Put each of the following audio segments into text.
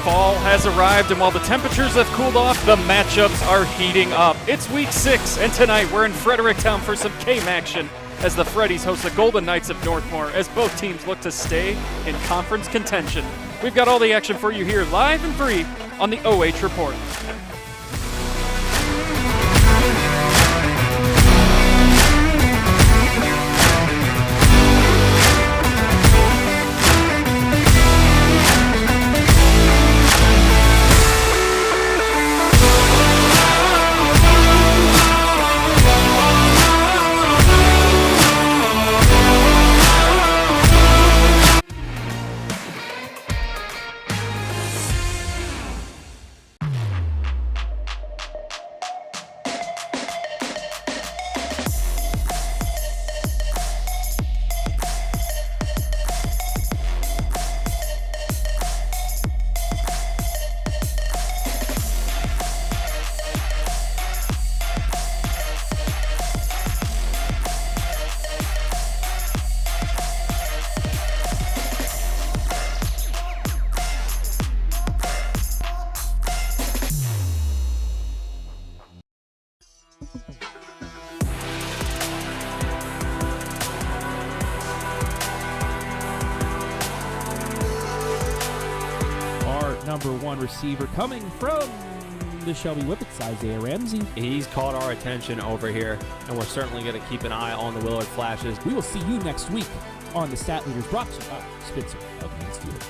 Fall has arrived, and while the temperatures have cooled off, the matchups are heating up. It's week 6, and tonight we're in Fredericktown for some KMAC action as the Freddies host the Golden Knights of Northmor as both teams look to stay in conference contention. We've got all the action for you here live and free on the OH Report. Number 1 receiver coming from the Shelby Whippets, Isaiah Ramsey. He's caught our attention over here, and we're certainly going to keep an eye on the Willard Flashes. We will see you next week on the Stat Leaders, brought to you by Spitzer of Mansfield.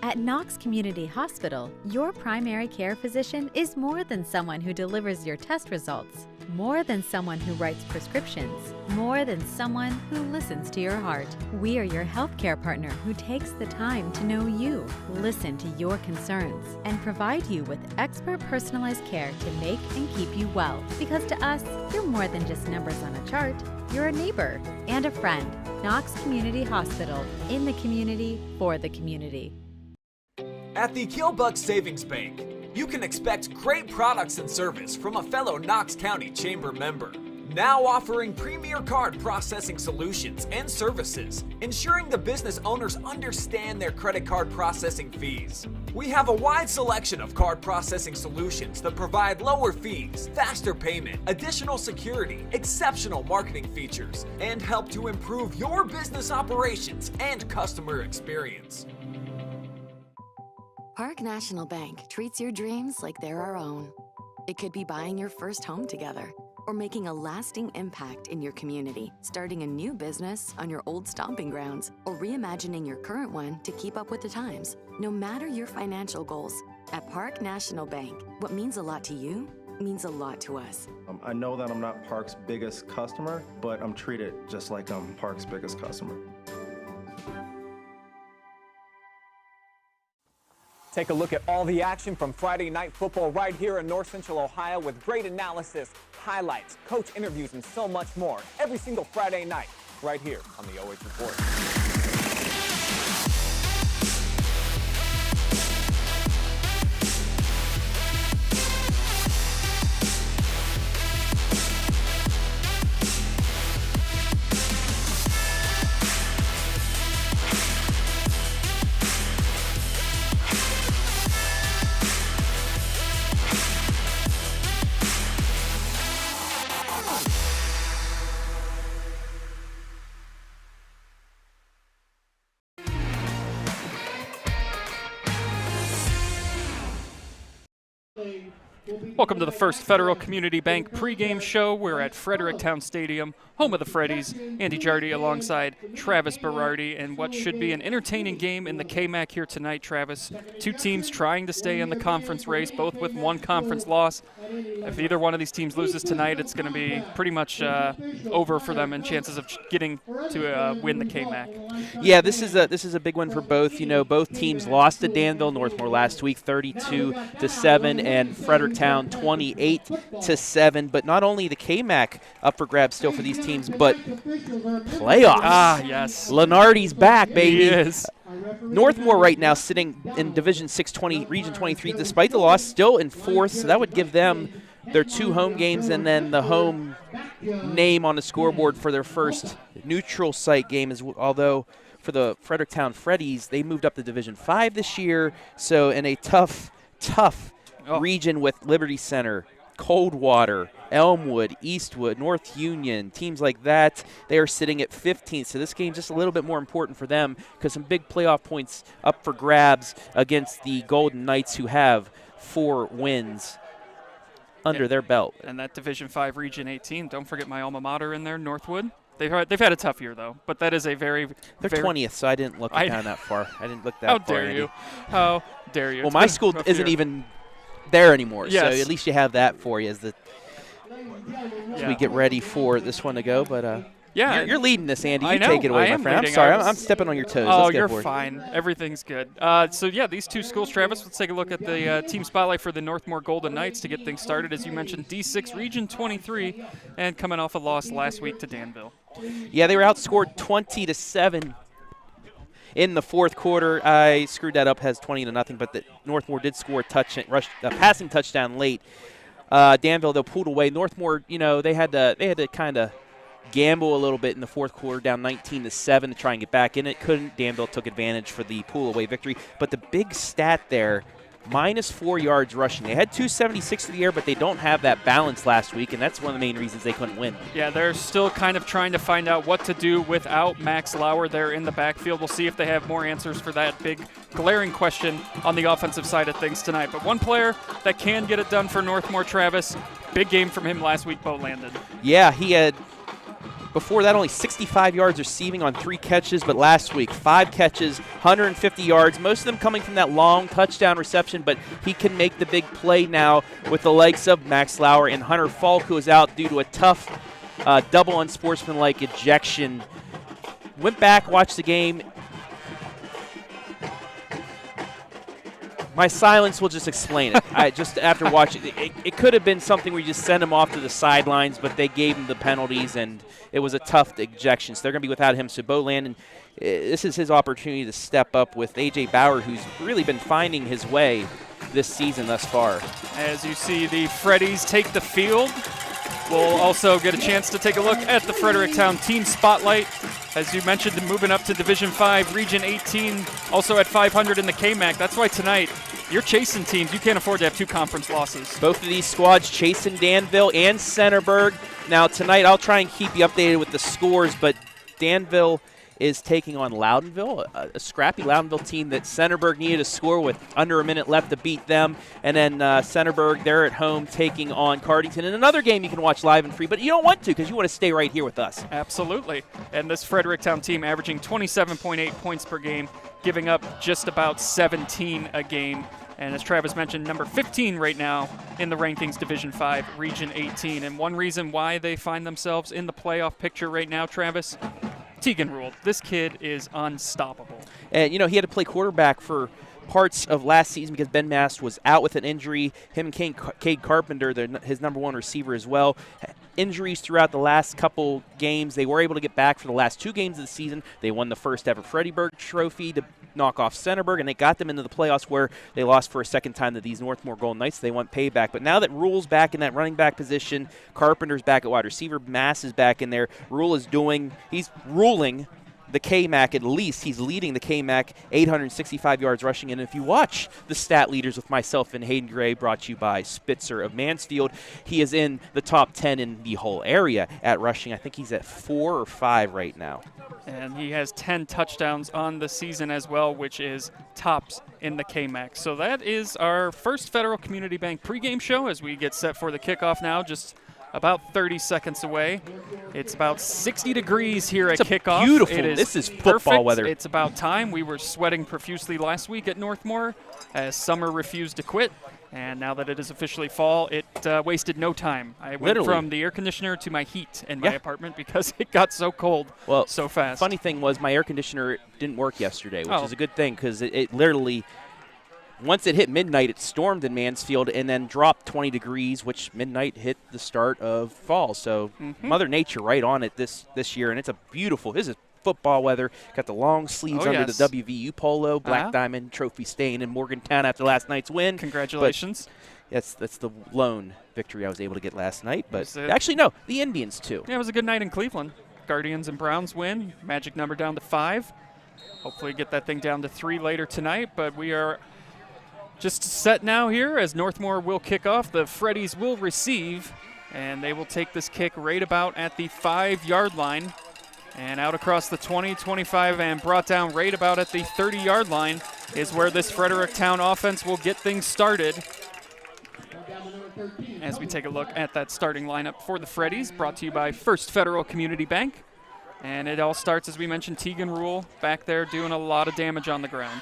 At Knox Community Hospital, your primary care physician is more than someone who delivers your test results, more than someone who writes prescriptions, more than someone who listens to your heart. We are your healthcare partner who takes the time to know you, listen to your concerns, and provide you with expert personalized care to make and keep you well. Because to us, you're more than just numbers on a chart. You're a neighbor and a friend. Knox Community Hospital, in the community, for the community. At the Keelbuck Savings Bank, you can expect great products and service from a fellow Knox County Chamber member. Now offering premier card processing solutions and services, ensuring the business owners understand their credit card processing fees. We have a wide selection of card processing solutions that provide lower fees, faster payment, additional security, exceptional marketing features, and help to improve your business operations and customer experience. Park National Bank treats your dreams like they're our own. It could be buying your first home together, or making a lasting impact in your community, starting a new business on your old stomping grounds, or reimagining your current one to keep up with the times. No matter your financial goals, at Park National Bank, what means a lot to you means a lot to us. I know that I'm not Park's biggest customer, but I'm treated just like I'm Park's biggest customer. Take a look at all the action from Friday Night Football right here in North Central Ohio with great analysis, highlights, coach interviews, and so much more every single Friday night right here on the OH Report. Welcome to the First Federal Community Bank pregame show. We're at Fredericktown Stadium, home of the Freddies. Andy Jardy alongside Travis Berardi, and what should be an entertaining game in the KMAC here tonight, Travis. Two teams trying to stay in the conference race, both with one conference loss. If either one of these teams loses tonight, it's going to be pretty much over for them and chances of getting to win the KMAC. Yeah, this is a big one for both. You know, both teams lost to Danville Northmor last week, 32-7, and Fredericktown 28-7. But not only the KMAC up for grabs still for these teams, but playoffs. Ah, yes. Lenardi's back, baby. He is. Northmor right now sitting in Division 620, Region 23, despite the loss, still in fourth. So that would give them their 2 home games and then the home name on the scoreboard for their first neutral site game. Although for the Fredericktown Freddies, they moved up to Division 5 this year. So in a tough region with Liberty Center, Coldwater, Elmwood, Eastwood, North Union, teams like that, they are sitting at 15th. So this game's just a little bit more important for them because some big playoff points up for grabs against the Golden Knights, who have 4 wins under their belt. And that Division 5 Region 18, don't forget my alma mater in there, Northwood. They've had a tough year, though, but that is a They're 20th, so I didn't look down that far. I didn't look that far. How dare you? How dare you? Well, my school isn't even there anymore, yes. So at least you have that for you as we get ready for this one to go. But yeah, you're leading this, Andy. You I know, take it away, my friend. I'm sorry, I'm stepping on your toes. Oh, Let's go you're for it. fine. Everything's good. So yeah, these two schools, Travis. Let's take a look at the team spotlight for the Northmor Golden Knights to get things started. As you mentioned, D6 Region 23, and coming off a loss last week to Danville. Yeah, they were outscored 20-7 in the fourth quarter. I screwed that up, has 20-0, but the Northmor did score a passing touchdown late. Danville, though, pulled away. Northmor, you know, they had to kind of gamble a little bit in the fourth quarter, down 19-7 to try and get back in it. Couldn't. Danville took advantage for the pull-away victory. But the big stat there, -4 yards rushing. They had 276 through the air, but they don't have that balance last week, and that's one of the main reasons they couldn't win. Yeah, they're still kind of trying to find out what to do without Max Lauer there in the backfield. We'll see if they have more answers for that big glaring question on the offensive side of things tonight. But one player that can get it done for Northmor, Travis, big game from him last week, Bo Landon. Yeah, he had before that only 65 yards receiving on 3 catches, but last week 5 catches, 150 yards, most of them coming from that long touchdown reception, but he can make the big play now with the likes of Max Lauer and Hunter Falk, who is out due to a tough double unsportsmanlike ejection. Went back, watched the game. My silence will just explain it. I just after watching it could have been something where you just send him off to the sidelines, but they gave him the penalties, and it was a tough ejection. So they're going to be without him. So Bo Landon, this is his opportunity to step up with A.J. Bauer, who's really been finding his way this season thus far. As you see the Freddies take the field, we'll also get a chance to take a look at the Fredericktown team spotlight. As you mentioned, moving up to Division 5, Region 18, also at 500 in the KMAC. That's why tonight you're chasing teams. You can't afford to have 2 conference losses. Both of these squads chasing Danville and Centerburg. Now tonight I'll try and keep you updated with the scores, but Danville is taking on Loudonville, a scrappy Loudonville team that Centerburg needed a score with under a minute left to beat them. And then Centerburg, they're at home taking on Cardington in another game you can watch live and free, but you don't want to because you want to stay right here with us. Absolutely. And this Fredericktown team averaging 27.8 points per game, giving up just about 17 a game. And as Travis mentioned, number 15 right now in the rankings, Division 5, Region 18. And one reason why they find themselves in the playoff picture right now, Travis, Tegan Ruled. This kid is unstoppable. And, you know, he had to play quarterback for parts of last season because Ben Mast was out with an injury. Him and Cade Carpenter, his number 1 receiver as well. Injuries throughout the last couple games. They were able to get back for the last 2 games of the season. They won the first ever Freddieburg Trophy to knock off Centerburg, and they got them into the playoffs where they lost for a second time to these Northmor Golden Knights. They want payback. But now that Rule's back in that running back position, Carpenter's back at wide receiver, Mass is back in there. He's ruling the KMAC, at least he's leading the KMAC 865 yards rushing. And if you watch the stat leaders with myself and Hayden Gray, brought to you by Spitzer of Mansfield, he is in the top 10 in the whole area at rushing. I think he's at 4 or 5 right now. And he has 10 touchdowns on the season as well, which is tops in the KMAC. So that is our first Federal Community Bank pregame show as we get set for the kickoff now, just about 30 seconds away. It's about 60 degrees here at kickoff. Beautiful. This is football perfect. weather. It's about time. We were sweating profusely last week at Northmor as summer refused to quit. And now that it is officially fall, it wasted no time. I went from the air conditioner to my heat in my apartment because it got so cold so fast. Funny thing was my air conditioner didn't work yesterday, which is a good thing because it literally, once it hit midnight, it stormed in Mansfield and then dropped 20 degrees, which midnight hit the start of fall. So Mother Nature right on it this year, and it's a beautiful, this is football weather. Got the long sleeves under the WVU polo, Black Diamond Trophy staying in Morgantown after last night's win. Congratulations. That's the lone victory I was able to get last night. But actually, no, the Indians too. Yeah, it was a good night in Cleveland. Guardians and Browns win. Magic number down to 5. Hopefully get that thing down to 3 later tonight. But we are just set now here as Northmor will kick off. The Freddies will receive, and they will take this kick right about at the 5-yard line. And out across the 20, 25, and brought down right about at the 30-yard line is where this Fredericktown offense will get things started. As we take a look at that starting lineup for the Freddies, brought to you by First Federal Community Bank. And it all starts, as we mentioned, Tegan Rule back there doing a lot of damage on the ground.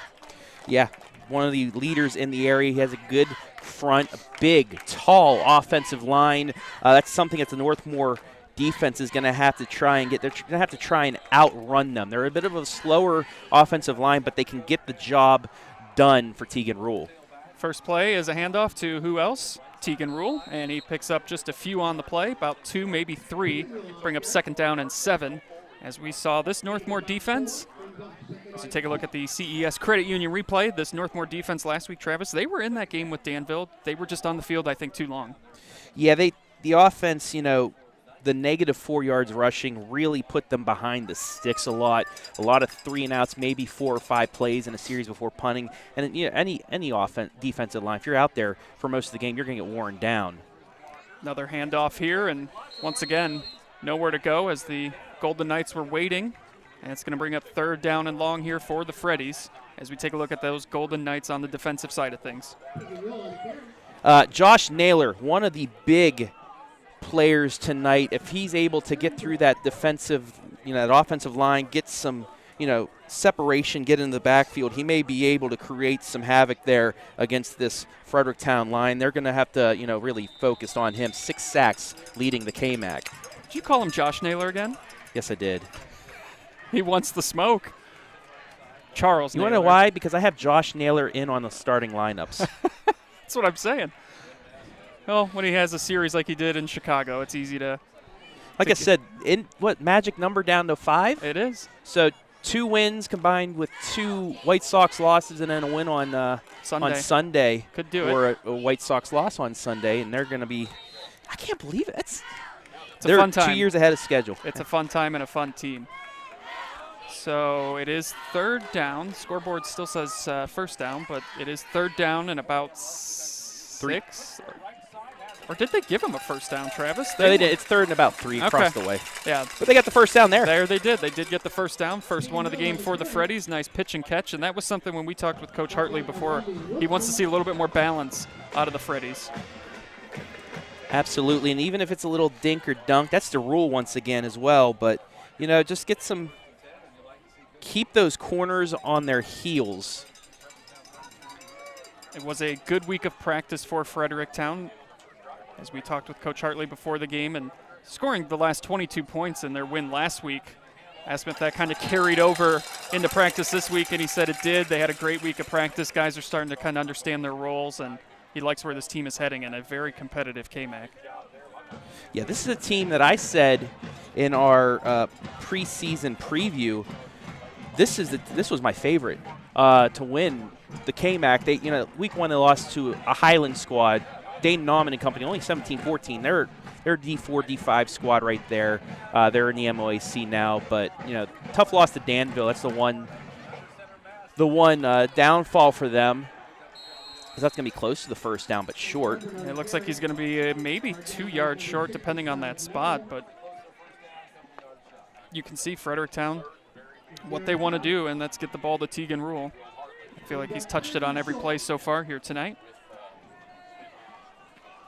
Yeah, one of the leaders in the area. He has a good front, a big, tall offensive line. That's something that the Northmor defense is going to have to try and get. They're going to have to try and outrun them. They're a bit of a slower offensive line, but they can get the job done for Tegan Rule. First play is a handoff to who else? Tegan Rule, and he picks up just a few on the play, about 2, maybe 3, bring up 2nd down and 7. As we saw this Northmor defense, as you take a look at the CES Credit Union replay, this Northmor defense last week, Travis, they were in that game with Danville. They were just on the field, I think, too long. Yeah, the offense, you know, the negative 4 yards rushing really put them behind the sticks a lot. A lot of 3-and-outs, maybe 4 or 5 plays in a series before punting. And you know, any defensive line, if you're out there for most of the game, you're going to get worn down. Another handoff here, and once again, nowhere to go as the Golden Knights were waiting. And it's going to bring up 3rd down and long here for the Freddies as we take a look at those Golden Knights on the defensive side of things. Josh Naylor, one of the big players tonight, if he's able to get through that defensive, that offensive line, get some, separation, get in the backfield, he may be able to create some havoc there against this Fredericktown line. They're going to have to, really focus on him. 6 sacks leading the KMAC. Did you call him Josh Naylor again? Yes, I did. He wants the smoke. Charles You Naylor. want to know why? Because I have Josh Naylor in on the starting lineups. That's what I'm saying. Well, when he has a series like he did in Chicago, it's easy to. Like I said, magic number down to 5? It is. So 2 wins combined with 2 White Sox losses and then a win on Sunday. Could do it. Or a White Sox loss on Sunday, and they're going to be. I can't believe it. It's they're a fun time. 2 years ahead of schedule. It's a fun time and a fun team. So it is 3rd down. Scoreboard still says 1st down, but it is 3rd down and about 6. Or did they give him a 1st down, Travis? No, they did. It's 3rd and about 3 across the way. Yeah. But they got the 1st down there. There they did. They did get the 1st down. First one of the game for the Freddies. Nice pitch and catch. And that was something when we talked with Coach Hartley before. He wants to see a little bit more balance out of the Freddies. Absolutely. And even if it's a little dink or dunk, that's the rule once again as well. But, just get some – keep those corners on their heels. It was a good week of practice for Fredericktown. As we talked with Coach Hartley before the game, and scoring the last 22 points in their win last week. Asked him if that kind of carried over into practice this week, and he said it did. They had a great week of practice. Guys are starting to kind of understand their roles, and he likes where this team is heading in a very competitive KMAC. Yeah, this is a team that I said in our preseason preview, this was my favorite to win the KMAC. They, week 1 they lost to a Highland squad. Dane Nauman and company, only 17-14. They're they're a D4, D5 squad right there. They're in the MOAC now, but tough loss to Danville. That's the one downfall for them. Because that's going to be close to the first down, but short. It looks like he's going to be maybe 2 yards short, depending on that spot. But you can see Fredericktown, what they want to do, and that's get the ball to Tegan Rule. I feel like he's touched it on every play so far here tonight.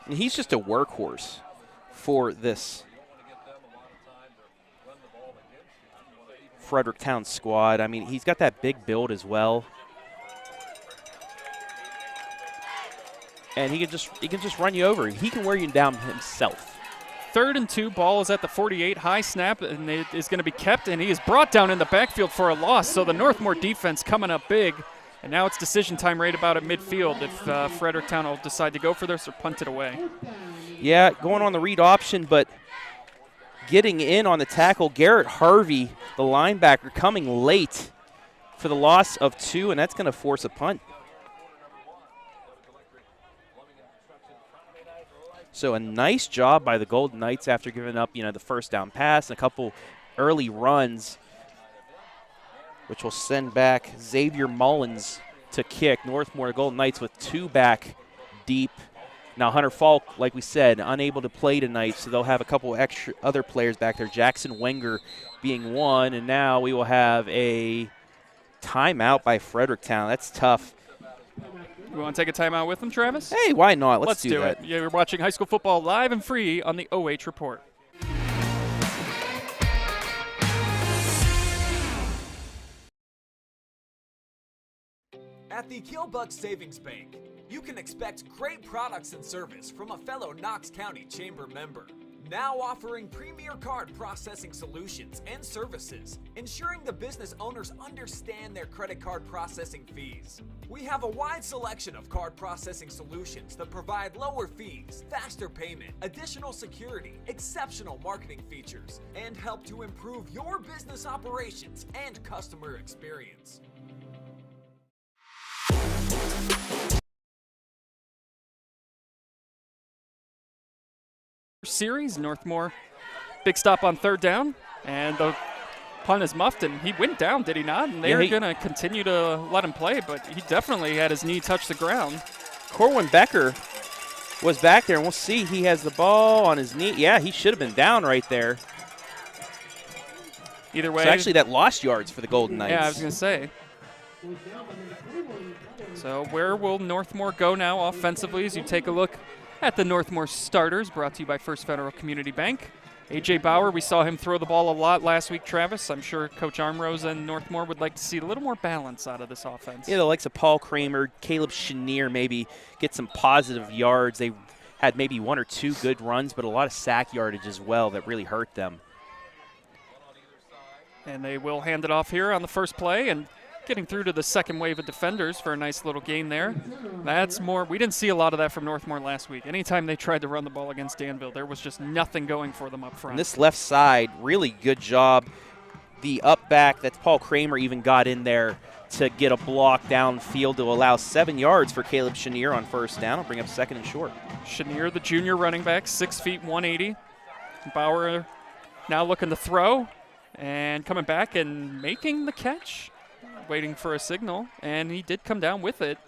And he's just a workhorse for this Fredericktown squad. I mean, he's got that big build as well. And he can just run you over. He can wear you down himself. 3rd and 2, ball is at the 48, high snap, and it is going to be kept, and he is brought down in the backfield for a loss. So the Northmor defense coming up big, and now it's decision time right about at midfield if Fredericktown will decide to go for this or punt it away. Yeah, going on the read option, but getting in on the tackle, Garrett Harvey, the linebacker, coming late for the loss of 2, and that's going to force a punt. So a nice job by the Golden Knights after giving up, the first down pass and a couple early runs, which will send back Xavier Mullins to kick. Northmor Golden Knights with 2 back deep. Now Hunter Falk, like we said, unable to play tonight, so they'll have a couple extra other players back there. Jackson Wenger being one, and now we will have a timeout by Fredericktown. That's tough. You want to take a timeout with them, Travis? Hey, why not? Let's do that. it. Yeah, we're watching high school football live and free on the OH Report. At the Killbuck Savings Bank, you can expect great products and service from a fellow Knox County Chamber member. Now offering premier card processing solutions and services, ensuring the business owners understand their credit card processing fees. We have a wide selection of card processing solutions that provide lower fees, faster payment, additional security, exceptional marketing features, and help to improve your business operations and customer experience. Series, Northmor, big stop on 3rd down, and the punt is muffed, and he went down, did he not? And they're going to continue to let him play, but he definitely had his knee touch the ground. Corwin Becker was back there, and we'll see. He has the ball on his knee. Yeah, he should have been down right there. Either way. So actually that lost yards for the Golden Knights. Yeah, I was going to say. So where will Northmor go now offensively as you take a look at the Northmor starters, brought to you by First Federal Community Bank. A.J. Bauer, we saw him throw the ball a lot last week, Travis. I'm sure Coach Armrose and Northmor would like to see a little more balance out of this offense. Yeah, the likes of Paul Kramer, Caleb Chenier maybe get some positive yards. They had maybe 1 or 2 good runs, but a lot of sack yardage as well that really hurt them. And they will hand it off here on the first play, and getting through to the second wave of defenders for a nice little gain there. That's more. We didn't see a lot of that from Northmor last week. Anytime they tried to run the ball against Danville, there was just nothing going for them up front. And this left side, really good job. The up back, that's Paul Kramer, even got in there to get a block downfield to allow 7 yards for Caleb Chenier on first down. I'll bring up 2nd and short. Chenier, the junior running back, 6 feet 180. Bauer now looking to throw and coming back and making the catch. Waiting for a signal, and he did come down with it.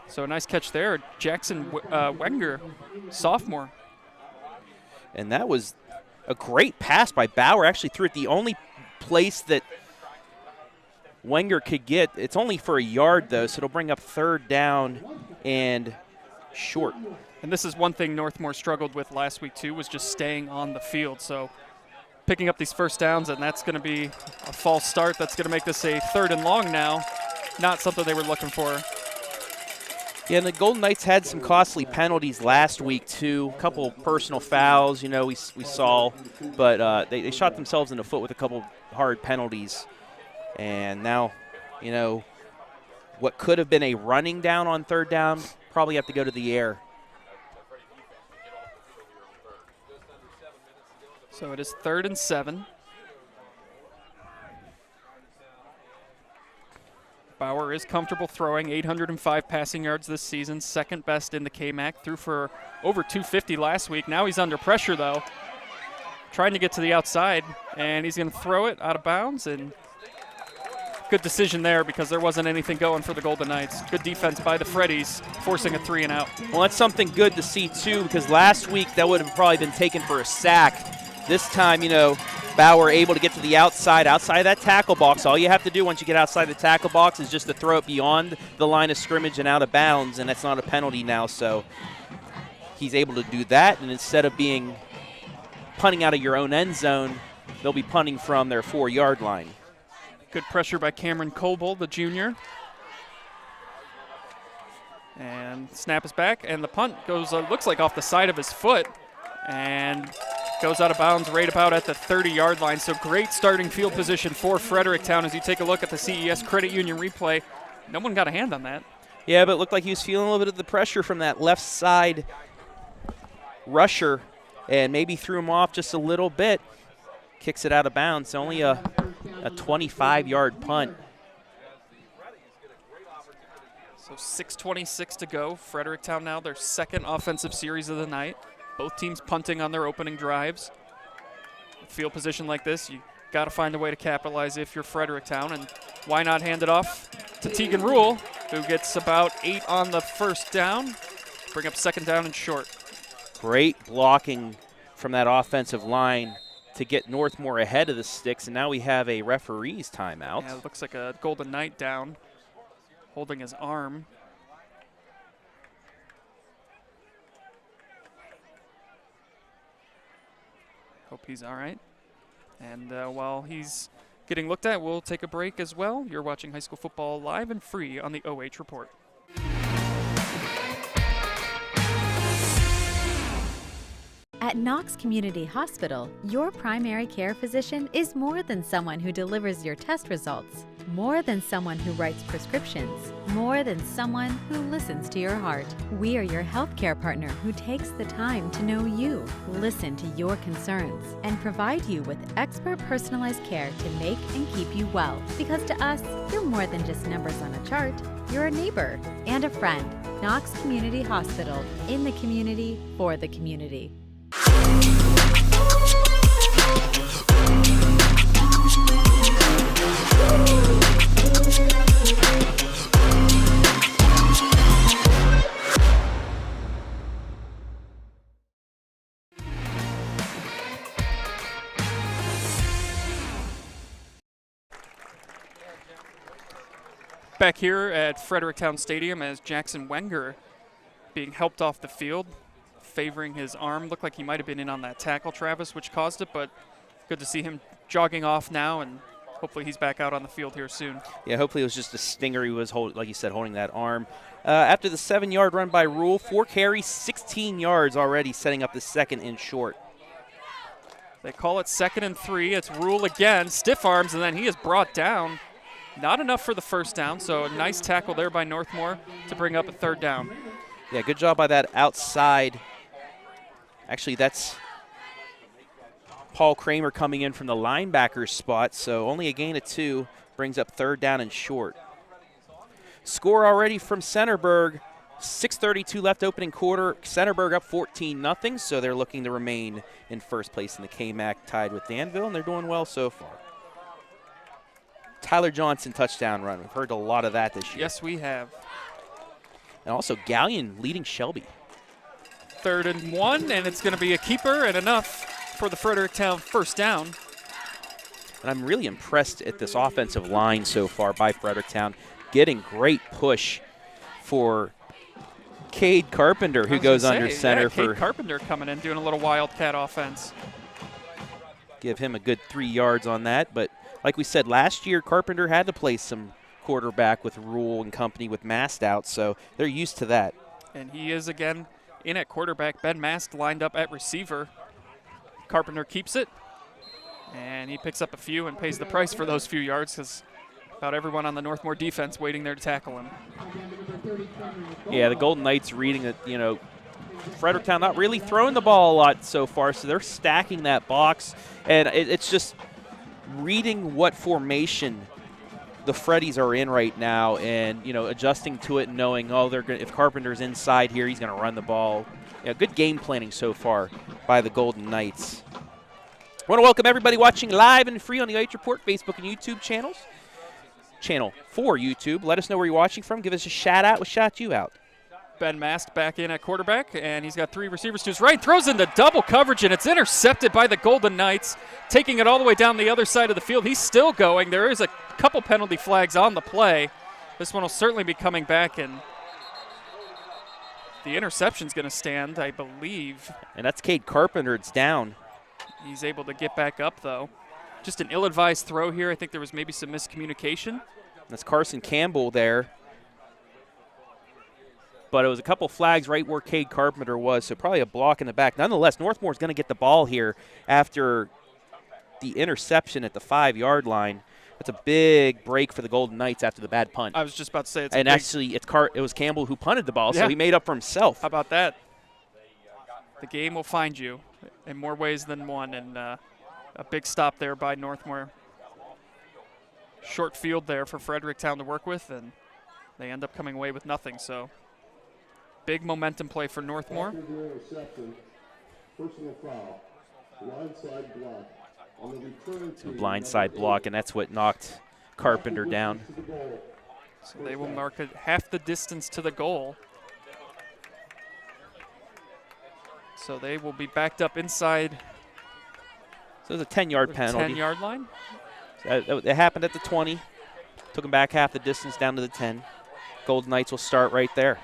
So a nice catch there. Jackson Wenger, sophomore. And that was a great pass by Bauer. Actually threw it the only place that Wenger could get. It's only for a yard, though, so it'll bring up 3rd down and short. And this is one thing Northmor struggled with last week, too, was just staying on the field. So picking up these first downs, and that's going to be a false start. That's going to make this a 3rd and long now. Not something they were looking for. Yeah, and the Golden Knights had some costly penalties last week, too. A couple personal fouls, we saw. But they shot themselves in the foot with a couple hard penalties. And now, what could have been a running down on 3rd down, probably have to go to the air. So it is 3rd and 7. Bauer is comfortable throwing, 805 passing yards this season, second best in the KMAC, threw for over 250 last week. Now he's under pressure, though, trying to get to the outside, and he's going to throw it out of bounds, and good decision there because there wasn't anything going for the Golden Knights. Good defense by the Freddies, forcing a 3 and out. Well, that's something good to see, too, because last week that would have probably been taken for a sack. This time, Bauer able to get to the outside of that tackle box. All you have to do once you get outside the tackle box is just to throw it beyond the line of scrimmage and out of bounds, and that's not a penalty now. So he's able to do that, and instead of being punting out of your own end zone, they'll be punting from their 4-yard line. Good pressure by Cameron Coble, the junior. And snap is back, and the punt goes, looks like off the side of his foot, and goes out of bounds right about at the 30-yard line. So great starting field position for Fredericktown. As you take a look at the CES Credit Union replay, no one got a hand on that. Yeah, but it looked like he was feeling a little bit of the pressure from that left side rusher and maybe threw him off just a little bit. Kicks it out of bounds. Only a 25-yard punt. So 6:26 to go. Fredericktown now their second offensive series of the night. Both teams punting on their opening drives. Field position like this, you got to find a way to capitalize if you're Fredericktown, and why not hand it off to Tegan Rule, who gets about 8 on the first down. Bring up second down and short. Great blocking from that offensive line to get Northmor ahead of the sticks, and now we have a referee's timeout. Yeah, it looks like a Golden Knight down, holding his arm. Hope he's all right. And while he's getting looked at, we'll take a break as well. You're watching high school football live and free on the OH Report. At Knox Community Hospital, your primary care physician is more than someone who delivers your test results, more than someone who writes prescriptions, more than someone who listens to your heart. We are your healthcare partner who takes the time to know you, listen to your concerns, and provide you with expert personalized care to make and keep you well. Because to us, you're more than just numbers on a chart. You're a neighbor and a friend. Knox Community Hospital, in the community, for the community. Back here at Fredericktown Stadium as Jackson Wenger being helped off the field, favoring his arm. Looked like he might have been in on that tackle, Travis, which caused it, but good to see him jogging off now, and hopefully he's back out on the field here soon. Yeah, hopefully it was just a stinger. He was, like you said, holding that arm. After the 7-yard run by Rule, 4 carries, 16 yards already, setting up the second and short. They call it 2nd and 3. It's Rule again, stiff arms, and then he is brought down. Not enough for the first down, so a nice tackle there by Northmor to bring up a 3rd down. Yeah, good job by that outside. Actually, that's Paul Kramer coming in from the linebacker spot, so only a gain of 2 brings up 3rd down and short. Score already from Centerburg. 6:32 left opening quarter. Centerburg up 14-0, so they're looking to remain in first place in the KMAC, tied with Danville, and they're doing well so far. Tyler Johnson touchdown run. We've heard a lot of that this year. Yes, we have. And also Gallion leading Shelby. 3rd and 1, and it's going to be a keeper and enough for the Fredericktown first down. And I'm really impressed at this offensive line so far by Fredericktown, getting great push for Cade Carpenter, who goes under center. Cade Carpenter coming in, doing a little Wildcat offense. Give him a good 3 yards on that, but like we said, last year Carpenter had to play some quarterback with Rule and company with Mast out, so they're used to that. And he is again in at quarterback. Ben Mast lined up at receiver. Carpenter keeps it, and he picks up a few and pays the price for those few yards because about everyone on the Northmor defense waiting there to tackle him. Yeah, the Golden Knights reading that, Fredericktown not really throwing the ball a lot so far, so they're stacking that box, and it's just reading what formation the Freddies are in right now, and adjusting to it and knowing, if Carpenter's inside here, he's going to run the ball. Yeah, good game planning so far by the Golden Knights. I want to welcome everybody watching live and free on the OH.REPORT Facebook and YouTube channels. Channel 4 YouTube. Let us know where you're watching from. Give us a shout out. We'll shout you out. Ben Mast back in at quarterback, and he's got 3 receivers to his right. Throws into double coverage, and it's intercepted by the Golden Knights, taking it all the way down the other side of the field. He's still going. There is a couple penalty flags on the play. This one will certainly be coming back, and the interception's going to stand, I believe. And that's Cade Carpenter. It's down. He's able to get back up, though. Just an ill-advised throw here. I think there was maybe some miscommunication. That's Carson Campbell there. But it was a couple flags right where Cade Carpenter was, so probably a block in the back. Nonetheless, Northmore is going to get the ball here after the interception at the 5-yard line. That's a big break for the Golden Knights after the bad punt. I was just about to say it was Campbell who punted the ball, so he made up for himself. How about that? The game will find you in more ways than one, and a big stop there by Northmore. Short field there for Fredericktown to work with, and they end up coming away with nothing. So big momentum play for Northmore. Blindside block, and that's what knocked Carpenter down. So they will mark it half the distance to the goal. So they will be backed up inside. So it was a 10-yard penalty. 10-yard line. So it happened at the 20. Took them back half the distance down to the 10. Golden Knights will start right there.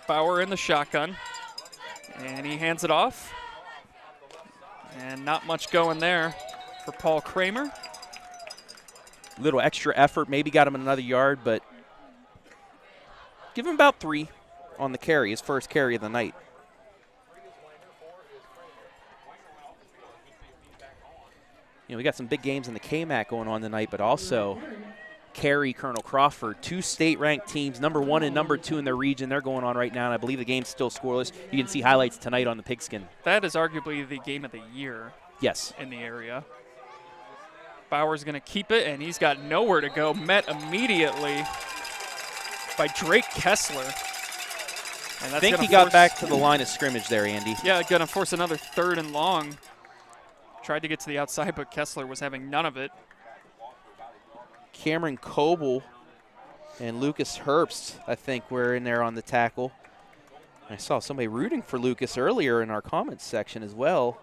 Bauer in the shotgun. And he hands it off. And not much going there for Paul Kramer. Little extra effort, maybe got him another yard, but give him about 3 on the carry, his first carry of the night. We got some big games in the KMAC going on tonight, but also Cary, Colonel Crawford, 2 state-ranked teams, number 1 and number 2 in their region. They're going on right now, and I believe the game's still scoreless. You can see highlights tonight on the Pigskin. That is arguably the game of the year. Yes. In the area. Bauer's going to keep it, and he's got nowhere to go. Met immediately by Drake Kessler. And I think he got back to the line of scrimmage there, Andy. Yeah, going to force another 3rd and long. Tried to get to the outside, but Kessler was having none of it. Cameron Coble and Lucas Herbst, I think, were in there on the tackle. I saw somebody rooting for Lucas earlier in our comments section as well.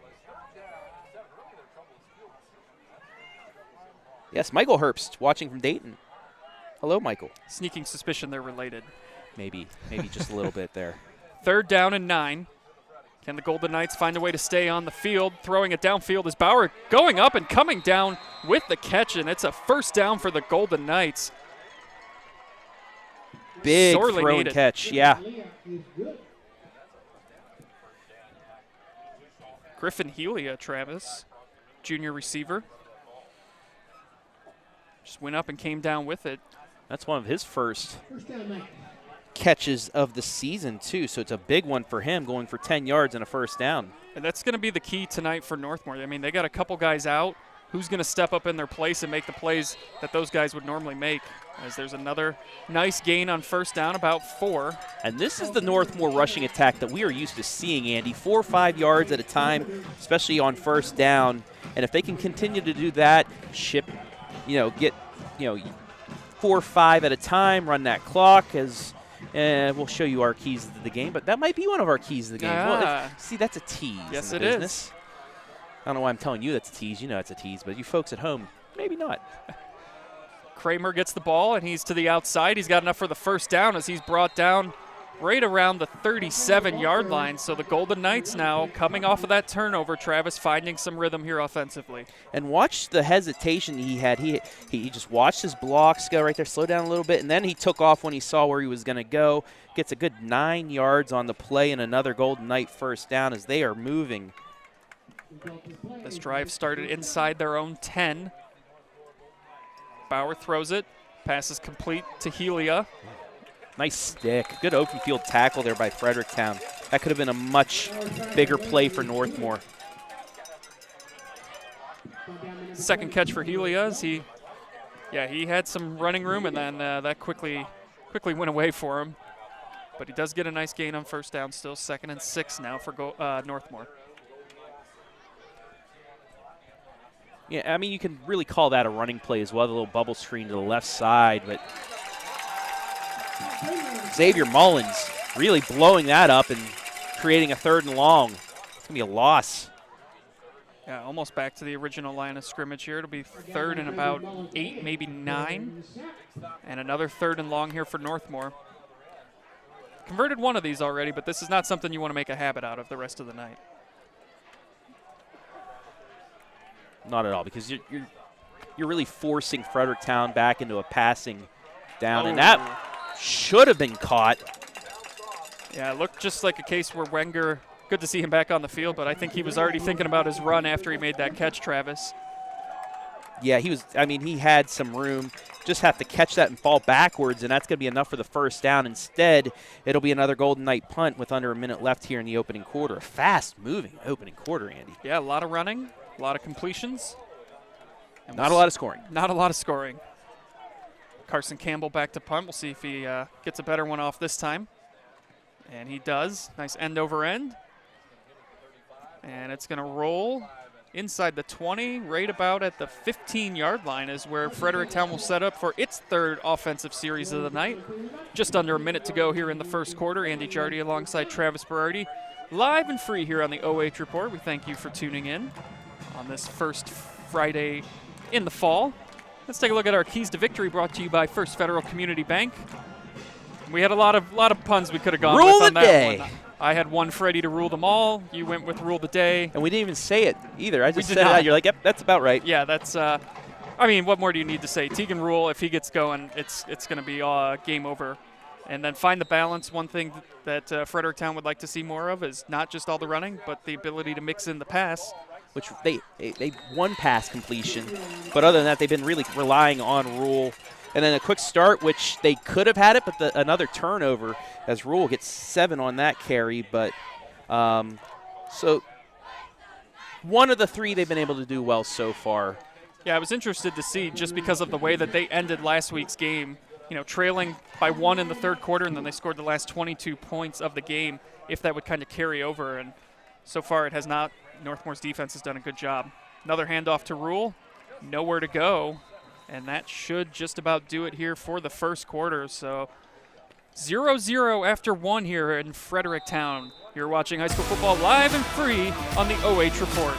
Yes, Michael Herbst, watching from Dayton. Hello, Michael. Sneaking suspicion they're related. Maybe just a little bit there. 3rd down and 9. Can the Golden Knights find a way to stay on the field? Throwing it downfield is Bauer going up and coming down with the catch, and it's a 1st down for the Golden Knights. Big throw and catch, yeah. Griffin Helia, Travis, junior receiver. Just went up and came down with it. That's one of his first catches of the season, too, so it's a big one for him, going for 10 yards and a 1st down. And that's going to be the key tonight for Northmore. I mean, they got a couple guys out. Who's going to step up in their place and make the plays that those guys would normally make? As there's another nice gain on 1st down, about 4. And this is the Northmore rushing attack that we are used to seeing, Andy. 4 or 5 yards at a time, especially on 1st down. And if they can continue to do that, get 4 or 5 at a time, run that clock as – and we'll show you our keys to the game, but that might be one of our keys to the game. Well, see, that's a tease. Yes, in the business. I don't know why I'm telling you that's a tease. You know it's a tease, but you folks at home, maybe not. Kramer gets the ball, and he's to the outside. He's got enough for the 1st down as he's brought down right around the 37-yard line. So the Golden Knights now coming off of that turnover, Travis finding some rhythm here offensively. And watch the hesitation he had. He just watched his blocks go right there, slow down a little bit, and then he took off when he saw where he was going to go. Gets a good 9 yards on the play and another Golden Knight 1st down as they are moving. This drive started inside their own 10. Bauer throws it. Pass is complete to Helia. Nice stick. Good open field tackle there by Fredericktown. That could have been a much bigger play for Northmore. Second catch for Helios. He had some running room, and then that quickly went away for him. But he does get a nice gain on first down still. 2nd and 6 now for Northmor. Yeah, I mean, you can really call that a running play as well, the little bubble screen to the left side. But Xavier Mullins really blowing that up and creating a 3rd and long. It's going to be a loss. Yeah, almost back to the original line of scrimmage here. It'll be 3rd and about 8, maybe 9. And another 3rd and long here for Northmor. Converted one of these already, but this is not something you want to make a habit out of the rest of the night. Not at all, because you're really forcing Fredericktown back into a passing down, and that should have been caught. Yeah, it looked just like a case where Wenger, good to see him back on the field, but I think he was already thinking about his run after he made that catch, Travis. Yeah, he had some room. Just have to catch that and fall backwards, and that's going to be enough for the first down. Instead, it'll be another Golden Knight punt with under a minute left here in the opening quarter. A fast-moving opening quarter, Andy. Yeah, a lot of running, a lot of completions. And Not a lot of scoring. Not a lot of scoring. Carson Campbell back to punt. We'll see if he gets a better one off this time. And he does. Nice end over end. And it's going to roll inside the 20, right about at the 15-yard line is where Fredericktown will set up for its 3rd offensive series of the night. Just under a minute to go here in the first quarter. Andy Jardy alongside Travis Berardi, live and free here on the OH Report. We thank you for tuning in on this first Friday in the fall. Let's take a look at our keys to victory, brought to you by First Federal Community Bank. We had a lot of puns we could have gone Rule with on the that day. one. I had one Freddie to rule them all. You went with rule the day. And we didn't even say it either. I just said not. that. You're like, yep, that's about right. Yeah, that's. I mean, what more do you need to say? Tegan Rule, if he gets going, it's going to be game over. And then find the balance. One thing that Fredericktown would like to see more of is not just all the running, but the ability to mix in the pass. Which they won pass completion, but other than that, they've been really relying on Rule. And then a quick start, which they could have had it, but another turnover as Rule gets 7 on that carry. But so one of the 3 they've been able to do well so far. Yeah, I was interested to see, just because of the way that they ended last week's game, trailing by 1 in the 3rd quarter, and then they scored the last 22 points of the game, if that would kind of carry over. And so far it has not. Northmore's defense has done a good job. Another handoff to Rule. Nowhere to go. And that should just about do it here for the first quarter. So 0-0 after 1 here in Fredericktown. You're watching high school football live and free on the OH Report.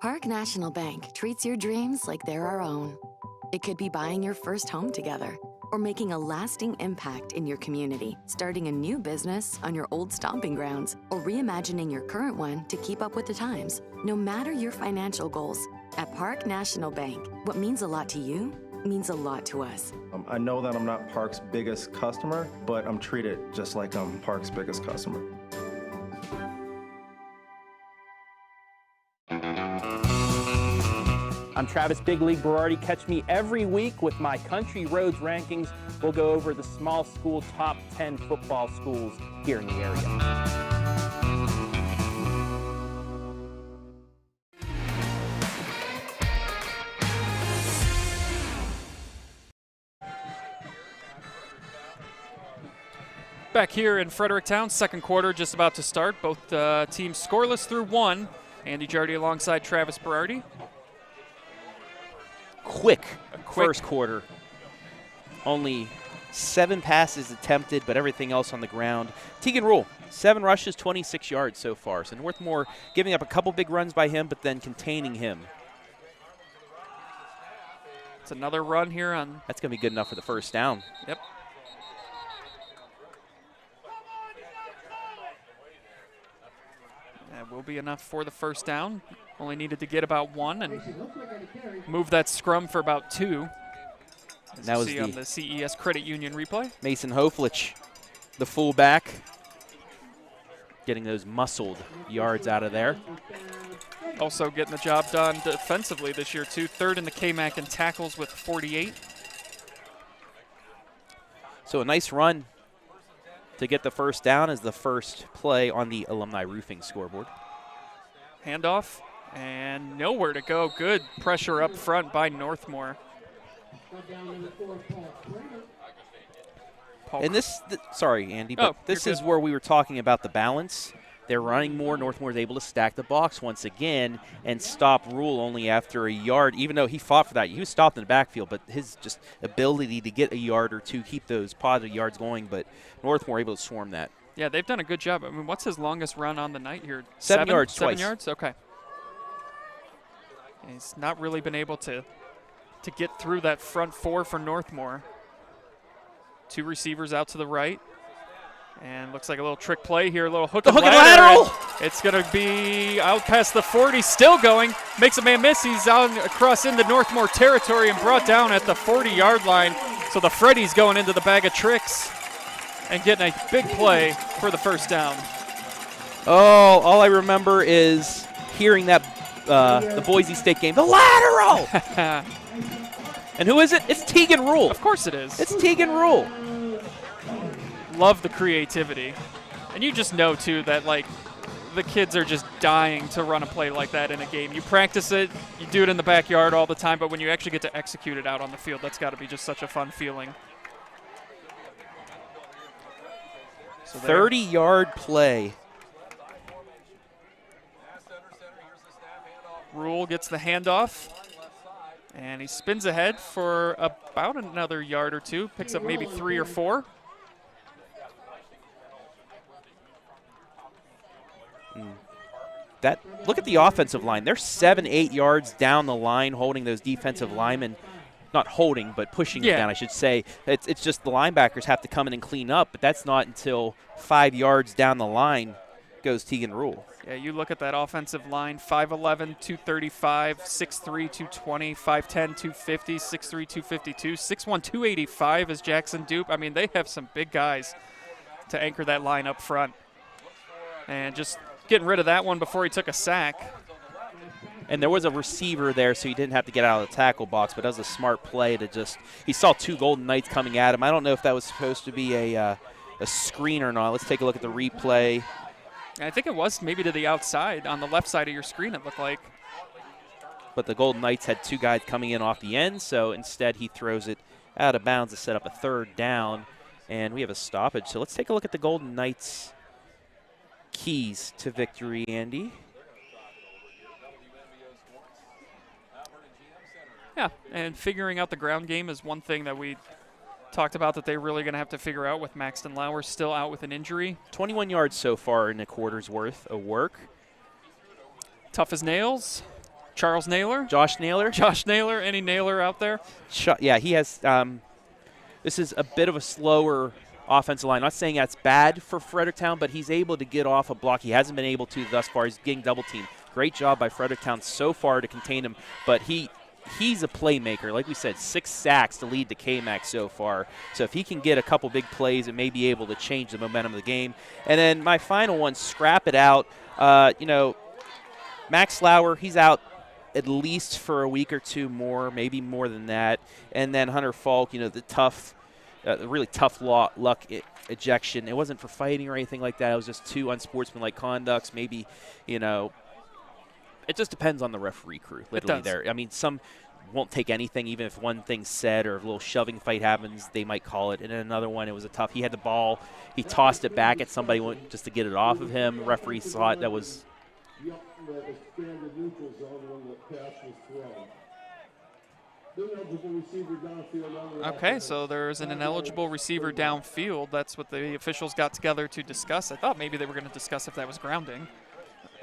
Park National Bank treats your dreams like they're our own. It could be buying your first home together or making a lasting impact in your community, starting a new business on your old stomping grounds, or reimagining your current one to keep up with the times. No matter your financial goals, at Park National Bank, what means a lot to you means a lot to us. I know that I'm not Park's biggest customer, but I'm treated just like I'm Park's biggest customer. I'm Travis Big League Berardi. Catch me every week with my Country Roads rankings. We'll go over the small school top 10 football schools here in the area. Back here in Fredericktown, second quarter just about to start. Both teams scoreless through 1. Andy Jardy alongside Travis Berardi. Quick first quarter. Only 7 passes attempted, but everything else on the ground. Tegan Rule, 7 rushes, 26 yards so far. So Northmor giving up a couple big runs by him, but then containing him. It's another run here on. That's going to be good enough for the first down. Yep. That will be enough for the first down. Only needed to get about 1 and move that scrum for about 2. As that you was see on the CES Credit Union replay. Mason Hoflich, the fullback, getting those muscled yards out of there. also getting the job done defensively this year, too. Third in the KMAC in tackles with 48. So a nice run to get the first down as the first play on the Alumni Roofing scoreboard. Handoff, and nowhere to go. Good pressure up front by Northmor. And sorry, Andy, but this is where we were talking about the balance. They're running more. Northmore is able to stack the box once again and stop Rule only after a yard, even though he fought for that. He was stopped in the backfield, but his just ability to get a yard or two, keep those positive yards going, but Northmore able to swarm that. Yeah, they've done a good job. I mean, what's his longest run on the night here? 7 yards 7 twice. yards? Okay. And he's not really been able to get through that front four for Northmor. 2 receivers out to the right. And looks like a little trick play here, a little hook and lateral. It's going to be out past the 40, still going. Makes a man miss. He's out across into Northmor territory and brought down at the 40-yard line. So the Freddies going into the bag of tricks and getting a big play for the first down. Oh, all I remember is hearing that the Boise State game, the lateral. And who is it? It's Tegan Rule. Of course it is. It's Tegan Rule. Love the creativity. And you just know, too, that, like, the kids are just dying to run a play like that in a game. You practice it, you do it in the backyard all the time, but when you actually get to execute it out on the field, that's got to be just such a fun feeling. So 30-yard play. Rule gets the handoff, and he spins ahead for about another yard or two, picks up maybe 3 or 4. Look at the offensive line. They're 7-8 yards down the line holding those defensive linemen. Not holding, but pushing them down, I should say. It's just the linebackers have to come in and clean up, but that's not until 5 yards down the line goes Tegan Rule. Yeah, you look at that offensive line, 5'11", 235, 6'3", 220, 5'10", 250, 6'3", 252, 6'1", 285 is Jackson Dupe. I mean, they have some big guys to anchor that line up front. And just getting rid of that one before he took a sack. And there was a receiver there, so he didn't have to get out of the tackle box, but that was a smart play to just – he saw 2 Golden Knights coming at him. I don't know if that was supposed to be a screen or not. Let's take a look at the replay. I think it was maybe to the outside, on the left side of your screen, it looked like. But the Golden Knights had 2 guys coming in off the end, so instead he throws it out of bounds to set up a 3rd down, and we have a stoppage. So let's take a look at the Golden Knights' keys to victory, Andy. Yeah, and figuring out the ground game is one thing that we talked about that they're really going to have to figure out with Maxton Lauer still out with an injury. 21 yards so far in a quarter's worth of work. Tough as nails. Charles Naylor. Josh Naylor. Josh Naylor. Any Naylor out there? Yeah, he has this is a bit of a slower offensive line. Not saying that's bad for Fredericktown, but he's able to get off a block. He hasn't been able to thus far. He's getting double teamed. Great job by Fredericktown so far to contain him, but he's a playmaker. Like we said, 6 sacks to lead the KMAC so far. So if he can get a couple big plays, it may be able to change the momentum of the game. And then my final one, scrap it out. Max Lauer, he's out at least for a week or 2 more, maybe more than that. And then Hunter Falk, the really tough luck ejection. It wasn't for fighting or anything like that. It was just 2 unsportsmanlike conducts. Maybe, it just depends on the referee crew, literally there. I mean, some won't take anything, even if one thing's said or a little shoving fight happens, they might call it. And then another one, it was he had the ball, he tossed it back at somebody just to get it off of him. Referee saw it. That was. Okay, so there's an ineligible receiver downfield. That's what the officials got together to discuss. I thought maybe they were going to discuss if that was grounding.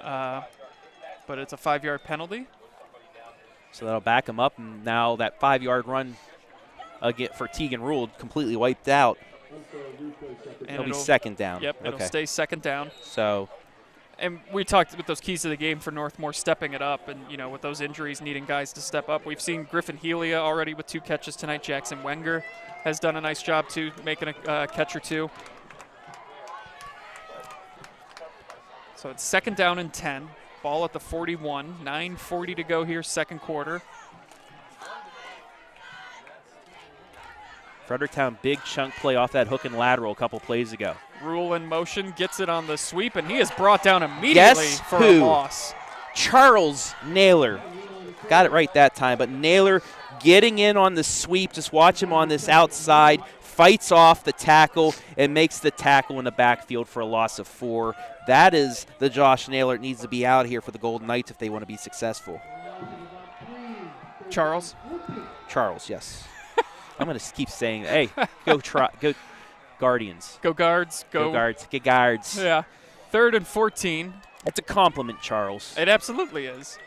But it's a 5-yard penalty. So that'll back him up, and now that 5-yard run again for Tegan Rule completely wiped out. And it'll be 2nd down. Yep, it'll stay 2nd down. So. And we talked with those keys to the game for Northmor stepping it up, and with those injuries needing guys to step up. We've seen Griffin Helia already with 2 catches tonight. Jackson Wenger has done a nice job too, making a catch or 2. So it's 2nd down and 10. Ball at the 41, 9:40 to go here, second quarter. Fredericktown, big chunk play off that hook and lateral a couple plays ago. Rule in motion, gets it on the sweep, and he is brought down immediately for a loss. Charles Naylor. Got it right that time, but Naylor getting in on the sweep. Just watch him on this outside. Fights off the tackle and makes the tackle in the backfield for a loss of 4. That is the Josh Naylor that needs to be out here for the Golden Knights if they want to be successful. Charles, yes. I'm going to keep saying, hey, go Guardians. Go Guards. Go Guards. Get Guards. Yeah. 3rd and 14. It's a compliment, Charles. It absolutely is.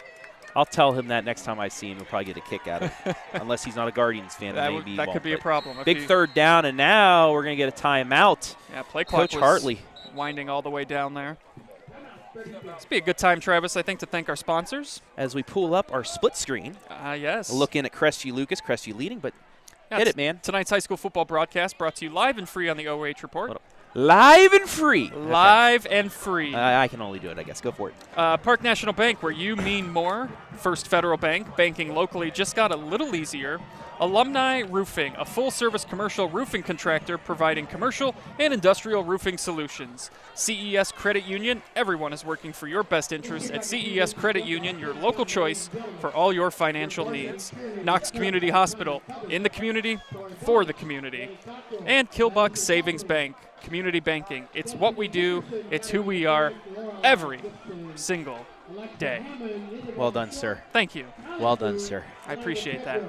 I'll tell him that next time I see him. He'll probably get a kick out of it. Unless he's not a Guardians fan. That could be a problem. Big third down, and now we're going to get a timeout. Yeah, play clock Coach Hartley winding all the way down there. This be a good time, Travis, I think, to thank our sponsors. As we pull up our split screen. Yes. A look in at Crestview Lucas. Crestview leading, but hit it, man. Tonight's high school football broadcast brought to you live and free on the OH Report. Live and free. Live and free. I can only do it, I guess. Go for it. Park National Bank, where you mean more. First Federal Bank, banking locally just got a little easier. Alumni Roofing, a full-service commercial roofing contractor providing commercial and industrial roofing solutions. CES Credit Union, everyone is working for your best interests at CES Credit Union, your local choice for all your financial needs. Knox Community Hospital, in the community, for the community. And Kilbuck Savings Bank, community banking. It's what we do, it's who we are, every single day. Well done, sir. Thank you. Well done, sir. I appreciate that.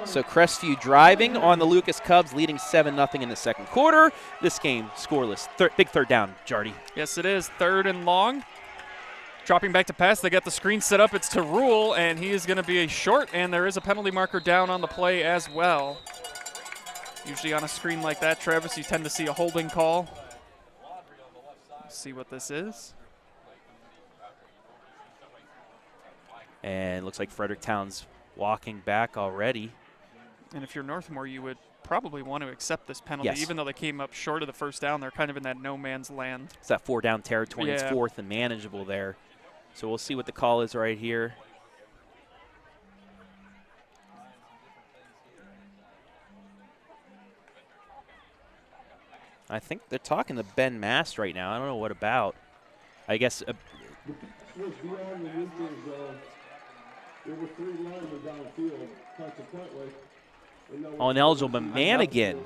So Crestview driving on the Lucas Cubs, leading 7-0 in the second quarter. This game scoreless. Big third down, Jardy. Yes, it is. 3rd and long. Dropping back to pass. They got the screen set up. It's to Rule, and he is going to be a short, and there is a penalty marker down on the play as well. Usually on a screen like that, Travis, you tend to see a holding call. Let's see what this is. And it looks like Fredericktown's walking back already. And if you're Northmor, you would probably want to accept this penalty. Yes. Even though they came up short of the first down, they're kind of in that no man's land. It's that 4-down territory. Yeah. It's 4th and manageable there. So we'll see what the call is right here. I think they're talking to Ben Mast right now. I don't know what about. I guess. Ineligible man again.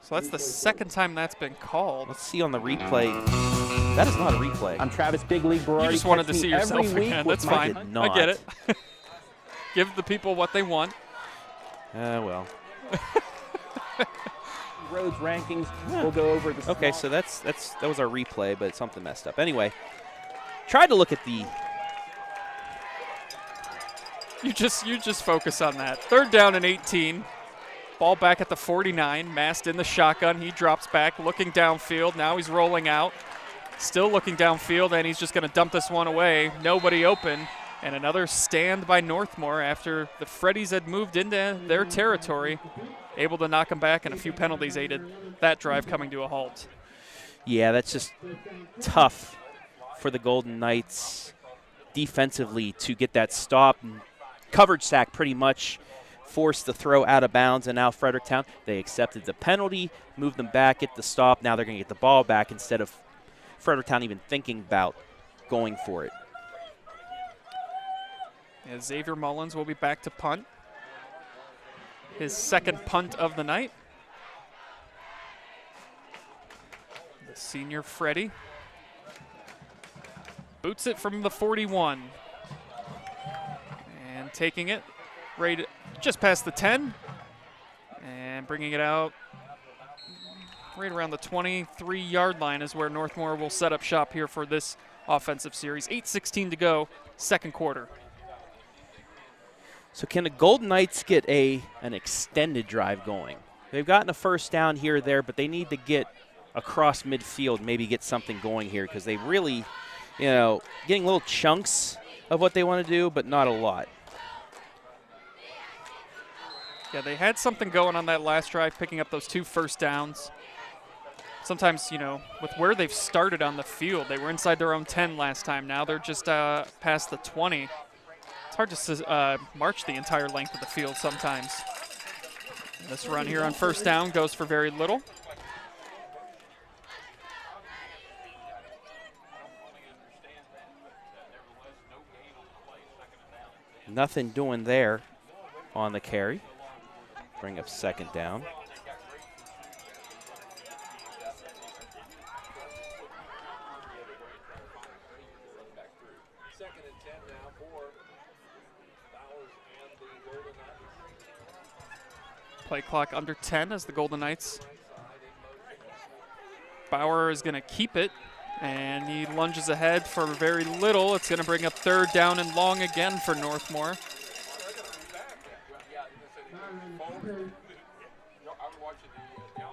So that's the second time that's been called. Let's see on the replay. That is not a replay. I'm Travis Big League Berardi. You just wanted to see yourself again. That's fine. I get it. Give the people what they want. Well. Roads rankings. We'll go over the. Okay, so that was our replay, but something messed up. Anyway, tried to look at the. You just focus on that. 3rd down and 18. Ball back at the 49. Mast in the shotgun. He drops back, looking downfield. Now he's rolling out. Still looking downfield, and he's just going to dump this one away. Nobody open. And another stand by Northmor after the Freddies had moved into their territory. Able to knock them back, and a few penalties aided that drive coming to a halt. Yeah, that's just tough for the Golden Knights defensively to get that stop. And coverage sack pretty much forced the throw out of bounds, and now Fredericktown, they accepted the penalty, moved them back, get the stop. Now they're going to get the ball back instead of Fredericktown even thinking about going for it. Yeah, Xavier Mullins will be back to punt. His second punt of the night. The senior Freddie boots it from the 41. And taking it right just past the 10. And bringing it out right around the 23-yard line is where Northmor will set up shop here for this offensive series. 8:16 to go, second quarter. So can the Golden Knights get an extended drive going? They've gotten a first down here or there, but they need to get across midfield, maybe get something going here, because they really, getting little chunks of what they want to do, but not a lot. Yeah, they had something going on that last drive, picking up those 2 first downs. sometimes, you know, with where they've started on the field, they were inside their own 10 last time. Now they're just past the 20. It's hard to march the entire length of the field sometimes. And this run here on first down goes for very little. Nothing doing there on the carry. Bring up second down. Play clock under 10 as the Golden Knights. Bauer is going to keep it, and he lunges ahead for very little. It's going to bring up third down and long again for Northmor.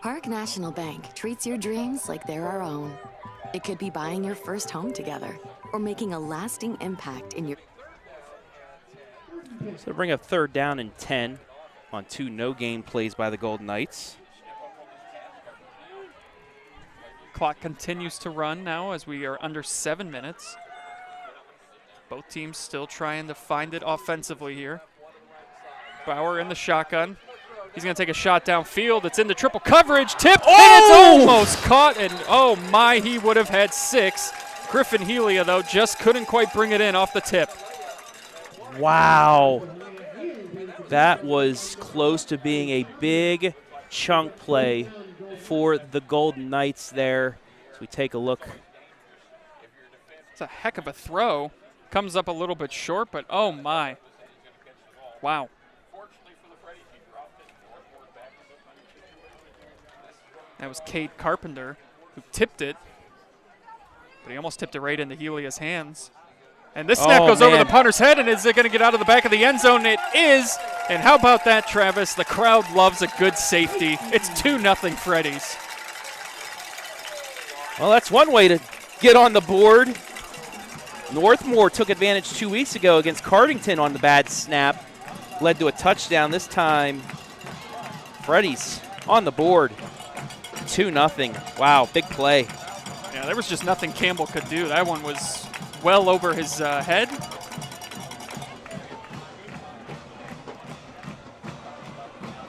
Park National Bank treats your dreams like they're our own. It could be buying your first home together or making a lasting impact in your... So bring up third down and 10 on 2 no-gain plays by the Golden Knights. Clock continues to run now as we are under 7 minutes. Both teams still trying to find it offensively here. Bauer in the shotgun. He's going to take a shot downfield. It's into triple coverage. Tipped, and it's almost caught. And oh my, he would have had 6. Griffin Helia, though, just couldn't quite bring it in off the tip. Wow. That was close to being a big chunk play for the Golden Knights there. As we take a look. It's a heck of a throw. Comes up a little bit short, but oh my. Wow. That was Cade Carpenter who tipped it, but he almost tipped it right into Helia's hands. And this snap goes over the punter's head, and is it going to get out of the back of the end zone? It is. And how about that, Travis? The crowd loves a good safety. It's 2-0 Freddies. Well, that's one way to get on the board. Northmor took advantage 2 weeks ago against Cardington on the bad snap. Led to a touchdown this time. Freddies on the board. 2-0. Wow, big play. Yeah, there was just nothing Campbell could do. That one was well over his head.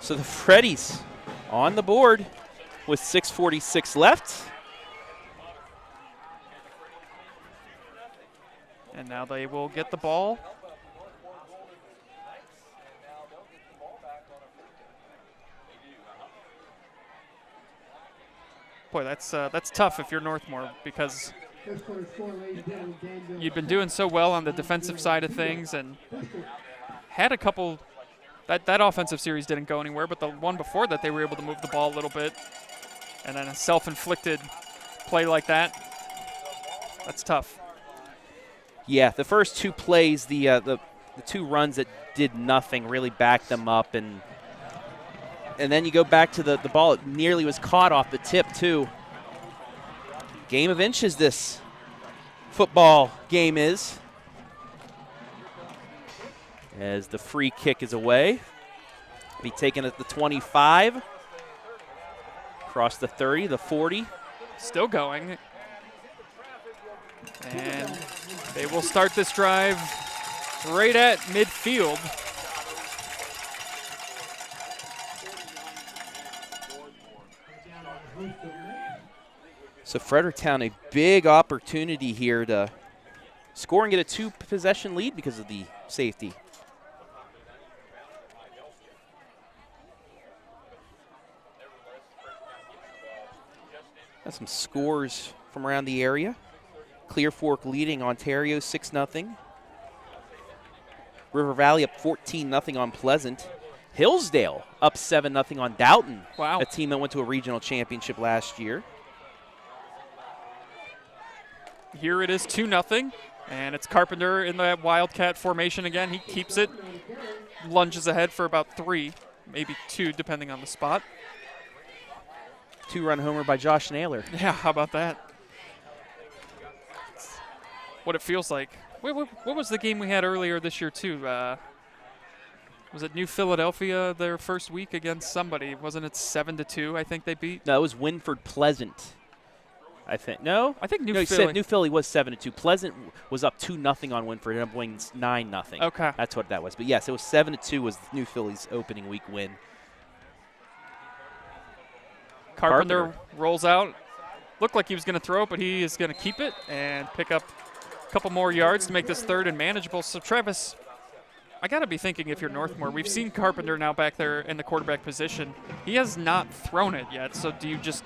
So the Freddies on the board with 6:46 left. And now they will get the ball. Boy, that's tough if you're Northmor, because you've been doing so well on the defensive side of things and had a couple. That offensive series didn't go anywhere, but the one before that, they were able to move the ball a little bit. And then a self-inflicted play like that, that's tough. Yeah, the first 2 plays, the 2 runs that did nothing really backed them up, and then you go back to the ball. It nearly was caught off the tip, too. Game of inches this football game is. As the free kick is away. Be taken at the 25. Across the 30, the 40. Still going. And they will start this drive right at midfield. So Fredericktown, a big opportunity here to score and get a 2-possession lead because of the safety. Got some scores from around the area. Clear Fork leading Ontario 6-0. River Valley up 14-0 on Pleasant. Hillsdale up 7-0 on Doughton. Wow. A team that went to a regional championship last year. Here it is 2-0, and it's Carpenter in that Wildcat formation again. He keeps it, lunges ahead for about 3, maybe 2, depending on the spot. 2-run homer by Josh Naylor. Yeah, how about that? What it feels like. What was the game we had earlier this year, too? Was it New Philadelphia their first week against somebody? Wasn't it 7-2? I think they beat. No, it was Winford Pleasant. I think no. I think New no, Philly. New Philly was 7-2. Pleasant was up 2-0 on Winford, ended up winning 9-0. Okay, that's what that was. But yes, it was 7-2 was New Philly's opening week win. Carpenter rolls out. Looked like he was going to throw it, but he is going to keep it and pick up a couple more yards to make this third and manageable. So Travis, I got to be thinking if you're Northmor, we've seen Carpenter now back there in the quarterback position. He has not thrown it yet, so do you just,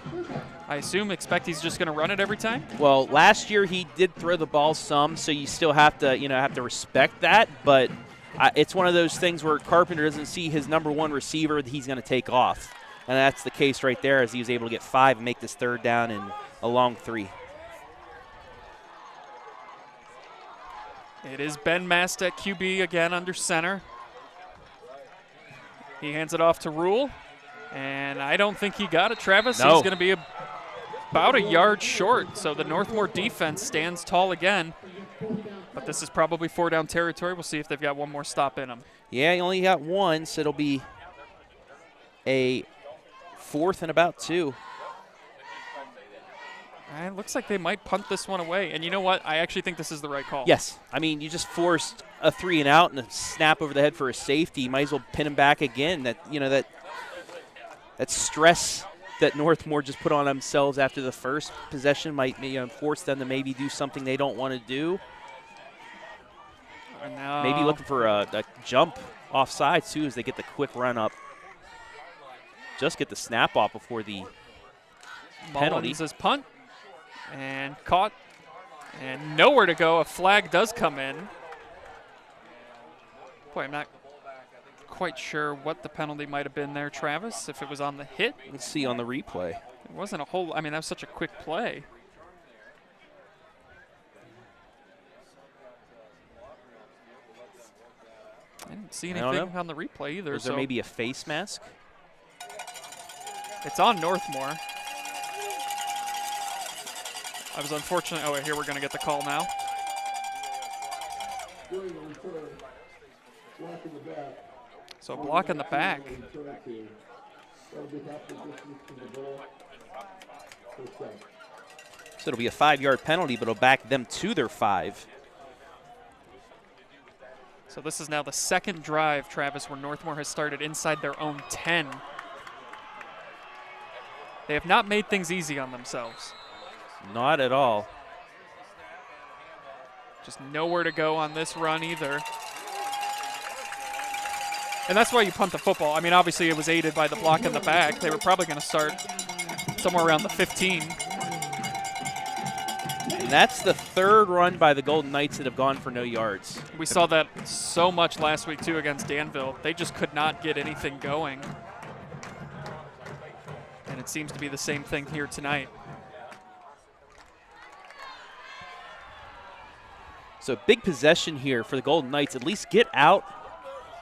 I assume, expect he's just going to run it every time? Well, last year he did throw the ball some, so you still have to, respect that. But it's one of those things where Carpenter doesn't see his number one receiver that he's going to take off. And that's the case right there, as he was able to get 5 and make this third down in a long 3. It is Ben Mast at QB again under center. He hands it off to Rule, and I don't think he got it, Travis. No. He's going to be about a yard short, so the Northmor defense stands tall again. But this is probably 4-down territory. We'll see if they've got one more stop in them. Yeah, he only got 1, so it'll be a 4th and about 2. It looks like they might punt this one away. And you know what? I actually think this is the right call. Yes. I mean, you just forced a 3 and out and a snap over the head for a safety. You might as well pin him back again. That stress that Northmor just put on themselves after the first possession might force them to maybe do something they don't want to do. Maybe looking for a jump offside too as they get the quick run up. Just get the snap off before the penalty. Mullins is punt. And caught, and nowhere to go. A flag does come in. Boy, I'm not quite sure what the penalty might have been there, Travis, if it was on the hit. Let's see on the replay. It wasn't a whole, that was such a quick play. I didn't see anything on the replay either. Was there maybe a face mask? It's on Northmor. I was unfortunate. Oh, here we're going to get the call now. So a block in the back. So it'll be a 5-yard penalty, but it'll back them to their 5. So this is now the second drive, Travis, where Northmor has started inside their own 10. They have not made things easy on themselves. Not at all. Just nowhere to go on this run either. And that's why you punt the football. Obviously it was aided by the block in the back. They were probably going to start somewhere around the 15. And that's the 3rd run by the Golden Knights that have gone for no yards. We saw that so much last week, too, against Danville. They just could not get anything going. And it seems to be the same thing here tonight. So big possession here for the Golden Knights. At least get out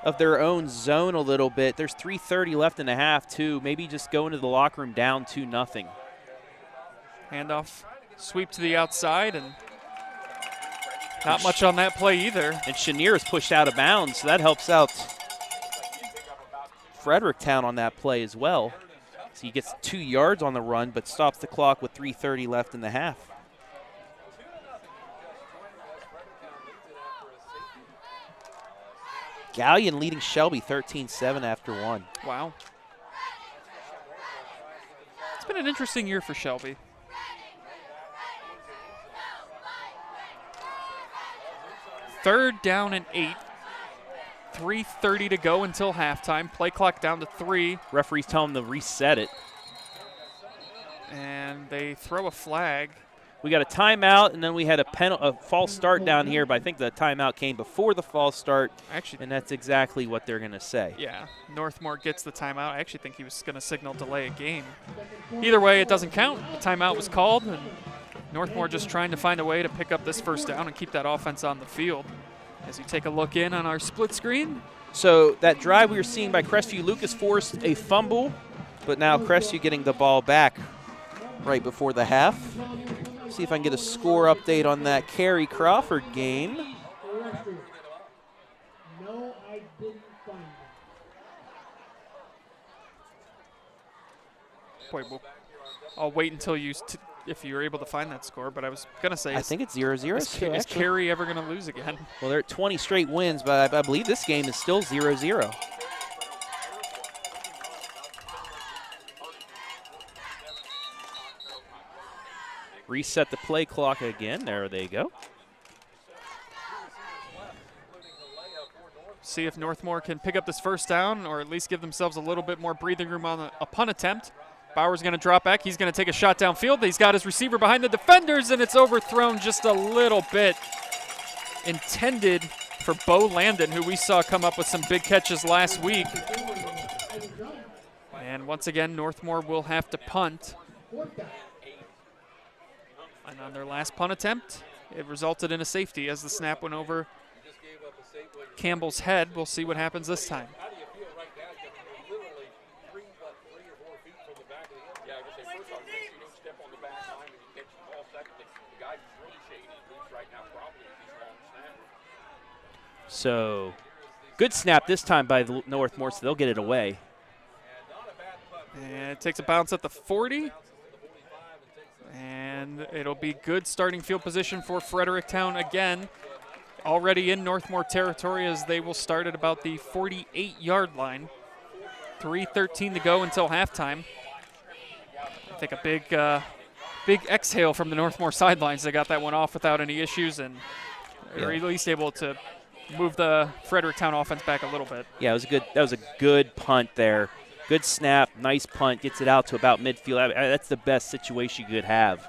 of their own zone a little bit. There's 3:30 left in the half, too. Maybe just go into the locker room down 2-0. Handoff, sweep to the outside, and not much on that play either. And Chenier is pushed out of bounds, so that helps out Fredericktown on that play as well. So he gets 2 yards on the run, but stops the clock with 3:30 left in the half. Gallion leading Shelby 13-7 after 1. Wow. It's been an interesting year for Shelby. Third down and 8. 3:30 to go until halftime. Play clock down to 3. Referees tell them to reset it. And they throw a flag. We got a timeout, and then we had a false start down here, but I think the timeout came before the false start, and that's exactly what they're going to say. Yeah, Northmor gets the timeout. I actually think he was going to signal delay a game. Either way, it doesn't count. The timeout was called, and Northmor just trying to find a way to pick up this first down and keep that offense on the field. As you take a look in on our split screen. So that drive we were seeing by Crestview, Lucas forced a fumble, but now Crestview getting the ball back right before the half. See if I can get a score update on that Carey Crawford game. Boy, I'll wait until if you're able to find that score, but I was going to say. I think it's 0-0. Is Cary ever going to lose again? Well, they're at 20 straight wins, but I believe this game is still 0-0. Reset the play clock again. There they go. See if Northmor can pick up this first down or at least give themselves a little bit more breathing room on a punt attempt. Bauer's going to drop back. He's going to take a shot downfield. He's got his receiver behind the defenders, and it's overthrown just a little bit. Intended for Bo Landon, who we saw come up with some big catches last week. And once again, Northmor will have to punt. And on their last punt attempt, it resulted in a safety as the snap went over Campbell's head. We'll see what happens this time. So, good snap this time by Northmor, so they'll get it away. And it takes a bounce at the 40. And it'll be good starting field position for Fredericktown again. Already in Northmor territory as they will start at about the 48-yard line. 3:13 to go until halftime. I think a big exhale from the Northmor sidelines. They got that one off without any issues and are at least able to move the Fredericktown offense back a little bit. Yeah, that was a good punt there. Good snap, nice punt, gets it out to about midfield. That's the best situation you could have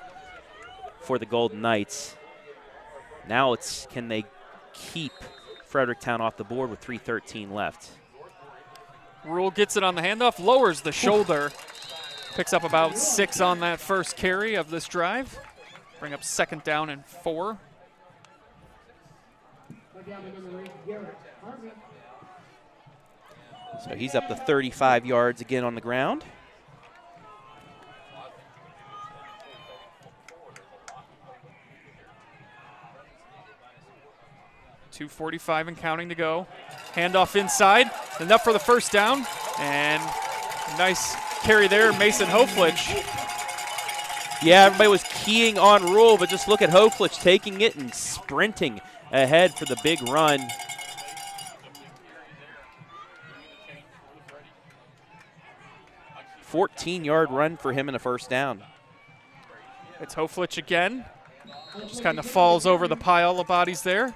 for the Golden Knights. Now it's, can they keep Fredericktown off the board with 3:13 left? Rule gets it on the handoff, lowers the shoulder. Picks up about 6 on that first carry of this drive. Bring up 2nd down and 4. So he's up to 35 yards again on the ground. .245 and counting to go. Handoff inside, enough for the first down, and nice carry there, Mason Hoflich. Yeah, everybody was keying on Rule, but just look at Hoflich taking it and sprinting ahead for the big run. .14-yard run for him in a first down. It's Hoflich again. Just kind of falls over the pile of bodies there.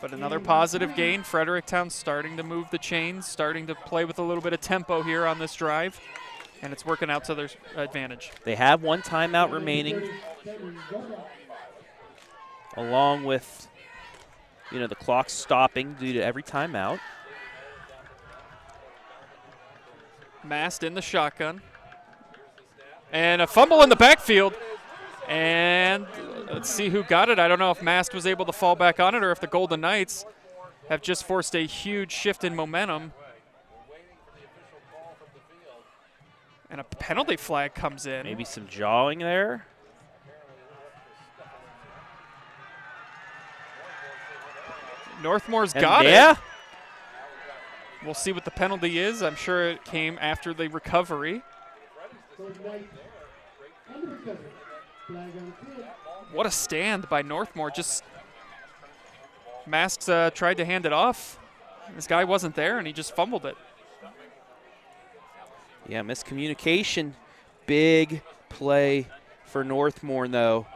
But another positive gain. Fredericktown starting to move the chains, starting to play with a little bit of tempo here on this drive. And it's working out to their advantage. They have one timeout remaining, along with, the clock stopping due to every timeout. Mast in the shotgun. And a fumble in the backfield. And let's see who got it. I don't know if Mast was able to fall back on it or if the Golden Knights have just forced a huge shift in momentum. And a penalty flag comes in. Maybe some jawing there. Northmore's got it. We'll see what the penalty is. I'm sure it came after the recovery. What a stand by Northmor. Just Masks tried to hand it off. This guy wasn't there, and he just fumbled it. Yeah, miscommunication. Big play for Northmor, though.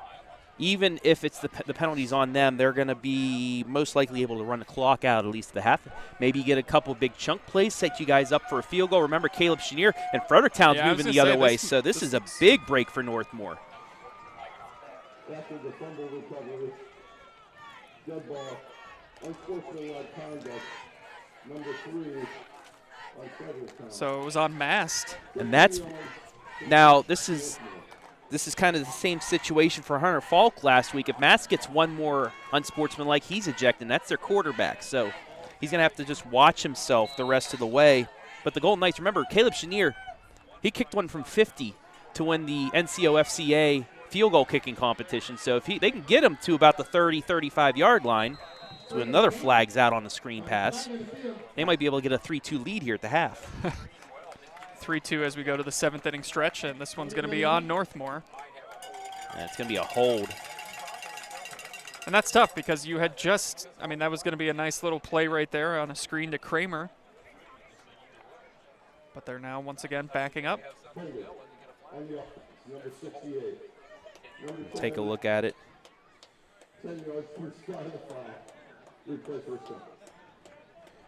Even if it's the penalties on them, they're going to be most likely able to run the clock out at least the half. Maybe get a couple big chunk plays, set you guys up for a field goal. Remember, Caleb Chenier and Fredericktown's moving the other way, so this is a big break for Northmor. After the fumble recovery, dead ball, unfortunately on conduct, number 3 on Fredericktown. So it was on Mast. And that's now this is kind of the same situation for Hunter Falk last week. If Mast gets one more unsportsmanlike, he's ejected. That's their quarterback. So he's going to have to just watch himself the rest of the way. But the Golden Knights, remember, Caleb Chenier, he kicked one from 50 to win the NCOFCA field goal kicking competition. So if they can get him to about the 30, 35-yard line, so another flag's out on the screen pass, they might be able to get a 3-2 lead here at the half. 3-2 as we go to the 7th inning stretch, and this one's going to be on Northmor. And it's going to be a hold. And that's tough because you had just, I mean, that was going to be a nice little play right there on a screen to Kramer. But they're now once again backing up. Take a look at it.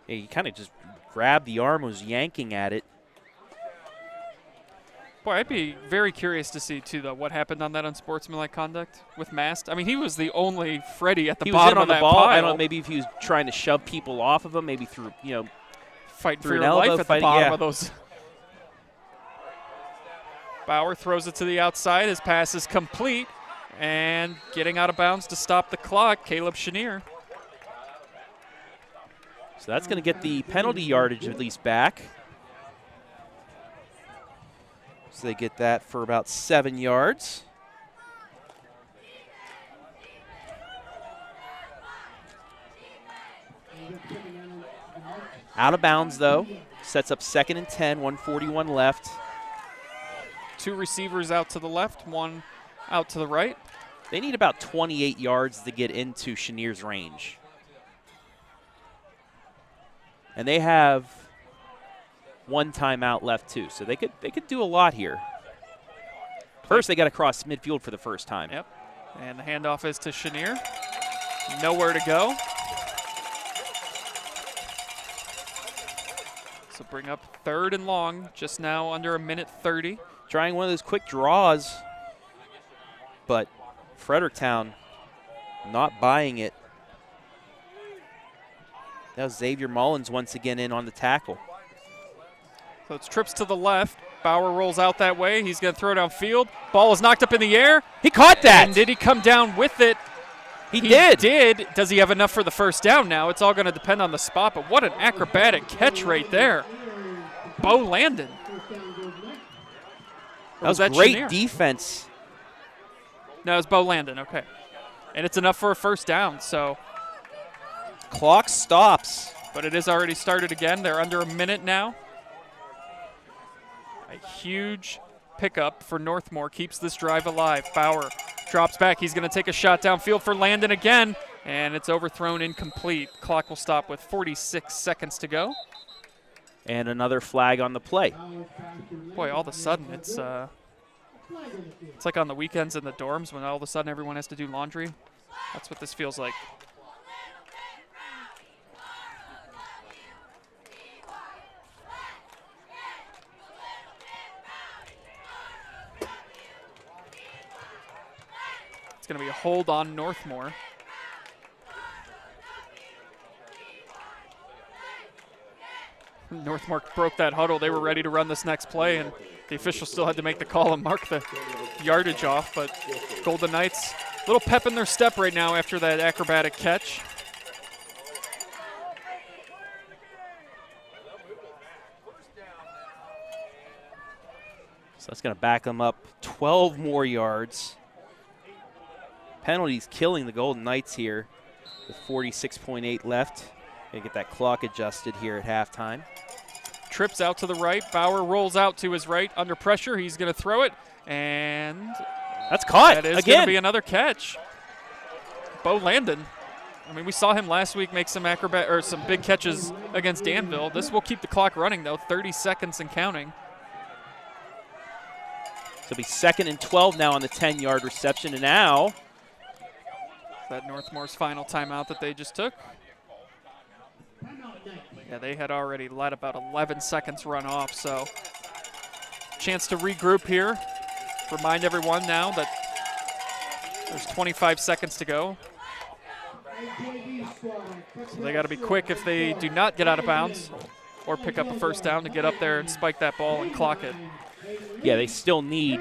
Yeah, he kind of just grabbed the arm, was yanking at it. Boy, I'd be very curious to see, too, though, what happened on that unsportsmanlike conduct with Mast. I mean, he was the only Freddie at the bottom of that ball. pile. I don't know, maybe if he was trying to shove people off of him, maybe through, fighting for through your an elbow, life at the bottom of those. Bauer throws it to the outside. His pass is complete. And getting out of bounds to stop the clock, Caleb Chenier. So that's going to get the penalty yardage at least back. So they get that for about 7 yards. Out of bounds, though. Sets up 2nd and 10, 1:41 left. 2 receivers out to the left, 1 out to the right. They need about 28 yards to get into Chenier's range. And they have 1 timeout left, too. So they could do a lot here. First, they got to cross midfield for the first time. Yep. And the handoff is to Chenier. Nowhere to go. So bring up 3rd and long, just now under a minute 30. Trying one of those quick draws, but Fredericktown not buying it. That was Xavier Mullins once again in on the tackle. So it's trips to the left. Bauer rolls out that way. He's going to throw downfield. Ball is knocked up in the air. He caught that. And did he come down with it? He did. Does he have enough for the first down now? It's all going to depend on the spot, but what an acrobatic catch right there. Bo Landon. That was great Chenier? Defense. No, it's Bo Landon, okay. And it's enough for a first down, so. Clock stops. But it is already started again. They're under a minute now. A huge pickup for Northmor keeps this drive alive. Bauer drops back. He's going to take a shot downfield for Landon again, and it's overthrown incomplete. Clock will stop with 46 seconds to go. And another flag on the play. Boy, all of a sudden it's like on the weekends in the dorms when all of a sudden everyone has to do laundry. That's what this feels like. It's going to be a hold on Northmor. Northmor broke that huddle. They were ready to run this next play, and the officials still had to make the call and mark the yardage off. But Golden Knights, a little pep in their step right now after that acrobatic catch. So that's going to back them up 12 more yards. Penalties killing the Golden Knights here with 46.8 left. Gonna get that clock adjusted here at halftime. Trips out to the right. Bauer rolls out to his right under pressure. He's going to throw it, and that's caught. That is going to be another catch. Bo Landon. I mean, we saw him last week make some some big catches against Danville. This will keep the clock running though. 30 seconds and counting. So it'll be 2nd and 12 now on the 10-yard reception, and now that Northmore's final timeout that they just took. Yeah, they had already let about 11 seconds run off, so chance to regroup here. Remind everyone now that there's 25 seconds to go. So they got to be quick if they do not get out of bounds or pick up a first down to get up there and spike that ball and clock it. Yeah, they still need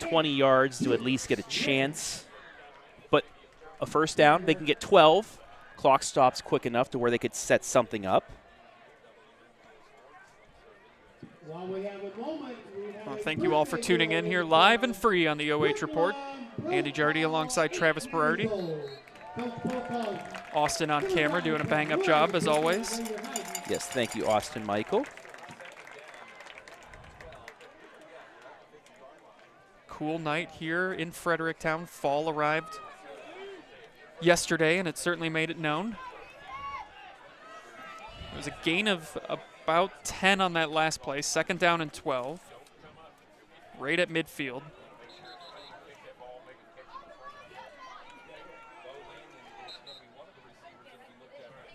20 yards to at least get a chance. But a first down, they can get 12. Clock stops quick enough to where they could set something up. Well, thank you all for tuning in here live and free on the OH Report. Andy Jardy alongside Travis Berardi. Austin on camera doing a bang-up job as always. Yes, thank you, Austin Michael. cool night here in Fredericktown. Fall arrived yesterday, and it certainly made it known. There was a gain of about 10 on that last play, 2nd down and 12, right at midfield.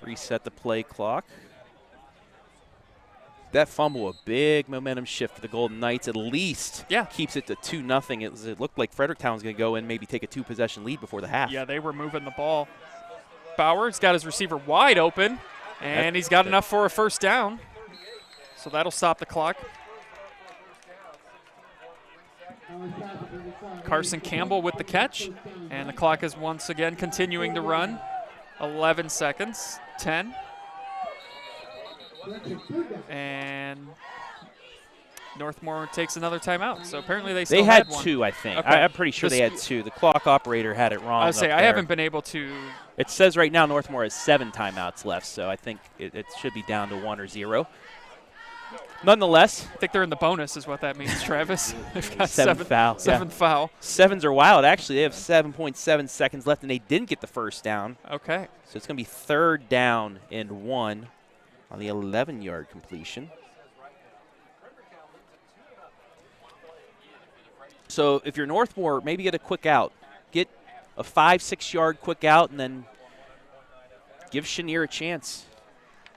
Reset the play clock. That fumble, a big momentum shift for the Golden Knights. At least keeps it to 2-0. It looked like Fredericktown was going to go in, maybe take a 2-possession lead before the half. Yeah, they were moving the ball. Bauer's got his receiver wide open, and he's got enough for a 1st down. So that'll stop the clock. Carson Campbell with the catch, and the clock is once again continuing to run. 11 seconds, 10. And Northmor takes another timeout. So apparently they still had one. 2, I think. Okay. I'm pretty sure they had 2. The clock operator had it wrong. I would say I haven't been able to. It says right now Northmor has 7 timeouts left, so I think it should be down to 1 or 0. Nonetheless, I think they're in the bonus is what that means, Travis. They've got 7 foul. 7 foul. 7s are wild. Actually, they have 7.7 seconds left, and they didn't get the 1st down. Okay. So it's going to be 3rd down and 1 on the 11-yard completion. So if you're Northmor, maybe get a quick out. Get a 5-6-yard quick out, and then give Chenier a chance.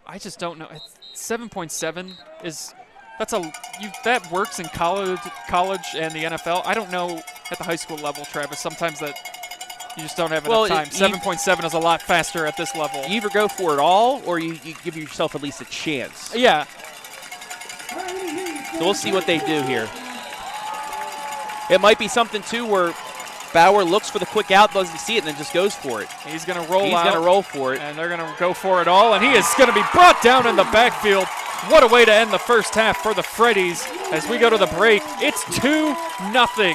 I just don't know. 7.7 is that works in college and the NFL. I don't know at the high school level, Travis. Sometimes that you just don't have enough time. 7.7 is a lot faster at this level. You either go for it all, or you give yourself at least a chance. Yeah. So we'll see what they do here. It might be something too where Bauer looks for the quick out, doesn't see it, and then just goes for it. He's going to roll out. He's going to roll for it. And they're going to go for it all, and he is going to be brought down in the backfield. What a way to end the first half for the Freddies. As we go to the break, it's 2-0.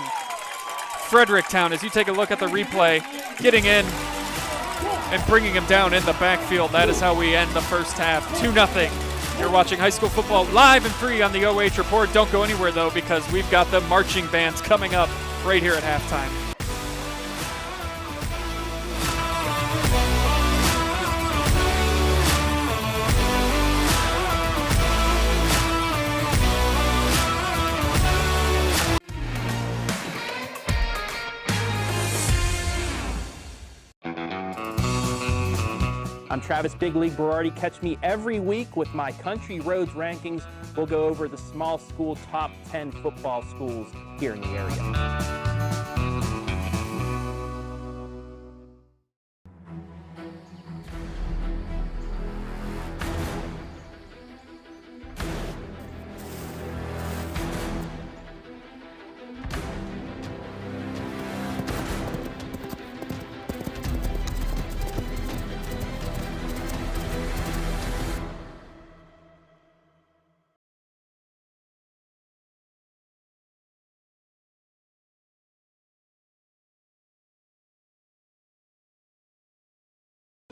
Fredericktown, as you take a look at the replay, getting in and bringing him down in the backfield. That is how we end the first half, 2-0. You're watching high school football live and free on the OH Report. Don't go anywhere, though, because we've got the marching bands coming up right here at halftime. I'm Travis Big League Berardi. Catch me every week with my Country Roads rankings. We'll go over the small school top 10 football schools here in the area.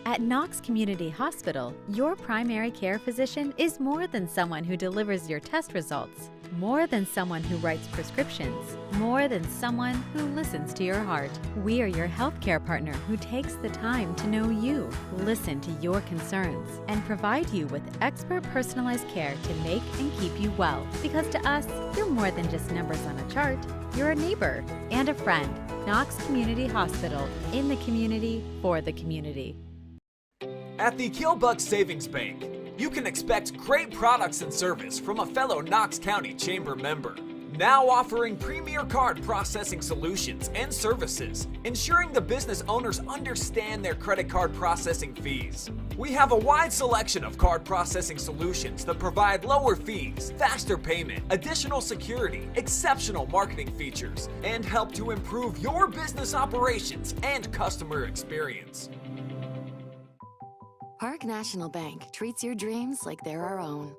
At Knox Community Hospital, your primary care physician is more than someone who delivers your test results, more than someone who writes prescriptions, more than someone who listens to your heart. We are your healthcare partner who takes the time to know you, listen to your concerns, and provide you with expert personalized care to make and keep you well. Because to us, you're more than just numbers on a chart. You're a neighbor and a friend. Knox Community Hospital, in the community, for the community. At the Keelbuck Savings Bank, you can expect great products and service from a fellow Knox County Chamber member. Now offering premier card processing solutions and services, ensuring the business owners understand their credit card processing fees. We have a wide selection of card processing solutions that provide lower fees, faster payment, additional security, exceptional marketing features, and help to improve your business operations and customer experience. Park National Bank treats your dreams like they're our own.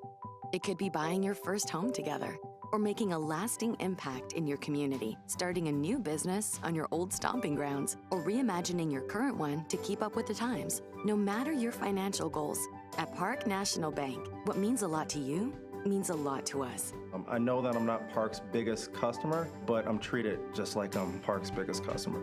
It could be buying your first home together, or making a lasting impact in your community, starting a new business on your old stomping grounds, or reimagining your current one to keep up with the times. No matter your financial goals, at Park National Bank, what means a lot to you means a lot to us. I know that I'm not Park's biggest customer, but I'm treated just like I'm Park's biggest customer.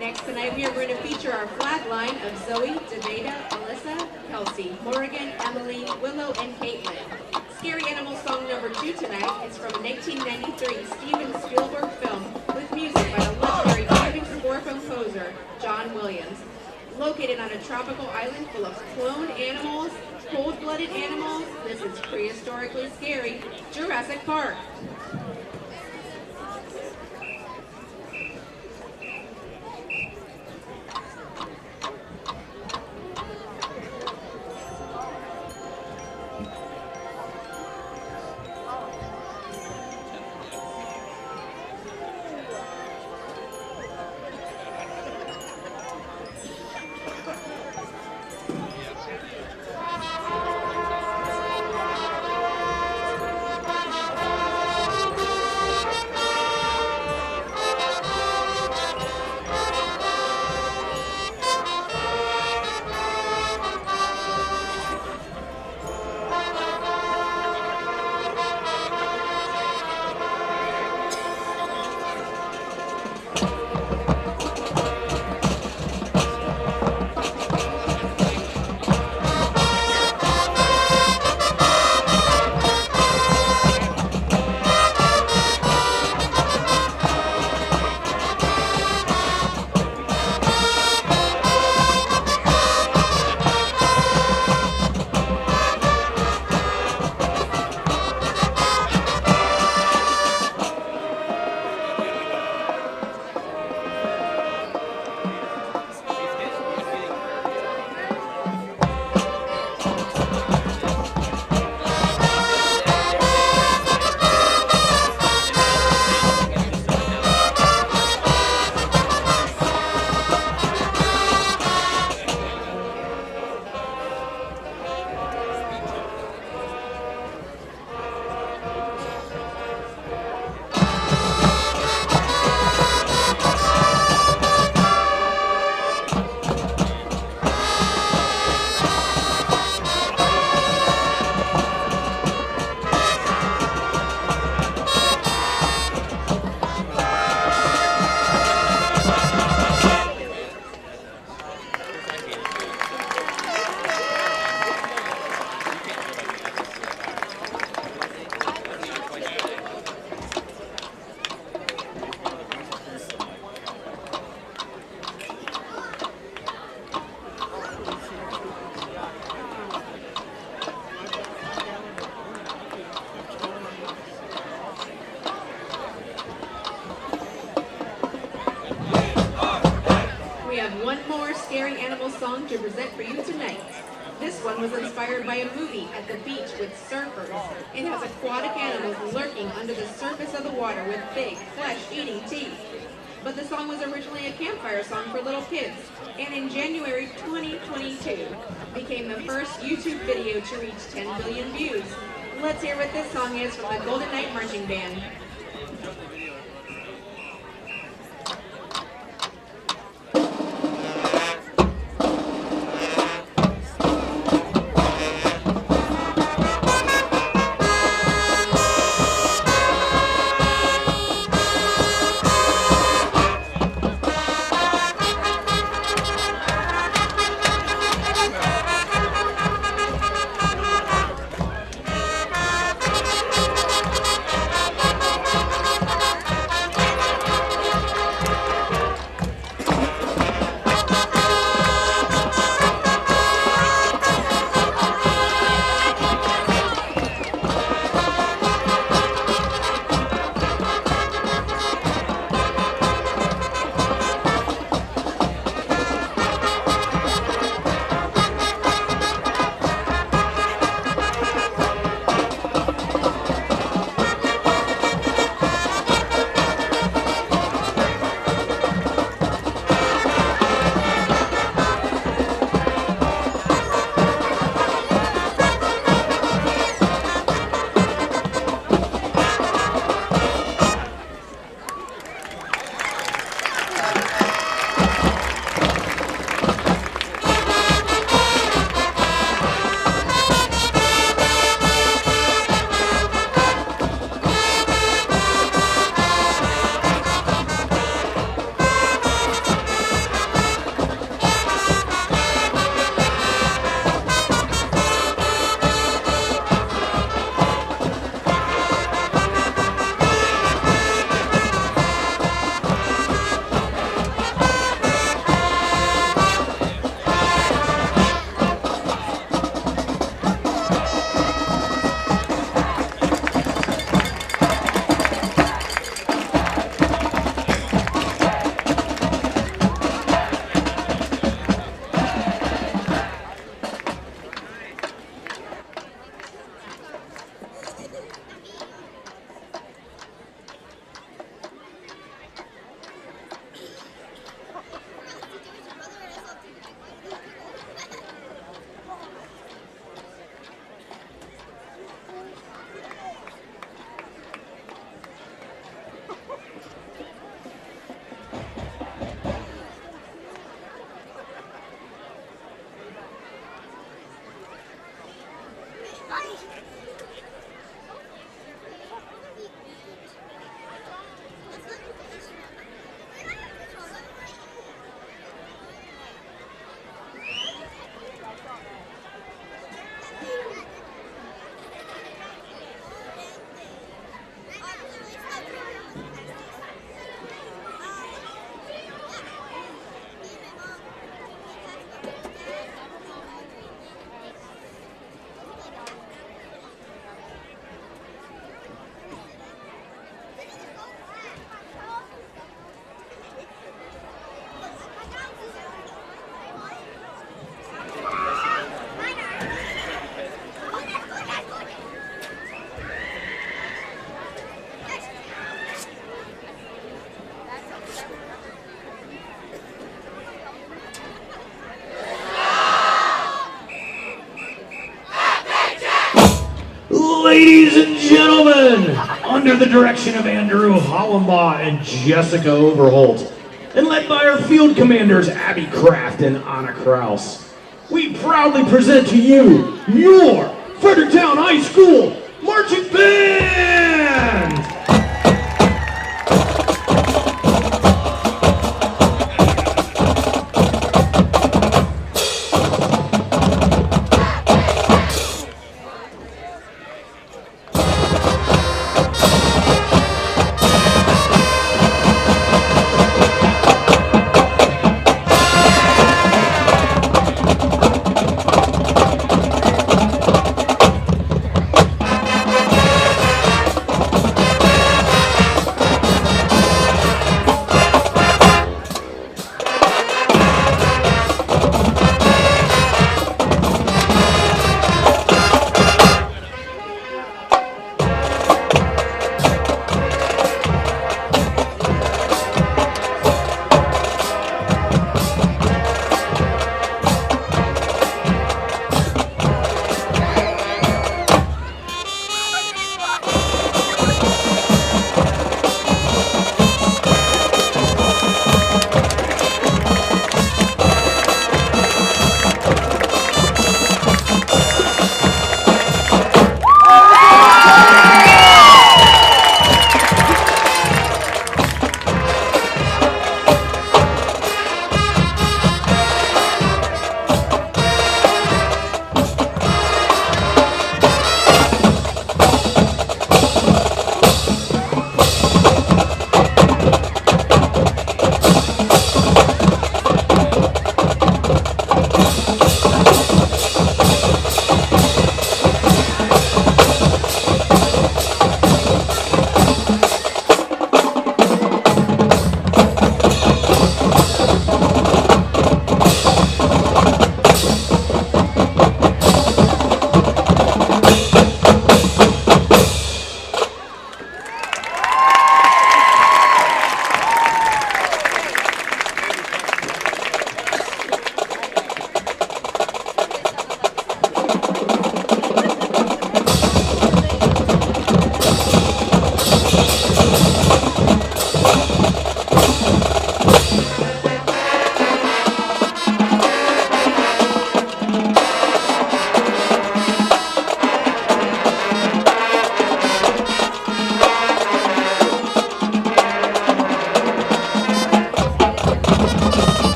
Next tonight we are going to feature our flag line of Zoe, Davida, Alyssa, Kelsey, Morgan, Emily, Willow, and Caitlin. Scary Animal song number 2 tonight is from a 1993 Steven Spielberg film with music by the legendary diving score composer John Williams. Located on a tropical island full of cloned animals, cold-blooded animals, this is prehistorically scary Jurassic Park. Scary Animal song to present for you tonight. This one was inspired by a movie at the beach with surfers. It has aquatic animals lurking under the surface of the water with big, flesh-eating teeth. but the song was originally a campfire song for little kids, and in January 2022 became the first YouTube video to reach 10 billion views. Let's hear what this song is from the Golden Knight Marching Band. Ladies and gentlemen, under the direction of Andrew Hollenbaugh and Jessica Overholt, and led by our field commanders Abby Kraft and Anna Kraus, we proudly present to you your Fredericktown High School Marching Band!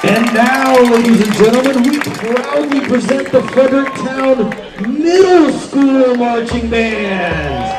And now, ladies and gentlemen, we proudly present the Fredericktown Middle School Marching Band.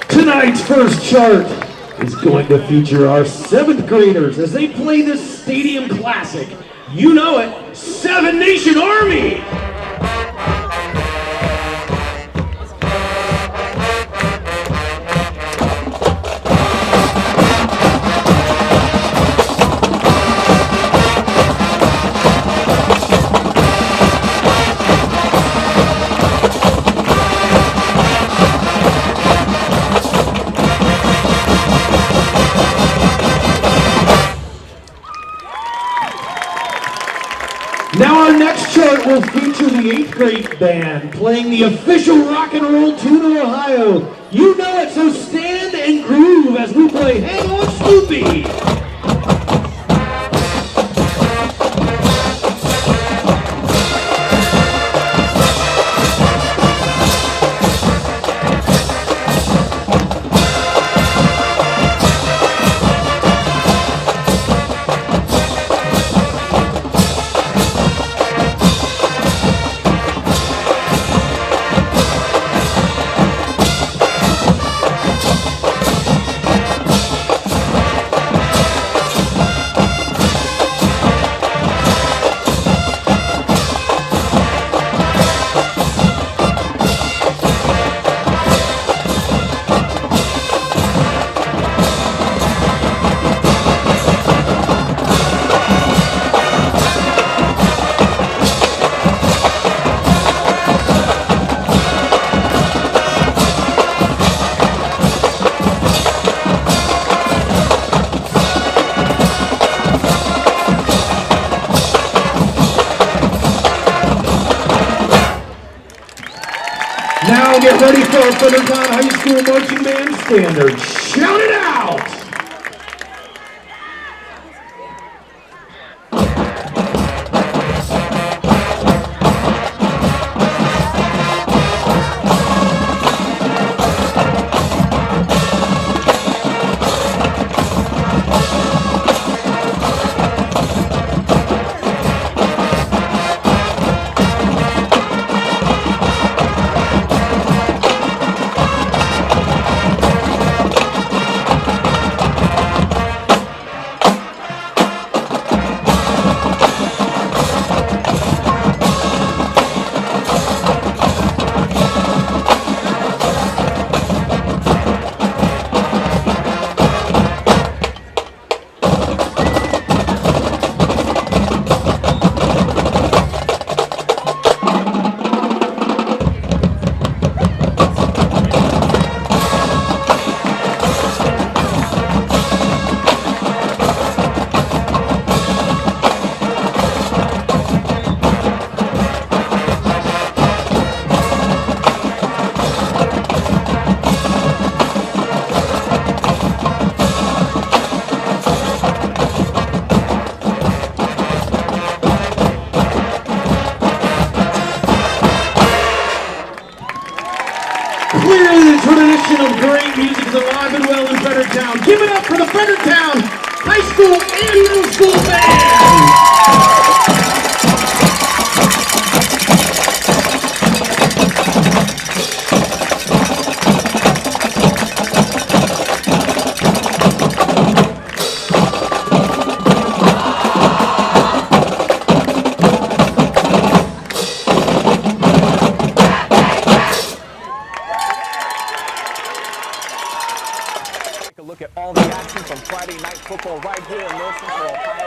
Tonight's first chart is going to feature our 7th graders as they play this stadium classic. You know it, Seven Nation Army! Now our next chart will feature the 8th grade band playing the official rock and roll tune of Ohio. You know it, so stand and groove as we play Hang On Snoopy. Now get ready for our Fredericktown High School Marching Band standard. Shout it out!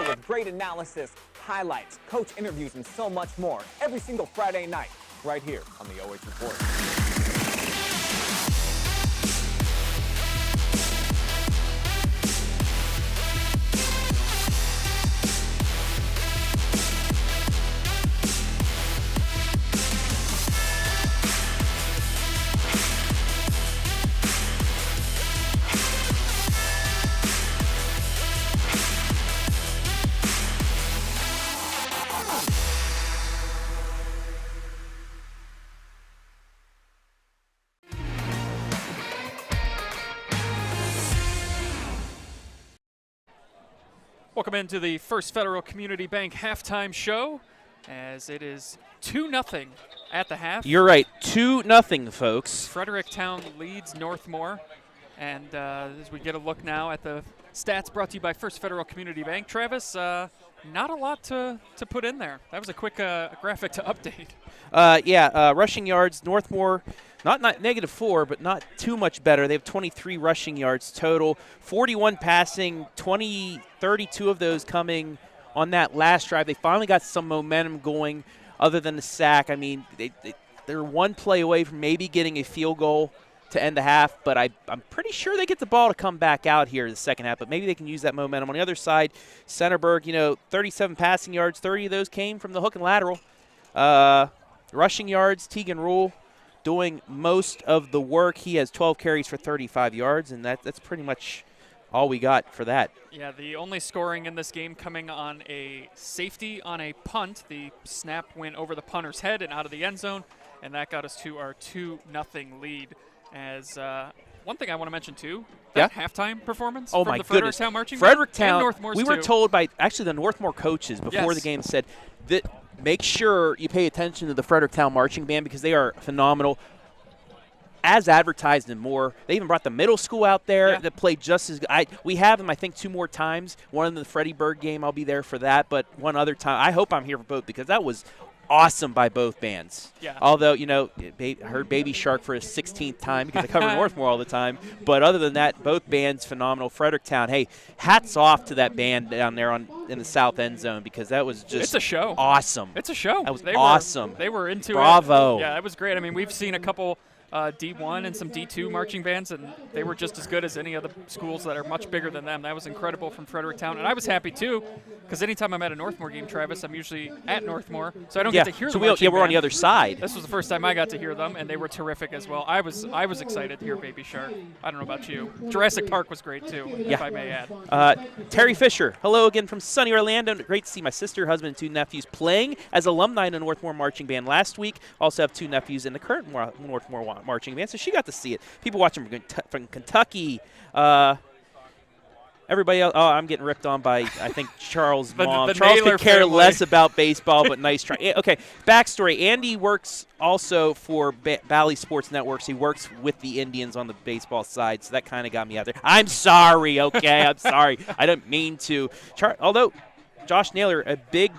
Ohio with great analysis, highlights, coach interviews, and so much more every single Friday night right here on the OH Report. Welcome into the First Federal Community Bank halftime show, as it is 2-0 at the half. You're right, 2-0, folks. Fredericktown leads Northmor, and as we get a look now at the stats brought to you by First Federal Community Bank, Travis, not a lot to put in there. That was a quick graphic to update. Rushing yards, Northmor, not -4, but not too much better. They have 23 rushing yards total, 41 passing, 32 of those coming on that last drive. They finally got some momentum going other than the sack. I mean, they're one play away from maybe getting a field goal to end the half, but I'm pretty sure they get the ball to come back out here in the second half, but maybe they can use that momentum. On the other side, Centerburg, 37 passing yards, 30 of those came from the hook and lateral. Rushing yards, Tegan Rule doing most of the work. He has 12 carries for 35 yards, and that's pretty much all we got for that. Yeah, the only scoring in this game coming on a safety on a punt. The snap went over the punter's head and out of the end zone, and that got us to our 2-0 lead. As one thing I want to mention, too, that halftime performance from the Fredericktown marching band and Northmor's we were told by actually the Northmor coaches before the game said that make sure you pay attention to the Fredericktown marching band because they are phenomenal. As advertised and more, they even brought the middle school out there that played just as good. We have them, I think, 2 more times. One in the Freddie Bird game, I'll be there for that, but one other time. I hope I'm here for both because that was awesome by both bands. Yeah. Although, I heard Baby Shark for his 16th time because I cover Northmore all the time. But other than that, both bands phenomenal. Fredericktown, hey, hats off to that band down there in the south end zone because that was just it's a show. Awesome. It's a show. That was awesome. They were into Bravo. it. Yeah, it was great. I mean, we've seen a couple D1 and some D2 marching bands, and they were just as good as any of the schools that are much bigger than them. That was incredible from Fredericktown, and I was happy too, because anytime I'm at a Northmore game, Travis, I'm usually at Northmore, so I don't get to hear the marching we're on the other side. This was the first time I got to hear them, and they were terrific as well. I was excited to hear Baby Shark. I don't know about you. Jurassic Park was great too, if I may add. Terry Fisher, hello again from sunny Orlando. Great to see my sister, husband, and 2 nephews playing as alumni in the Northmore marching band last week. Also have 2 nephews in the current Northmore marching band, so she got to see it. People watching from Kentucky. Everybody else, I'm getting ripped on by, I think, Charles' mom. Charles could care less about baseball, but nice try. Okay, backstory. Andy works also for Valley Sports Networks. He works with the Indians on the baseball side, so that kind of got me out there. I'm sorry, okay? I'm sorry. I didn't mean to. Although Josh Naylor, a big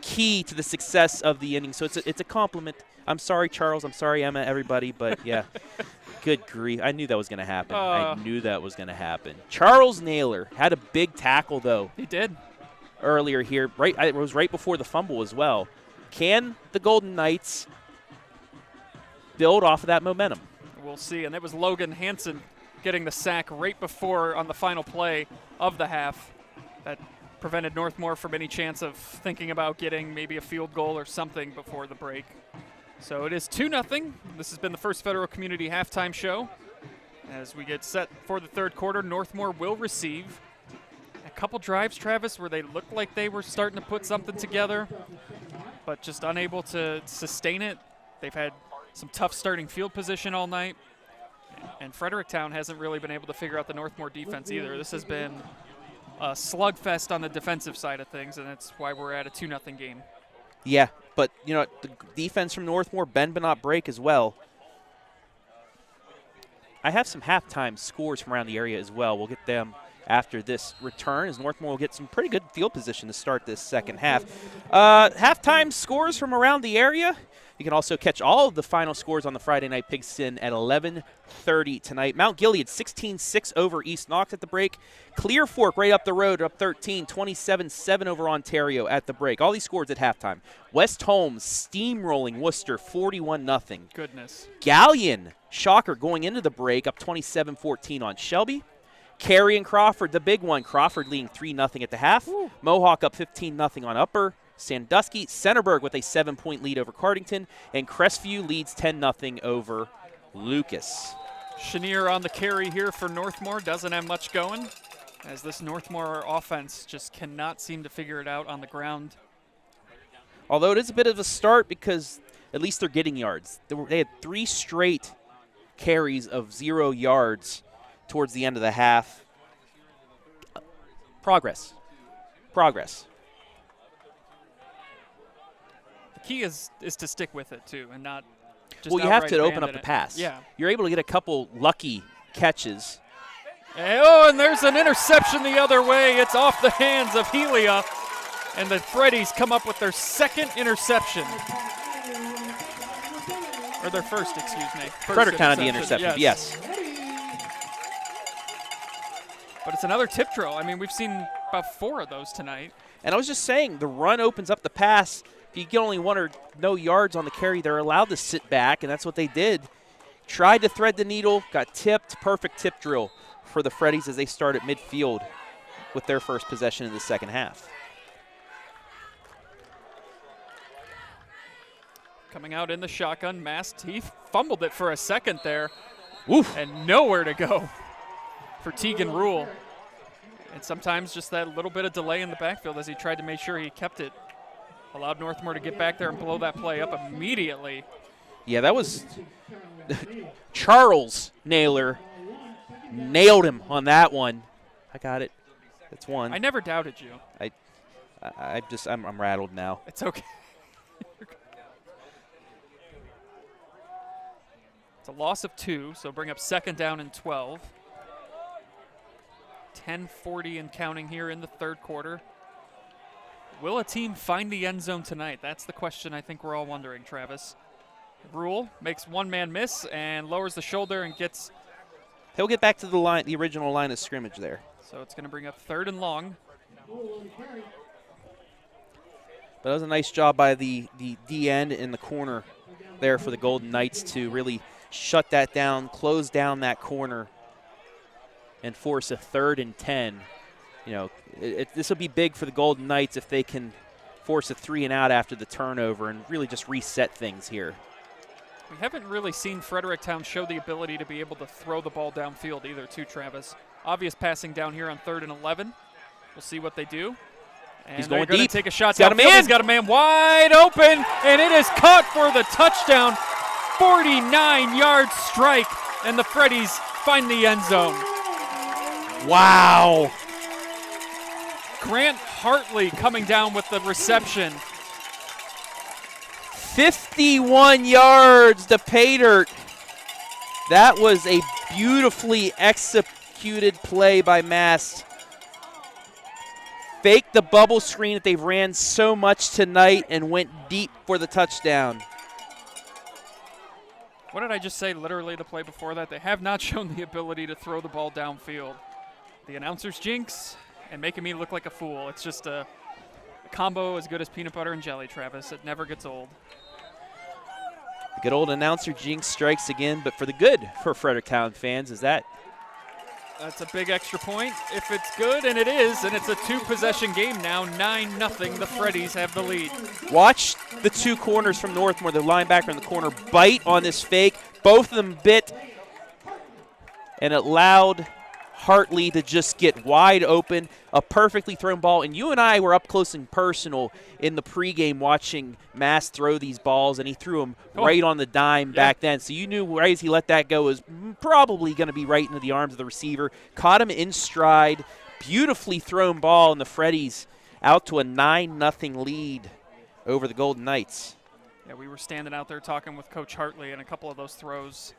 key to the success of the inning, so it's a compliment. I'm sorry, Charles. I'm sorry, Emma, everybody, but yeah. Good grief. I knew that was going to happen. I knew that was going to happen. Charles Naylor had a big tackle, though. He did. Earlier here. It was right before the fumble as well. Can the Golden Knights build off of that momentum? We'll see. And it was Logan Hansen getting the sack right before on the final play of the half that prevented Northmore from any chance of thinking about getting maybe a field goal or something before the break. So it is 2-0. This has been the First Federal Community Halftime Show. As we get set for the third quarter, Northmore will receive a couple drives, Travis, where they looked like they were starting to put something together, but just unable to sustain it. They've had some tough starting field position all night, and Fredericktown hasn't really been able to figure out the Northmore defense either. This has been a slugfest on the defensive side of things, and that's why we're at a 2-0 game. Yeah, but, the defense from Northmore, bend but not break as well. I have some halftime scores from around the area as well. We'll get them after this return, as Northmor will get some pretty good field position to start this second half. Halftime scores from around the area. You can also catch all of the final scores on the Friday Night Pigskin at 11:30 tonight. Mount Gilead 16-6 over East Knox at the break. Clear Fork right up the road up 13, 27-7 over Ontario at the break. All these scores at halftime. West Holmes steamrolling Worcester 41-0. Goodness. Galleon, shocker, going into the break up 27-14 on Shelby. Cary and Crawford, the big one. Crawford leading 3-0 at the half. Woo. Mohawk up 15-0 on Upper. Sandusky, Centerburg with a 7-point lead over Cardington, and Crestview leads 10-0 over Lucas. Chenier on the carry here for Northmor. Doesn't have much going, as this Northmor offense just cannot seem to figure it out on the ground. Although it is a bit of a start because at least they're getting yards. They had 3 straight carries of 0 yards towards the end of the half. Progress. Progress. The key is to stick with it, too, and not just well, you have to open abandon up the it. pass. Yeah. You're able to get a couple lucky catches. And there's an interception the other way. It's off the hands of Helia, and the Freddies come up with their second interception. Or their first, excuse me. Fredericktown the interception, yes. But it's another tip drill. I mean, we've seen about 4 of those tonight. And I was just saying, the run opens up the pass. If you get only 1 or no yards on the carry, they're allowed to sit back, and that's what they did. Tried to thread the needle, got tipped. Perfect tip drill for the Freddies as they start at midfield with their first possession in the second half. Coming out in the shotgun, masked. He fumbled it for a second there. Oof. And nowhere to go for Tegan Rule. And sometimes just that little bit of delay in the backfield as he tried to make sure he kept it. Allowed Northmor to get back there and blow that play up immediately. Yeah, that was Charles Naylor. Nailed him on that one. I got it. That's 1. I never doubted you. I'm rattled now. It's okay. It's a loss of 2, so bring up 2nd down and 12. 10:40 and counting here in the third quarter. Will a team find the end zone tonight? That's the question I think we're all wondering, Travis. Rule makes 1 man miss and lowers the shoulder and gets... He'll get back to the line, the original line of scrimmage there. So it's going to bring up 3rd and long. But that was a nice job by the D end in the corner there for the Golden Knights to really shut that down, close down that corner, and force a 3rd and 10. You know, this will be big for the Golden Knights if they can force a 3 and out after the turnover and really just reset things here. We haven't really seen Fredericktown show the ability to be able to throw the ball downfield either, too, Travis. Obvious passing down here on 3rd and 11. We'll see what they do. And he's going they're going deep. to take a shot He's got a downfield. man. He's got a man wide open, and it is caught for the touchdown. 49-yard strike, and the Freddies find the end zone. Wow. Grant Hartley coming down with the reception. 51 yards to pay dirt. That was a beautifully executed play by Mast. Faked the bubble screen that they've ran so much tonight and went deep for the touchdown. What did I just say literally the play before that? They have not shown the ability to throw the ball downfield. The announcer's jinx and making me look like a fool. It's just a combo as good as peanut butter and jelly, Travis. It never gets old. The good old announcer jinx strikes again, but for the good for Fredericktown fans is that. That's a big extra point if it's good, and it is, and it's a 2-possession game now, 9-0. The Freddies have the lead. Watch the 2 corners from Northmor, the linebacker in the corner, bite on this fake. Both of them bit, and it allowed Hartley to just get wide open, a perfectly thrown ball. And you and I were up close and personal in the pregame watching Mass throw these balls, and he threw them right on the dime back then. So you knew right as he let that go was probably going to be right into the arms of the receiver. Caught him in stride. Beautifully thrown ball, and the Freddies out to a 9-0 lead over the Golden Knights. Yeah, we were standing out there talking with Coach Hartley, and a couple of those throws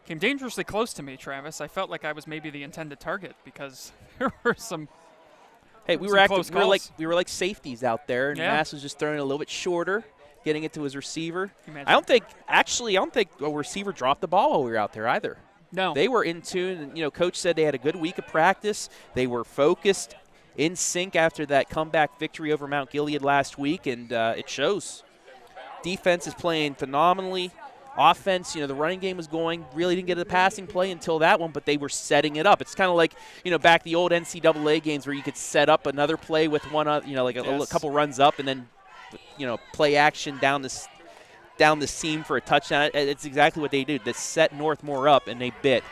came dangerously close to me, Travis. I felt like I was maybe the intended target because there were some. Hey, we were like safeties out there, and Yeah. Mass was just throwing it a little bit shorter, getting it to his receiver. Imagine. I don't think a receiver dropped the ball while we were out there either. No. They were in tune, and Coach said they had a good week of practice. They were focused, in sync after that comeback victory over Mount Gilead last week, and it shows. Defense is playing phenomenally. Offense, the running game was going. Really didn't get to the passing play until that one, but they were setting it up. It's kind of like, back the old NCAA games where you could set up another play with one, like a couple runs up and then, play action down the seam for a touchdown. It's exactly what they did. They set Northmor up, and they bit.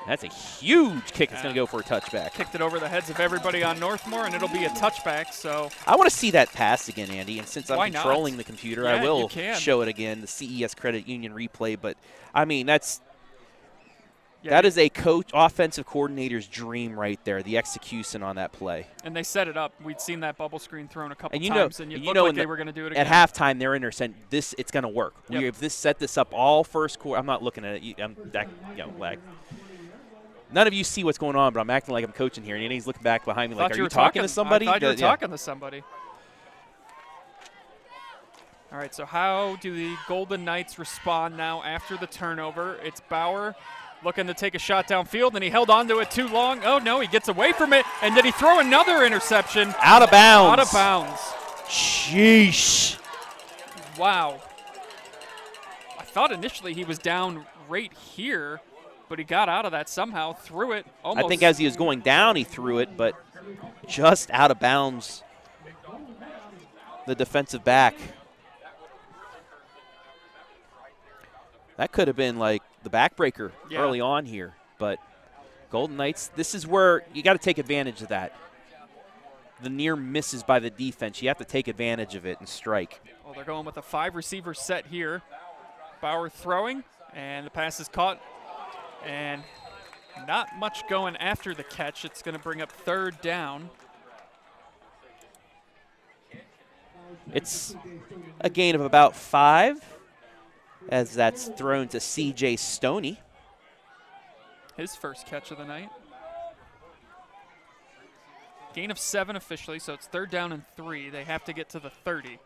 That's a huge kick. It's going to go for a touchback. Kicked it over the heads of everybody on Northmor, and it'll be a touchback. So I want to see that pass again, Andy. And since I'm controlling the computer, Yeah, I will you can. show it again, the CES Credit Union replay. But, I mean, that is a coach, offensive coordinator's dream right there, the execution on that play. And they set it up. We'd seen that bubble screen thrown a couple And times, and it looked like they were going to do it again. At halftime, they're in there saying, it's going to work. Yep. We have set this up all first quarter. I'm not looking at it. None of you see what's going on, but I'm acting like I'm coaching here. And he's looking back behind me like, are you talking to somebody? I thought you were talking to somebody. All right, so how do the Golden Knights respond now after the turnover? It's Bauer looking to take a shot downfield, and he held on to it too long. Oh, no, he gets away from it. And did he throw another interception? Out of bounds. Out of bounds. Sheesh. Wow. I thought initially he was down right here, but he got out of that somehow, threw it almost. I think as he was going down, he threw it, but just out of bounds. The defensive back. That could have been like the backbreaker early on here, but Golden Knights, this is where you got to take advantage of that. The near misses by the defense. You have to take advantage of it and strike. Well, they're going with a 5-receiver set here. Bauer throwing, and the pass is caught. And not much going after the catch. It's going to bring up 3rd down. It's a gain of about 5 as that's thrown to C.J. Stoney. His first catch of the night. Gain of 7 officially, so it's 3rd down and 3. They have to get to the 30.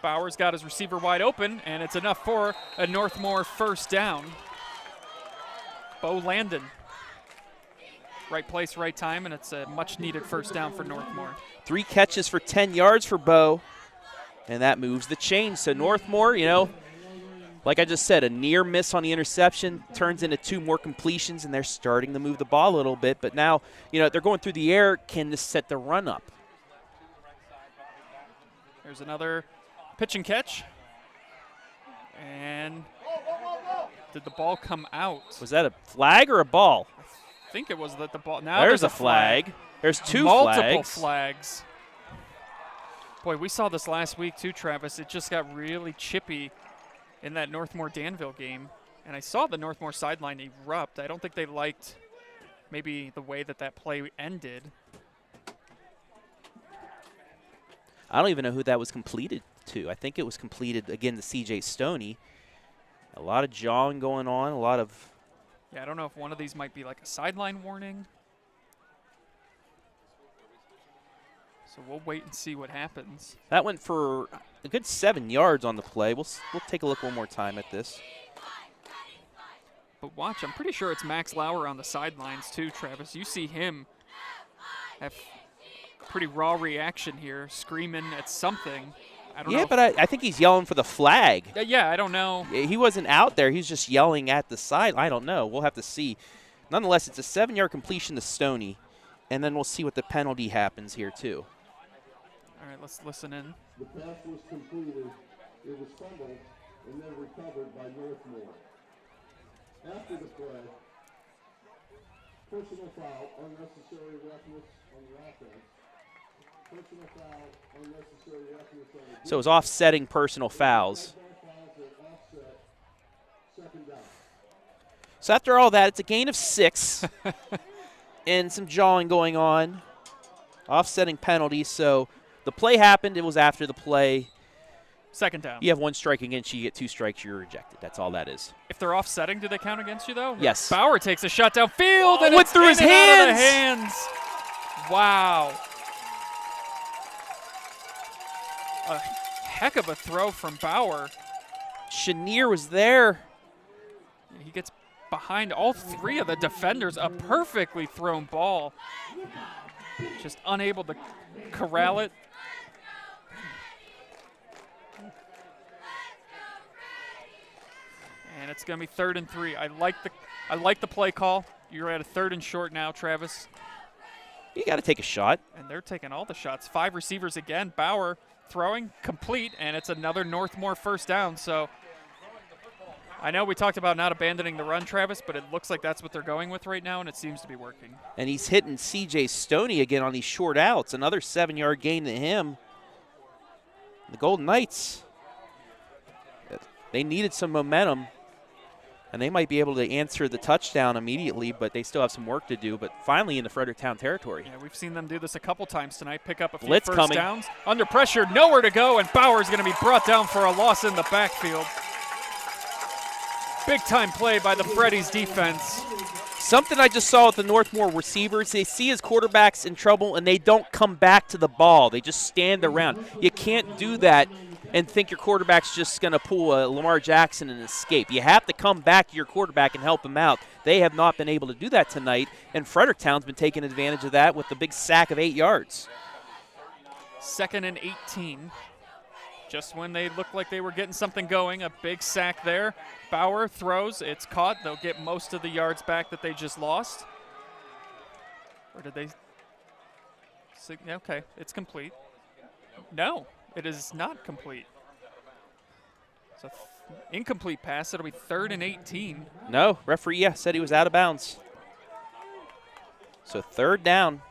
Bauer's got his receiver wide open, and it's enough for a Northmor 1st down. Bo Landon. Right place, right time, and it's a much-needed 1st down for Northmor. 3 catches for 10 yards for Bo, and that moves the chain. So Northmor, like I just said, a near miss on the interception turns into 2 more completions, and they're starting to move the ball a little bit. But now, they're going through the air. Can this set the run up? There's another pitch and catch. And did the ball come out? Was that a flag or a ball? I think it was that the ball. Now there's a flag. There's 2 Multiple flags. Boy, we saw this last week too, Travis. It just got really chippy in that Northmor-Danville game. And I saw the Northmor sideline erupt. I don't think they liked maybe the way that play ended. I don't even know who that was completed to. I think it was completed, again, to C.J. Stoney. A lot of jawing going on, a lot of... Yeah, I don't know if one of these might be like a sideline warning. So we'll wait and see what happens. That went for a good 7 yards on the play. We'll take a look one more time at this. But watch, I'm pretty sure it's Max Lauer on the sidelines too, Travis. You see him have a pretty raw reaction here, screaming at something. I don't know. Yeah, but I think he's yelling for the flag. Yeah, I don't know. He wasn't out there. He's just yelling at the side. I don't know. We'll have to see. Nonetheless, it's a 7-yard completion to Stoney, and then we'll see what the penalty happens here too. All right, let's listen in. The pass was completed. It was fumbled and then recovered by Northmor. After the play, personal foul, unnecessary roughness on the offense. Personal foul, unnecessary roughness on the... So it was offsetting personal fouls. So after all that, it's a gain of 6 and some jawing going on, offsetting penalties. So the play happened. It was after the play. Second down. You have 1 strike against you, you get 2 strikes, you're rejected. That's all that is. If they're offsetting, do they count against you, though? Yes. Bauer takes a shot downfield, and went it's through his in and out of the hands. hands. Wow. A heck of a throw from Bauer. Chenier was there. He gets behind all 3 of the defenders. A perfectly thrown ball. Just unable to corral it. And it's going to be 3rd and 3. I like the play call. You're at a 3rd and short now, Travis. You got to take a shot. And they're taking all the shots. 5 receivers again. Bauer throwing complete, and it's another Northmor first down. So I know we talked about not abandoning the run, Travis, but it looks like that's what they're going with right now, and it seems to be working. And he's hitting C.J. Stoney again on these short outs. Another 7-yard gain to him. The Golden Knights, they needed some momentum, and they might be able to answer the touchdown immediately, but they still have some work to do. But finally in the Fredericktown territory. Yeah, we've seen them do this a couple times tonight, pick up a few Blitz first coming. downs. Under pressure, nowhere to go, and Bauer's going to be brought down for a loss in the backfield. Big-time play by the Freddies defense. Something I just saw with the Northmor receivers, they see his quarterbacks in trouble, and they don't come back to the ball. They just stand around. You can't do that and think your quarterback's just going to pull a Lamar Jackson and escape. You have to come back to your quarterback and help him out. They have not been able to do that tonight, and Fredericktown's been taking advantage of that with the big sack of 8 yards. 2nd and 18. Just when they looked like they were getting something going, a big sack there. Bauer throws, it's caught. They'll get most of the yards back that they just lost. Or did they? Okay, it's complete. No, it is not complete. It's an incomplete pass. It'll be 3rd and 18. No, referee said he was out of bounds. So 3rd down.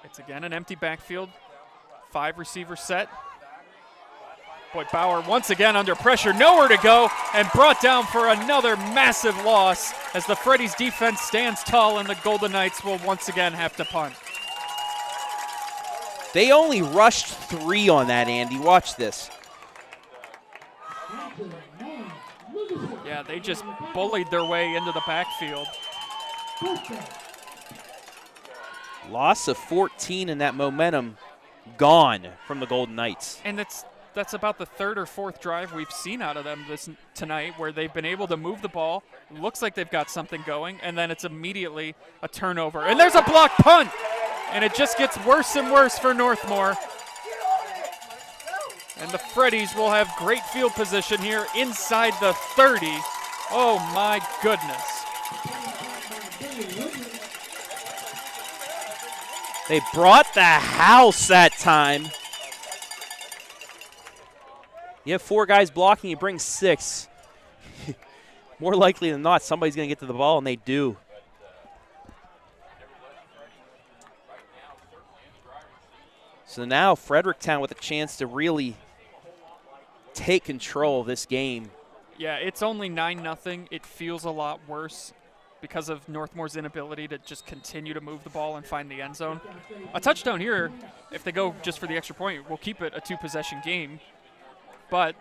It's again an empty backfield. 5 receiver set. Boy, Bauer once again under pressure, nowhere to go, and brought down for another massive loss as the Freddies defense stands tall and the Golden Knights will once again have to punt. They only rushed 3 on that, Andy. Watch this. Yeah, they just bullied their way into the backfield. Loss of 14 and that momentum gone from the Golden Knights. And that's about the 3rd or 4th drive we've seen out of them tonight where they've been able to move the ball. Looks like they've got something going, and then it's immediately a turnover. And there's a block punt, and it just gets worse and worse for Northmor. And the Freddies will have great field position here inside the 30. Oh, my goodness. They brought the house that time. You have 4 guys blocking, you bring 6. More likely than not, somebody's going to get to the ball, and they do. So now Fredericktown with a chance to really take control of this game. Yeah, it's only 9-0. It feels a lot worse because of Northmore's inability to just continue to move the ball and find the end zone. A touchdown here, if they go just for the extra point, will keep it a 2-possession game. But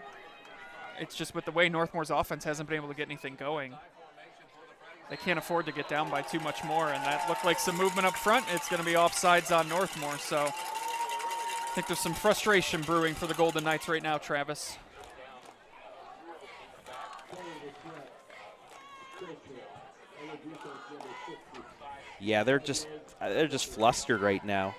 it's just with the way Northmore's offense hasn't been able to get anything going. They can't afford to get down by too much more, and that looked like some movement up front. It's going to be offsides on Northmor, so I think there's some frustration brewing for the Golden Knights right now, Travis. Yeah, they're just flustered right now.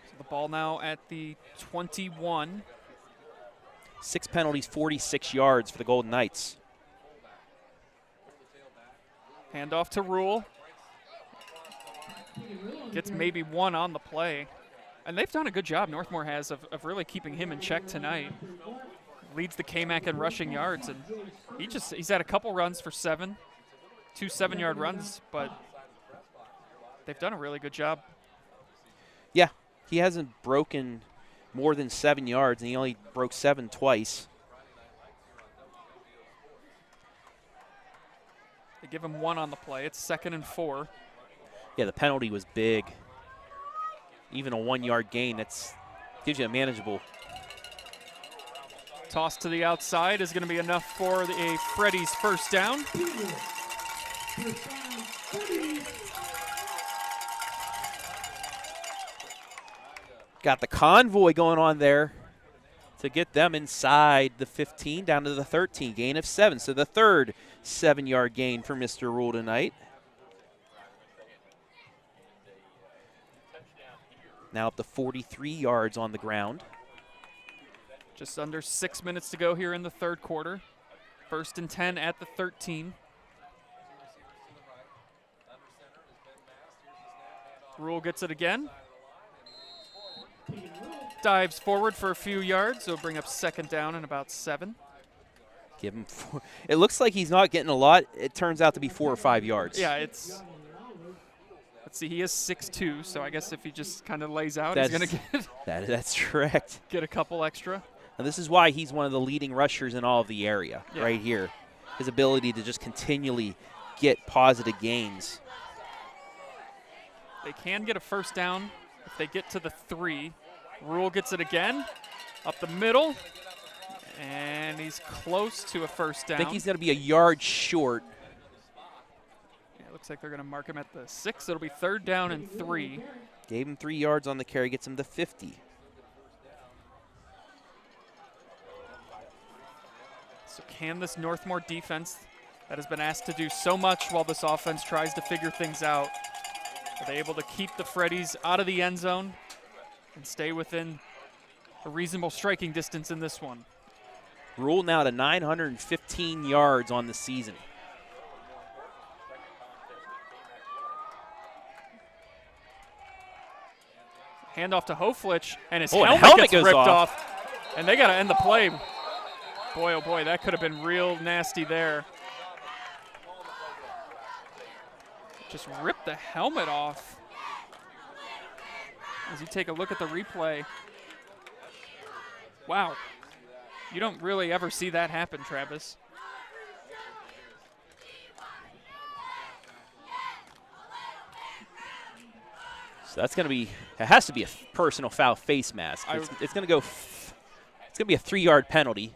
So the ball now at the 21. 6 penalties, 46 yards for the Golden Knights. Handoff to Rule. Gets maybe 1 on the play. And they've done a good job, Northmor has, of really keeping him in check tonight. Leads the KMAC in rushing yards, and he's had a couple runs for 7, 2 7-yard runs, but they've done a really good job. Yeah, he hasn't broken more than 7 yards, and he only broke 7 twice. They give him 1 on the play. It's 2nd and 4. Yeah, the penalty was big. Even a 1-yard gain, that's gives you a manageable. Toss to the outside is going to be enough for a Freddies first down. Got the convoy going on there to get them inside the 15 down to the 13. Gain of 7. So the third 7-yard gain for Mr. Rule tonight. Now up to 43 yards on the ground. Just under 6 minutes to go here in the third quarter. 1st and 10 at the 13. Rule gets it again. Dives forward for a few yards, so bring up 2nd down and about 7. Give him 4. It looks like he's not getting a lot. It turns out to be 4 or 5 yards. Yeah, it's. Let's see, he is 6'2", so I guess if he just kind of lays out, That's, he's going to get. That's correct. Get a couple extra. And this is why he's one of the leading rushers in all of the area, right here. His ability to just continually get positive gains. They can get a first down if they get to the 3. Rule gets it again, up the middle, and he's close to a first down. I think he's going to be a yard short. Yeah, it looks like they're going to mark him at the 6. It'll be 3rd down and 3. Gave him 3 yards on the carry, gets him to 50. So can this Northmor defense that has been asked to do so much while this offense tries to figure things out, are they able to keep the Freddies out of the end zone and stay within a reasonable striking distance in this one? Rule now to 915 yards on the season. Handoff to Hoflich, and his helmet helmet gets goes ripped off. off. And they got to end the play. Boy, oh boy, that could have been real nasty there. Just ripped the helmet off. As you take a look at the replay. Wow. You don't really ever see that happen, Travis. So that's going to be, it has to be a personal foul face mask. It's going to go, it's going to be a 3-yard penalty.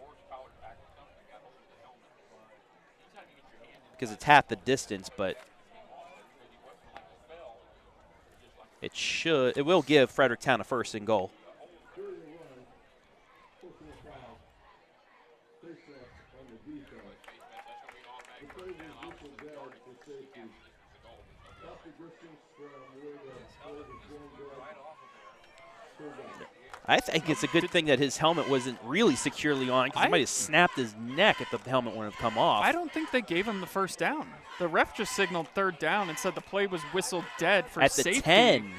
Because it's half the distance, but it will give Fredericktown a 1st and goal. I think it's a good thing that his helmet wasn't really securely on, because he might have snapped his neck if the helmet wouldn't have come off. I don't think they gave him the first down. The ref just signaled 3rd down and said the play was whistled dead for safety. At the 10.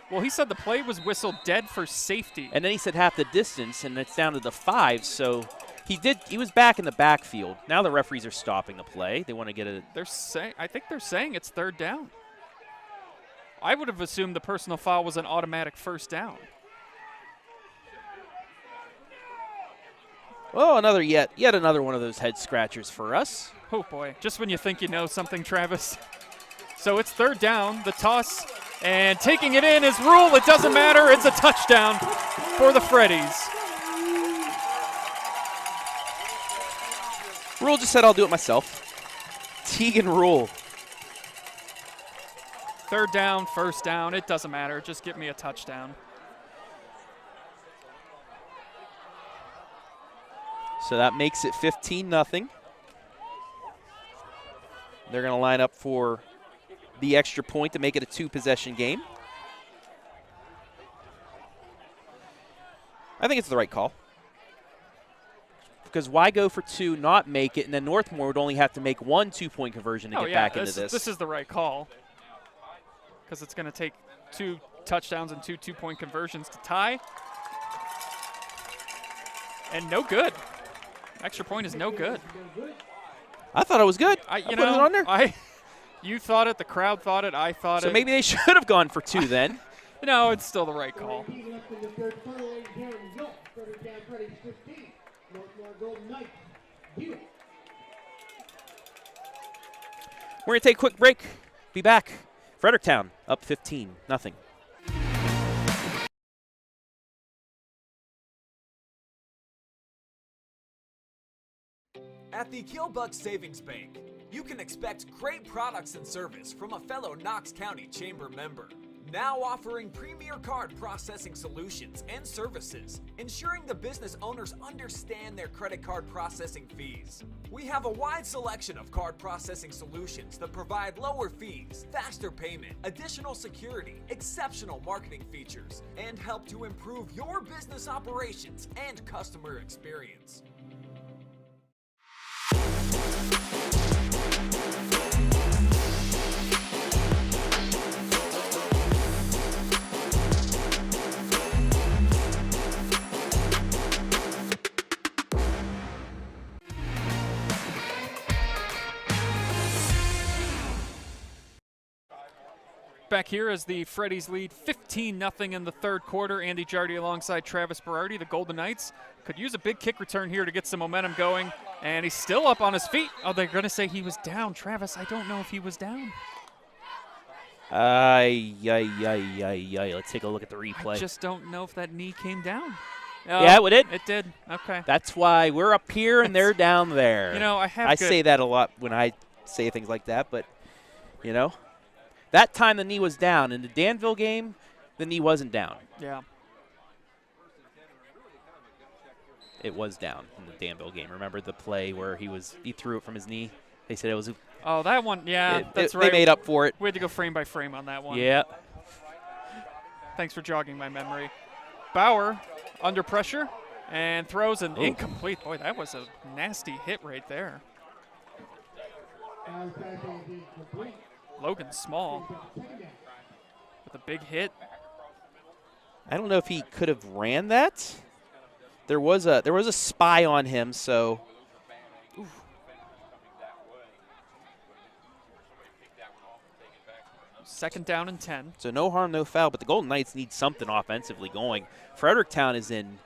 Well, he said the play was whistled dead for safety. And then he said half the distance, and it's down to the 5, so he was back in the backfield. Now the referees are stopping the play. They want to get a... I think they're saying it's 3rd down. I would have assumed the personal foul was an automatic first down. Oh, yet another one of those head scratchers for us. Oh boy, just when you think you know something, Travis. So it's 3rd down, the toss, and taking it in is Rule. It doesn't matter, it's a touchdown for the Freddies. Rule just said, I'll do it myself. Tegan Rule. 3rd down, 1st down, it doesn't matter. Just give me a touchdown. So that makes it 15-0. They're going to line up for the extra point to make it a 2-possession game. I think it's the right call. Because why go for 2, not make it, and then Northmor would only have to make 1 2-point conversion to get back into this. This is the right call. Because it's going to take 2 touchdowns and 2 2-point conversions to tie. And no good. Extra point is no good. I thought it was good. I put it on there. You thought it, the crowd thought it, I thought it. So maybe they should have gone for 2 then. No, it's still the right call. We're going to take a quick break. Be back. Fredericktown up 15-0. At the Keelbuck Savings Bank, you can expect great products and service from a fellow Knox County Chamber member. Now offering premier card processing solutions and services, ensuring the business owners understand their credit card processing fees. We have a wide selection of card processing solutions that provide lower fees, faster payment, additional security, exceptional marketing features, and help to improve your business operations and customer experience. Back here as the Freddies lead 15-0 in the third quarter. Andy Jardy alongside Travis Berardi. The Golden Knights could use a big kick return here to get some momentum going. And he's still up on his feet. Oh, they're going to say he was down. Travis, I don't know if he was down. Let's take a look at the replay. I just don't know if that knee came down. Yeah, it did. It did. Okay. That's why we're up here and they're down there. You know, I say that a lot when I say things like that, but, you know. That time the knee was down. In the Danville game, the knee wasn't down. Yeah. It was down in the Danville game. Remember the play where he threw it from his knee? They said it was. Oh, that one. Yeah, that's right. They made up for it. We had to go frame by frame on that one. Yeah. Thanks for jogging my memory. Bauer under pressure and throws an incomplete. Boy, that was a nasty hit right there. Logan Small with a big hit. I don't know if he could have ran that. There was a spy on him, so. Oof. Second down and 10. So no harm, no foul, but the Golden Knights need something offensively going. Fredericktown is in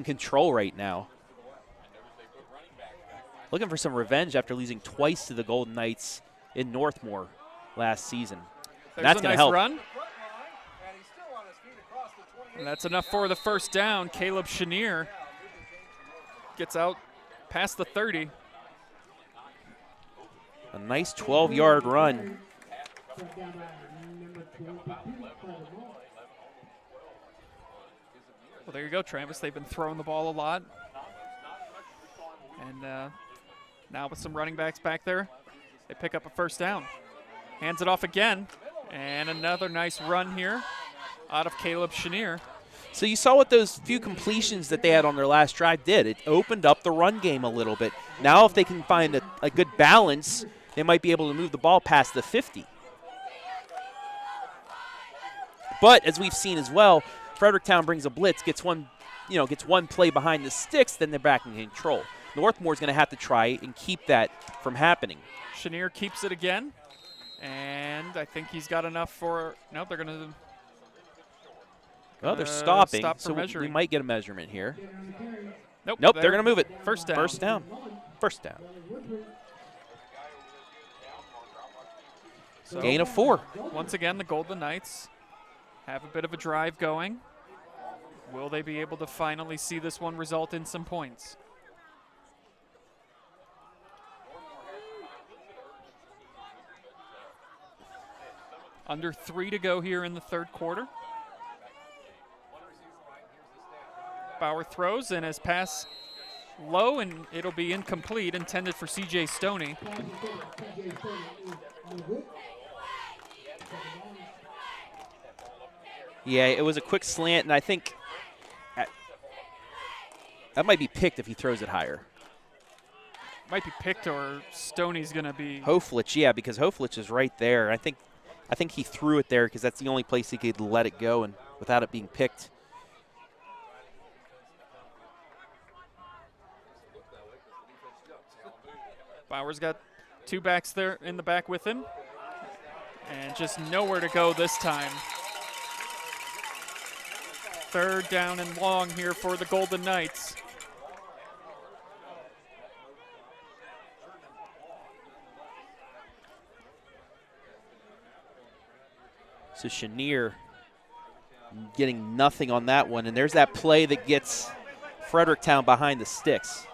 control right now. Looking for some revenge after losing twice to the Golden Knights in Northmor last season. There's that's a going to nice help. Run. And that's enough for the first down. Caleb Chenier gets out past the 30. A nice 12-yard run. Well, there you go, Travis. They've been throwing the ball a lot. And now with some running backs back there, they pick up a first down. Hands it off again. And another nice run here out of Caleb Chenier. So you saw what those few completions that they had on their last drive did. It opened up the run game a little bit. Now if they can find a good balance, they might be able to move the ball past the 50. But as we've seen as well, Fredericktown brings a blitz, gets one play behind the sticks, then they're back in control. Northmore's going to have to try and keep that from happening. Chenier keeps it again, and I think he's got enough for. No, they're going to. Well, they're stopping, stop for so measuring. we might get a measurement here. Nope, they're going to move it. First down. First down. First down. So gain of 4. Once again, the Golden Knights have a bit of a drive going. Will they be able to finally see this one result in some points? Under 3 to go here in the third quarter. Bauer throws, and his pass low, and it'll be incomplete, intended for C.J. Stoney. Yeah, it was a quick slant, and I think that might be picked if he throws it higher. Might be picked, or Stoney's going to be. Hoflich, yeah, because Hoflich is right there. I think he threw it there because that's the only place he could let it go and without it being picked. Bauer's got 2 backs there in the back with him, and just nowhere to go this time. Third down and long here for the Golden Knights. So Chenier getting nothing on that one. And there's that play that gets Fredericktown behind the sticks.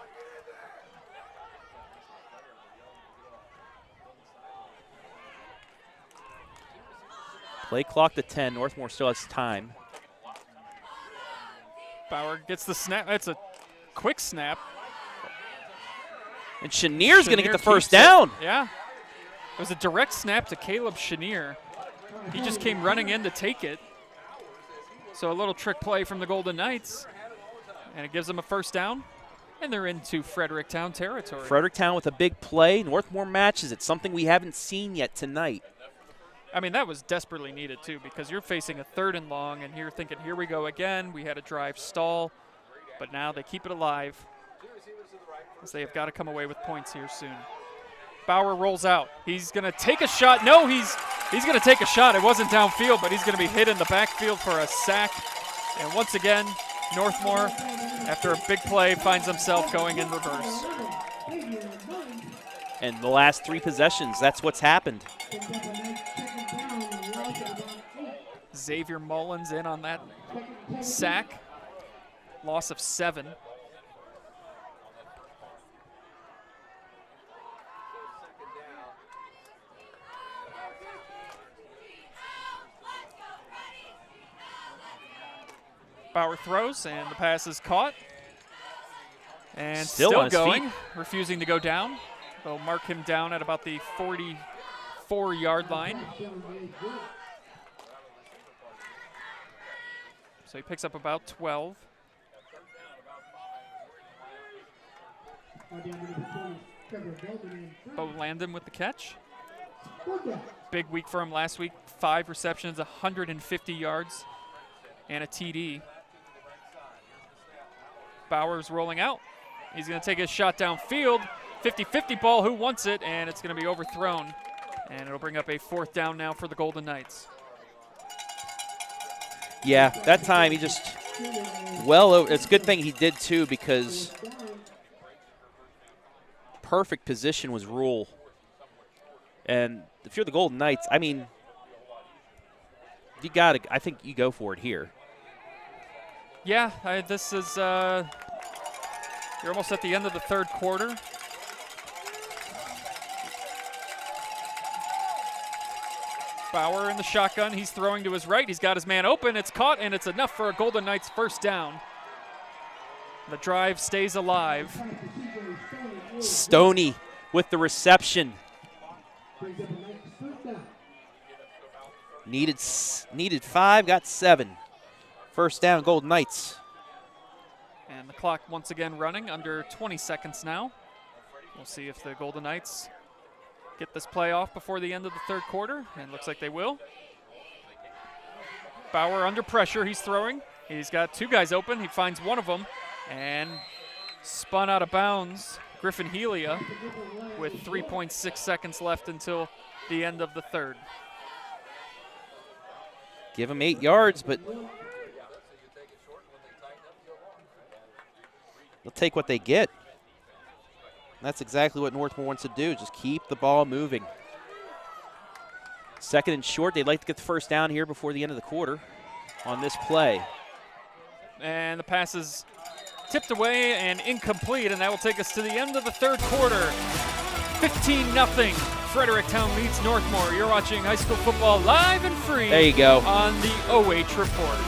Play clock to 10. Northmor still has time. Bauer gets the snap. That's a quick snap. And Chenier's going to get the first down. Yeah. It was a direct snap to Caleb Chenier. He just came running in to take it. So a little trick play from the Golden Knights. And it gives them a first down. And they're into Fredericktown territory. Fredericktown with a big play. Northmor matches it, something we haven't seen yet tonight. I mean, that was desperately needed, too, because you're facing a 3rd and long, and you're thinking, here we go again. We had a drive stall, but now they keep it alive, as they have got to come away with points here soon. Bauer rolls out. He's going to take a shot. No, he's going to take a shot. It wasn't downfield, but he's going to be hit in the backfield for a sack. And once again, Northmor, after a big play, finds himself going in reverse. And the last 3 possessions, that's what's happened. Xavier Mullins in on that sack. Loss of 7. Bauer throws, and the pass is caught. And still going, refusing to go down. They'll mark him down at about the 44-yard line. So he picks up about 12. Bo Landon with the catch. Big week for him last week. 5 receptions, 150 yards, and a TD. Bauer's rolling out. He's going to take a shot downfield. 50-50 ball, who wants it? And it's going to be overthrown. And it'll bring up a 4th down now for the Golden Knights. Yeah, that time he just, it's a good thing he did too, because perfect position was rule. And if you're the Golden Knights, I mean, I think you go for it here. Yeah, this is, you're almost at the end of the 3rd quarter. Bauer in the shotgun. He's throwing to his right. He's got his man open. It's caught, and it's enough for a Golden Knights first down. The drive stays alive. Stoney with the reception. Needed 5, got 7. First down, Golden Knights. And the clock once again running, under 20 seconds now. We'll see if the Golden Knights get this play off before the end of the 3rd quarter, and looks like they will. Bauer under pressure, he's throwing. He's got 2 guys open, he finds one of them, and spun out of bounds. Griffin Helia with 3.6 seconds left until the end of the 3rd. Give him 8 yards, but they'll take what they get. That's exactly what Northmor wants to do, just keep the ball moving. 2nd and short. They'd like to get the first down here before the end of the quarter on this play. And the pass is tipped away and incomplete, and that will take us to the end of the 3rd quarter. 15-0. Fredericktown leads Northmor. You're watching high school football live and free. There you go. On the OH Report.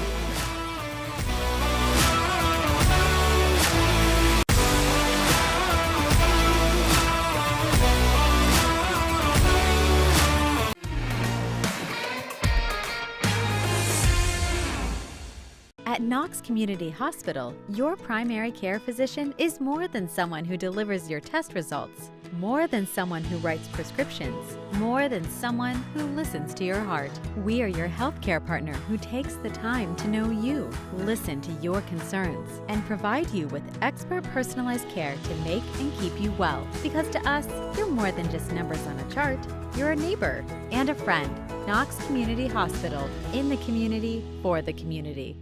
At Knox Community Hospital, your primary care physician is more than someone who delivers your test results, more than someone who writes prescriptions, more than someone who listens to your heart. We are your healthcare partner who takes the time to know you, listen to your concerns, and provide you with expert personalized care to make and keep you well. Because to us, you're more than just numbers on a chart. You're a neighbor and a friend. Knox Community Hospital, in the community, for the community.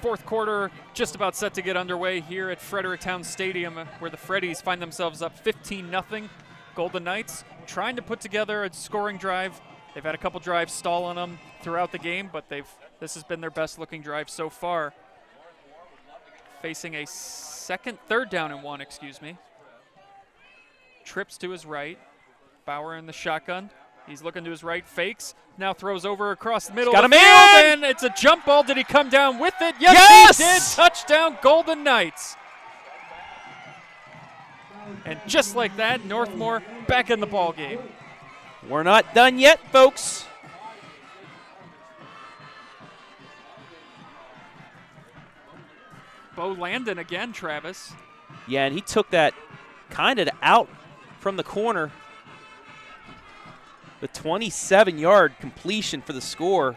Fourth quarter just about set to get underway here at Fredericktown Stadium, where the Freddies find themselves up 15-0. Golden Knights trying to put together a scoring drive. They've had a couple drives stall on them throughout the game, but this has been their best-looking drive so far. Facing a third down and one, excuse me. Trips to his right. Bauer in the shotgun. He's looking to his right, fakes, now throws over across the middle Got of the him field, in! and it's a jump ball. Did he come down with it? Yes, he did. Touchdown, Golden Knights. And just like that, Northmor back in the ball game. We're not done yet, folks. Bo Landon again, Travis. Yeah, and he took that kind of out from the corner. The 27-yard completion for the score.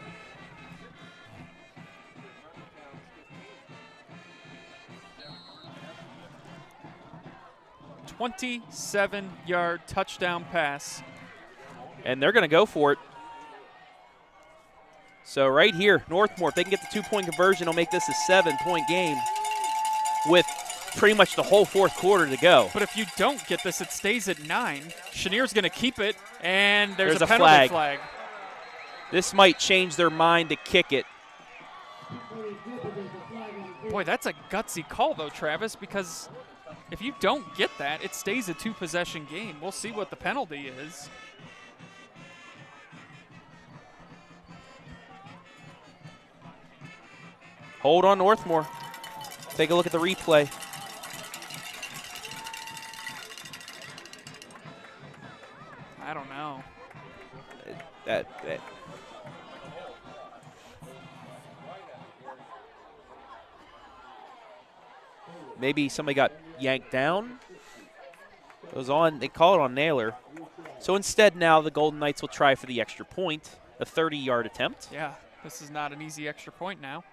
A 27-yard touchdown pass. And they're going to go for it. So right here, Northmor, if they can get the 2-point conversion, it'll make this a 7-point game with pretty much the whole fourth quarter to go. But if you don't get this, it stays at 9. Chenier's going to keep it, and there's a penalty flag. This might change their mind to kick it. Boy, that's a gutsy call, though, Travis, because if you don't get that, it stays a 2-possession game. We'll see what the penalty is. Hold on, Northmor. Take a look at the replay. I don't know. Maybe somebody got yanked down. It was on. They call it on Naylor. So instead, now the Golden Knights will try for the extra point, a 30-yard attempt. Yeah, this is not an easy extra point now.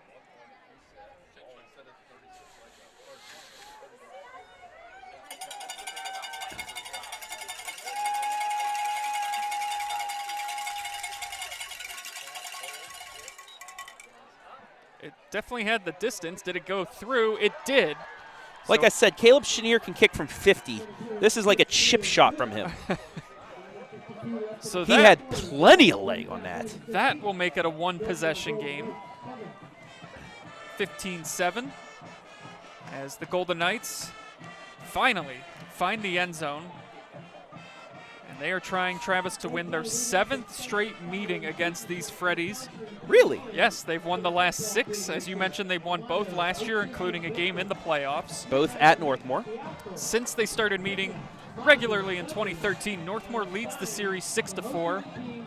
It definitely had the distance. Did it go through? It did. Like I said, Caleb Chenier can kick from 50. This is like a chip shot from him. So he had plenty of leg on that. That will make it a 1-possession game. 15-7 as the Golden Knights finally find the end zone. And they are trying, Travis, to win their 7th straight meeting against these Freddies. Really? Yes, they've won the last 6. As you mentioned, they won both last year, including a game in the playoffs. Both at Northmor. Since they started meeting regularly in 2013, Northmor leads the series 6-4.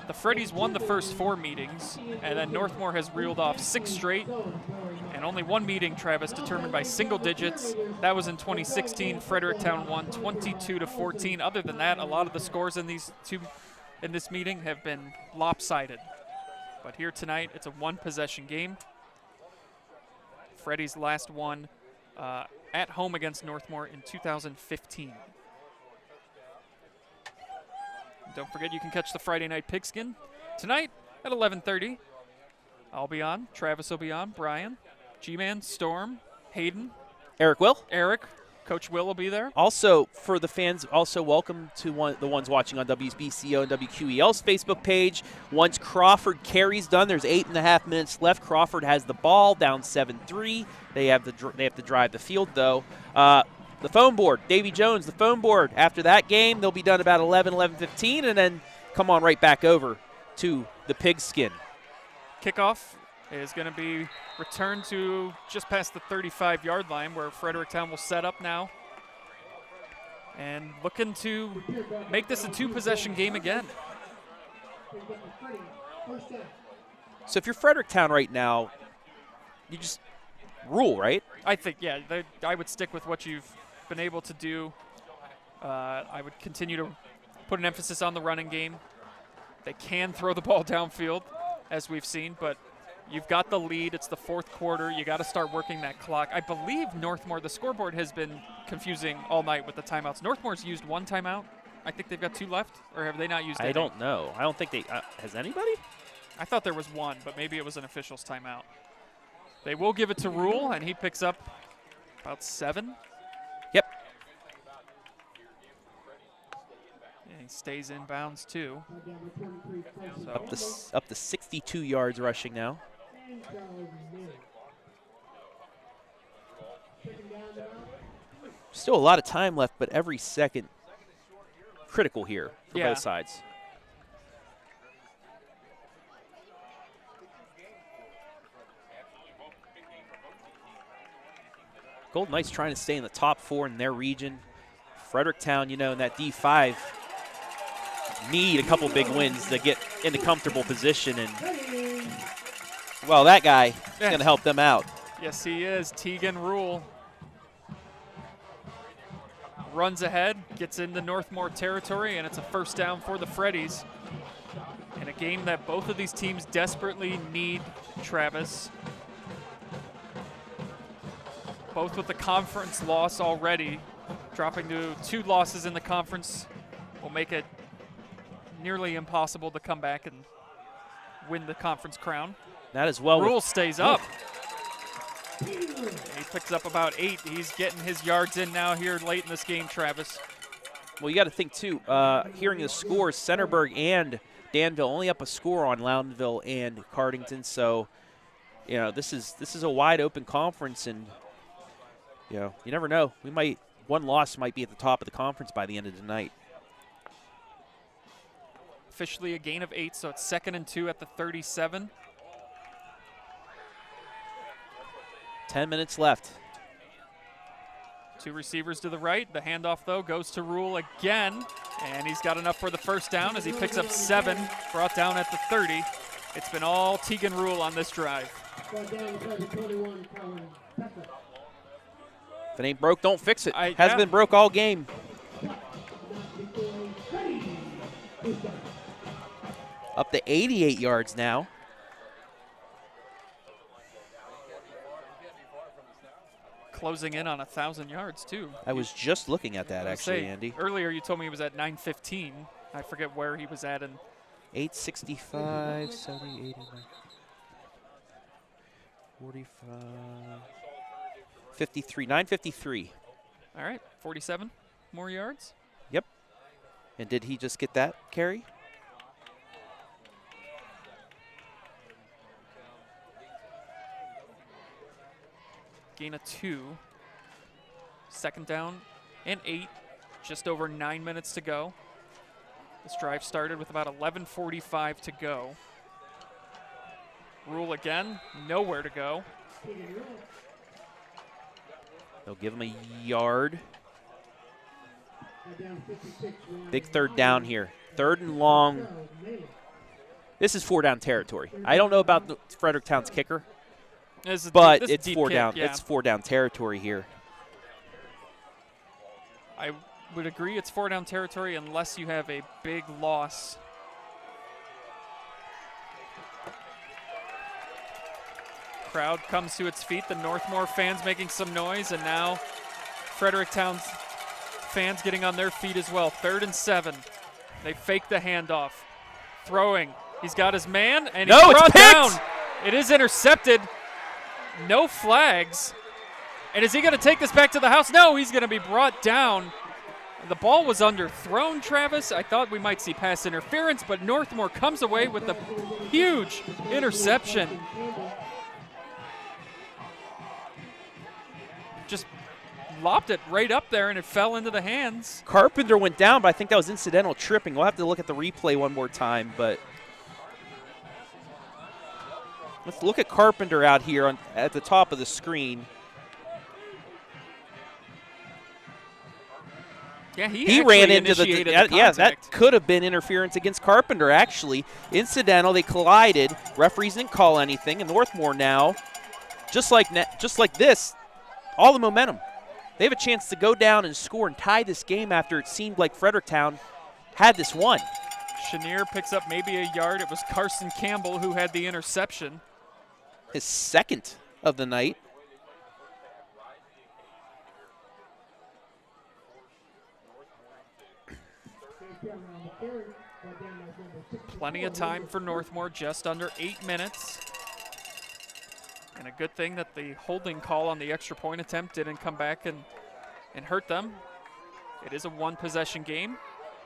The Freddies won the first 4 meetings, and then Northmor has reeled off 6 straight. And only one meeting, Travis, determined by single digits. That was in 2016. Fredericktown won 22-14. Other than that, a lot of the scores in this meeting have been lopsided. But here tonight, it's a 1-possession game. Freddies last won at home against Northmor in 2015. Don't forget, you can catch the Friday Night Pigskin tonight at 11:30. I'll be on. Travis will be on. Brian, G-Man, Storm, Hayden. Eric Will. Eric. Coach Will will be there. Also, for the fans, also welcome to the ones watching on WBCO and WQEL's Facebook page. Once Crawford carries done, there's 8.5 minutes left. Crawford has the ball, down 7-3. They have to drive the field, though. The phone board, Davy Jones, the phone board. After that game, they'll be done about 11:15, and then come on right back over to the Pigskin. Kickoff is going to be returned to just past the 35-yard line, where Fredericktown will set up now. And looking to make this a 2-possession game again. So if you're Fredericktown right now, you just rule, right? I think, yeah, I would stick with what you've been able to do. I would continue to put an emphasis on the running game. They can throw the ball downfield, as we've seen, but you've got the lead. It's the fourth quarter. You got to start working that clock. I believe Northmor, the scoreboard has been confusing all night with the timeouts. Northmore's used 1 timeout. I think they've got 2 left, or have they not used any? I don't know. I don't think they has anybody? I thought there was 1, but maybe it was an official's timeout. They will give it to Rule, and he picks up about 7. Yep. And he stays in bounds, too. Up to 62 yards rushing now. Still a lot of time left, but every second critical here for both sides. Golden Knights trying to stay in the top 4 in their region. Fredericktown, you know, in that D5, need a couple big wins to get into comfortable position. And, well, that guy is going to help them out. Yes, he is. Tegan Rule runs ahead, gets into Northmor territory, and it's a first down for the Freddies. In a game that both of these teams desperately need Travis. Both with the conference loss already, dropping to 2 losses in the conference will make it nearly impossible to come back and win the conference crown. That as well. Rule stays up. He picks up about 8. He's getting his yards in now here late in this game, Travis. Well, you got to think, too, hearing the scores, Centerburg and Danville only up a score on Loudonville and Cardington. So, you know, this is a wide open conference, and you know, you never know. One loss might be at the top of the conference by the end of the night. Officially a gain of 8, so it's 2nd and 2 at the 37. 10 minutes left. 2 receivers to the right. The handoff, though, goes to Rule again, and he's got enough for the first down as he picks up 7, brought down at the 30. It's been all Tegan Rule on this drive. If it ain't broke, don't fix it. Hasn't been broke all game. Up to 88 yards now. Closing in on 1,000 yards, too. I was just looking at that, actually, Andy. Earlier you told me he was at 915. I forget where he was at in 865, 70, 80, 45, 53, 953. All right, 47 more yards. Yep. And did he just get that carry? Gain of 2. 2nd down and 8. Just over 9 minutes to go. This drive started with about 11:45 to go. Rule again, nowhere to go. They'll give him a yard. Big 3rd down here. 3rd and long. This is 4 down territory. I don't know about Fredericktown's kicker, but it's 4 down. Yeah. It's 4 down territory here. I would agree it's 4 down territory unless you have a big loss. Crowd comes to its feet. The Northmor fans making some noise, and now Fredericktown's fans getting on their feet as well. 3rd and 7. They fake the handoff. Throwing. He's got his man, and he's brought down. It is intercepted. No flags. And is he going to take this back to the house? No, he's going to be brought down. The ball was underthrown, Travis. I thought we might see pass interference, but Northmor comes away with a huge interception. Just lopped it right up there, and it fell into the hands. Carpenter went down, but I think that was incidental tripping. We'll have to look at the replay one more time, but let's look at Carpenter out here at the top of the screen. Yeah, he ran into the yeah, that could have been interference against Carpenter, actually. Incidental, they collided. Referees didn't call anything, and Northmor now, just like this, all the momentum. They have a chance to go down and score and tie this game after it seemed like Fredericktown had this won. Chenier picks up maybe a yard. It was Carson Campbell who had the interception. His 2nd of the night. Plenty of time for Northmor, just under 8 minutes. And a good thing that the holding call on the extra point attempt didn't come back and hurt them. It is a one-possession game.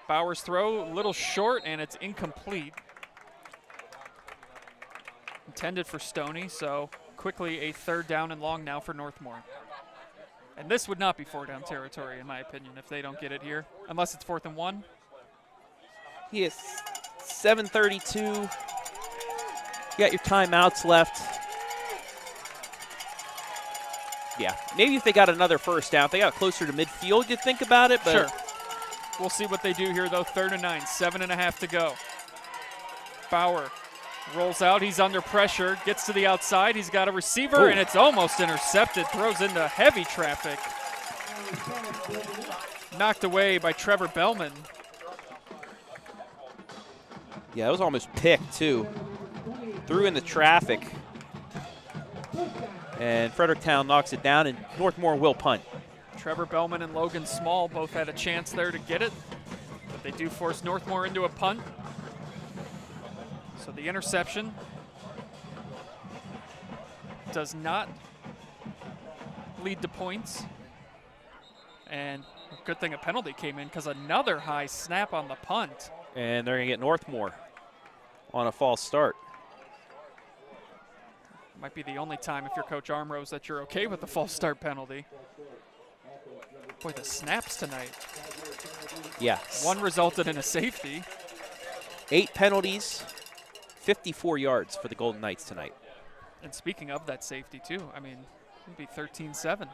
Bauer's throw, a little short, and it's incomplete. Intended for Stoney, so quickly a 3rd down and long now for Northmor. And this would not be 4-down territory, in my opinion, if they don't get it here, unless it's 4th and 1. Yes, 7:32. You got your timeouts left. Yeah, maybe if they got another 1st down, if they got closer to midfield, you'd think about it. But sure. We'll see what they do here, though. 3rd and 9, 7.5 to go. Bauer rolls out. He's under pressure. Gets to the outside. He's got a receiver, and it's almost intercepted. Throws into heavy traffic. Knocked away by Trevor Bellman. Yeah, it was almost picked, too. Threw in the traffic. And Fredericktown knocks it down, and Northmor will punt. Trevor Bellman and Logan Small both had a chance there to get it, but they do force Northmor into a punt. So the interception does not lead to points. And a good thing a penalty came in, because another high snap on the punt. And they're going to get Northmor on a false start. Might be the only time, if you're Coach Armrose, that you're okay with the false start penalty. Boy, the snaps tonight. Yeah. One resulted in a safety. 8 penalties, 54 yards for the Golden Knights tonight. And speaking of that safety, too, I mean, it would be 13-7.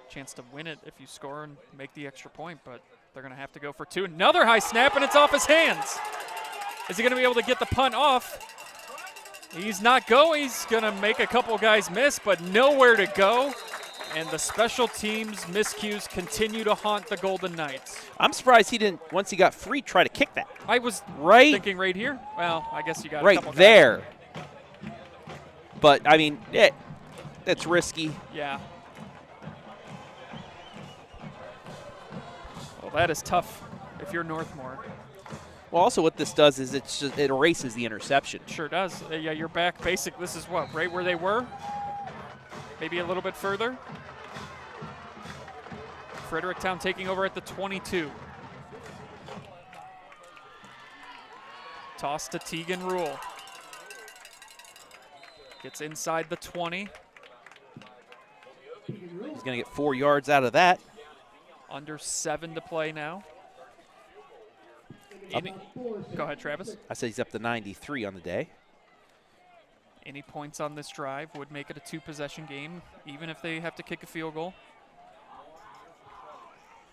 Chance to win it if you score and make the extra point, but they're going to have to go for 2. Another high snap, and it's off his hands. Is he going to be able to get the punt off? He's not going. He's going to make a couple guys miss, but nowhere to go. And the special teams miscues continue to haunt the Golden Knights. I'm surprised he didn't, once he got free, try to kick that. I was thinking right here. Well, I guess you got right a couple there. guys. But, I mean, that's risky. Yeah. Well, that is tough if you're Northmor. Well, also what this does is it erases the interception. Sure does. Yeah, you're back basic. This is what, right where they were? Maybe a little bit further. Fredericktown taking over at the 22. Toss to Tegan Rule. Gets inside the 20. He's going to get 4 yards out of that. Under 7 to play now. Go ahead, Travis. I said he's up to 93 on the day. Any points on this drive would make it a 2-possession game, even if they have to kick a field goal.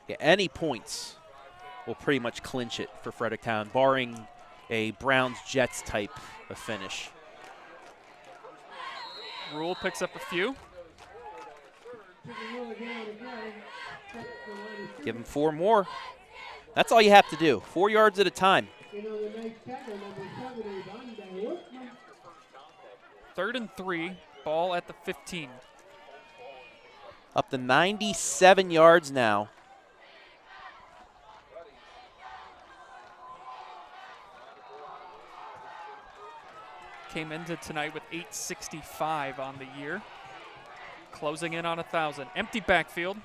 Yeah, any points will pretty much clinch it for Fredericktown, barring a Browns-Jets type of finish. Rule picks up a few. Give him 4 more. That's all you have to do. 4 yards at a time. 3rd and 3, ball at the 15. Up to 97 yards now. Came into tonight with 865 on the year. Closing in on 1,000. Empty backfield.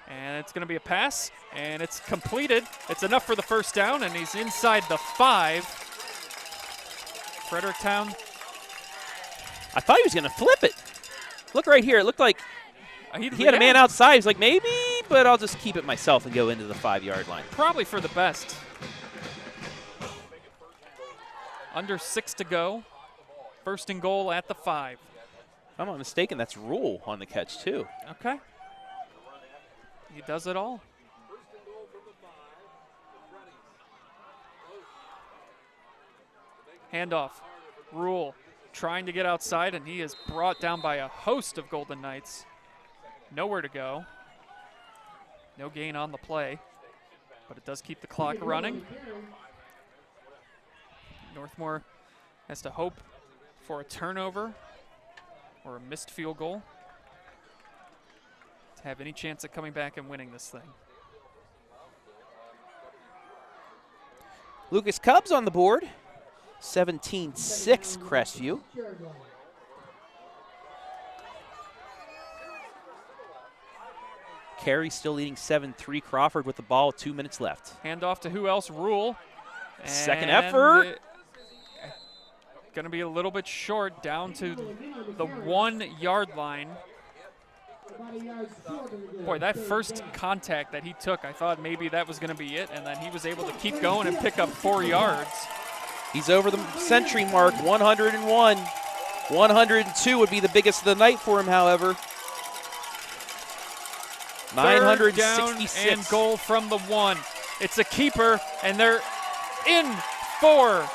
And it's going to be a pass, and it's completed. It's enough for the 1st down, and he's inside the 5. Fredericktown. I thought he was going to flip it. Look right here. It looked like he had a man outside. He's like, maybe, but I'll just keep it myself and go into the 5-yard line. Probably for the best. Under 6 to go. 1st and goal at the 5. If I'm not mistaken, that's Rule on the catch, too. Okay. He does it all. Handoff. Rule trying to get outside, and he is brought down by a host of Golden Knights. Nowhere to go. No gain on the play, but it does keep the clock running. Northmor has to hope for a turnover or a missed field goal to have any chance at coming back and winning this thing. Lucas Cubs on the board. 17-6 Crestview. Carey still leading 7-3 Crawford with the ball, 2 minutes left. Hand off to who else? Rule. Second effort. Going to be a little bit short, down to the 1 yard line. Boy, that first contact that he took, I thought maybe that was going to be it, and then he was able to keep going and pick up 4 yards. He's over the century mark, 101. 102 would be the biggest of the night for him, however. 966. Third down and goal from the 1. It's a keeper, and they're in for.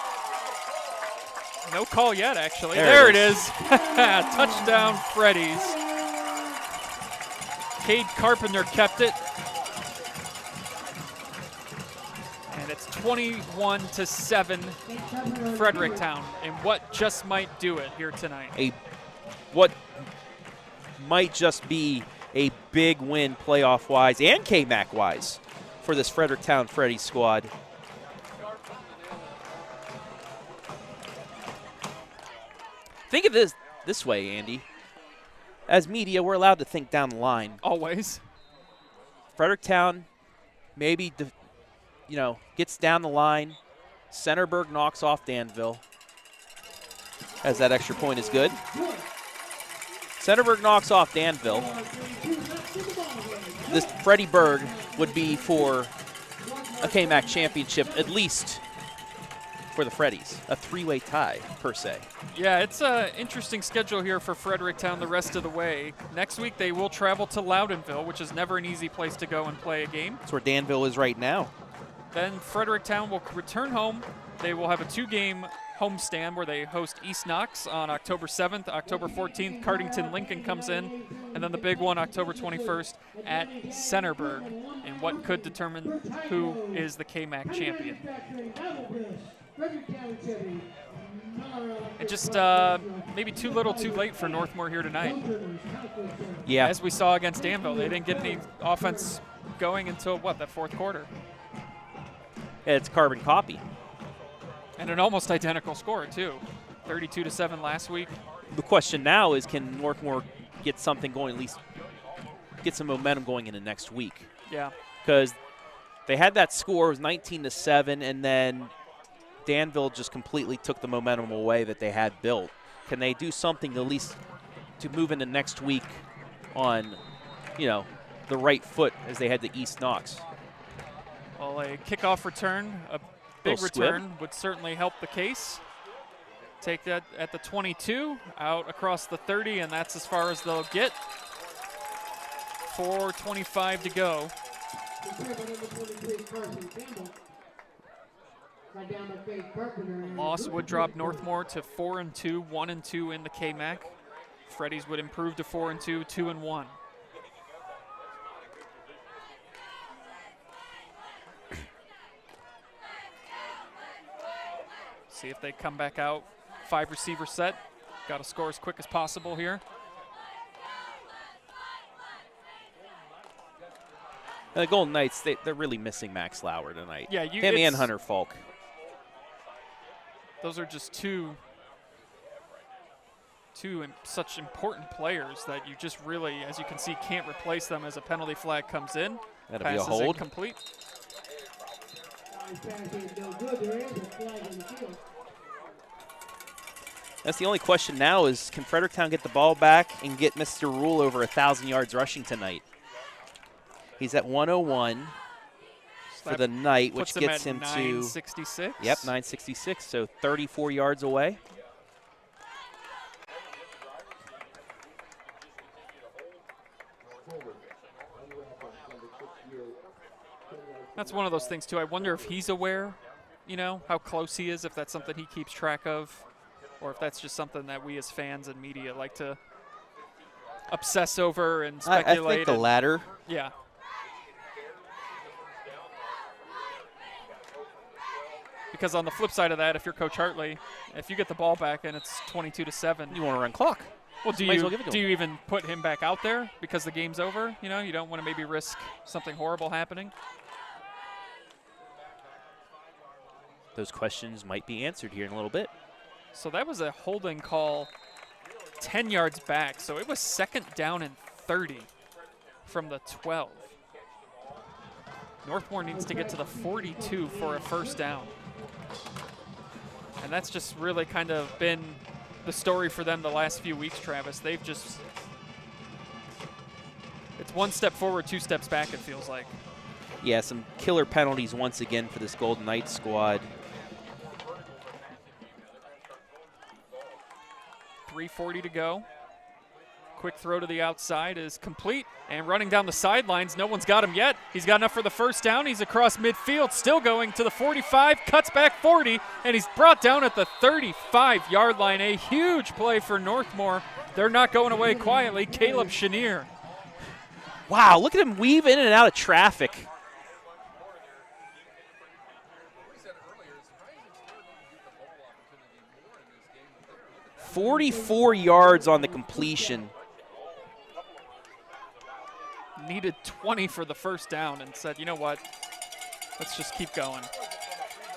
No call yet, actually. There it is. Touchdown, Freddies. Cade Carpenter kept it. And it's 21-7 Fredericktown in what just might do it here tonight. What might just be a big win playoff-wise and KMAC-wise for this Fredericktown Freddies squad. Think of this way, Andy. As media, we're allowed to think down the line. Always. Fredericktown maybe, gets down the line. Centerburg knocks off Danville, as that extra point is good. Centerburg knocks off Danville. This Freddie Berg would be for a KMAC championship, at least for the Freddies. A 3-way tie, per se. Yeah, it's an interesting schedule here for Fredericktown the rest of the way. Next week they will travel to Loudonville, which is never an easy place to go and play a game. That's where Danville is right now. Then Fredericktown will return home. They will have a 2-game homestand where they host East Knox on October 7th. October 14th, Cardington Lincoln comes in. And then the big one, October 21st, at Centerburg, in what could determine who is the KMAC champion. And just maybe too little too late for Northmor here tonight. Yeah. As we saw against Danville, they didn't get any offense going until, that fourth quarter. Yeah, it's carbon copy. And an almost identical score, too. 32-7 last week. The question now is, can Northmor get something going, at least get some momentum going into next week? Yeah. Because they had that score, it was 19-7, and then Danville just completely took the momentum away that they had built. Can they do something at least to move into next week on, the right foot as they head to East Knox? Well, a kickoff return, a big return would certainly help the case. Take that at the 22, out across the 30, and that's as far as they'll get. 4:25 to go. Loss would drop Northmor to 4-2, 1-2 in the KMAC. Freddies would improve to 4-2, 2-1. See if they come back out. 5-receiver set. Got to score as quick as possible here. The Golden Knights, they're really missing Max Lauer tonight. Yeah, him and Hunter Falk. Those are just two such important players that you just really, as you can see, can't replace them as a penalty flag comes in. That'll be a hold. Incomplete. That's the only question now is, can Fredericktown get the ball back and get Mr. Rule over 1,000 yards rushing tonight? He's at 101 for the night, which gets him to 966. Yep, 966, so 34 yards away. That's one of those things, too. I wonder if he's aware, how close he is, if that's something he keeps track of, or if that's just something that we as fans and media like to obsess over and speculate. I think the latter. Yeah. Because on the flip side of that, if you're Coach Hartley, if you get the ball back and it's 22-7, you want to run clock. Well, do you even put him back out there because the game's over? You don't want to maybe risk something horrible happening. those questions might be answered here in a little bit. So that was a holding call 10 yards back. So it was 2nd down and 30 from the 12. Northmor needs to get to the 42 for a 1st down. And that's just really kind of been the story for them the last few weeks, Travis. They've just, it's 1 step forward, 2 steps back, it feels like. Yeah, some killer penalties once again for this Golden Knights squad. 3:40 to go. Quick throw to the outside is complete, and running down the sidelines, no one's got him yet. He's got enough for the 1st down. He's across midfield, still going to the 45, cuts back 40, and he's brought down at the 35-yard line. A huge play for Northmor. They're not going away quietly. Caleb Chenier. Wow, look at him weave in and out of traffic. 44 yards on the completion. Needed 20 for the 1st down and said, you know what, let's just keep going.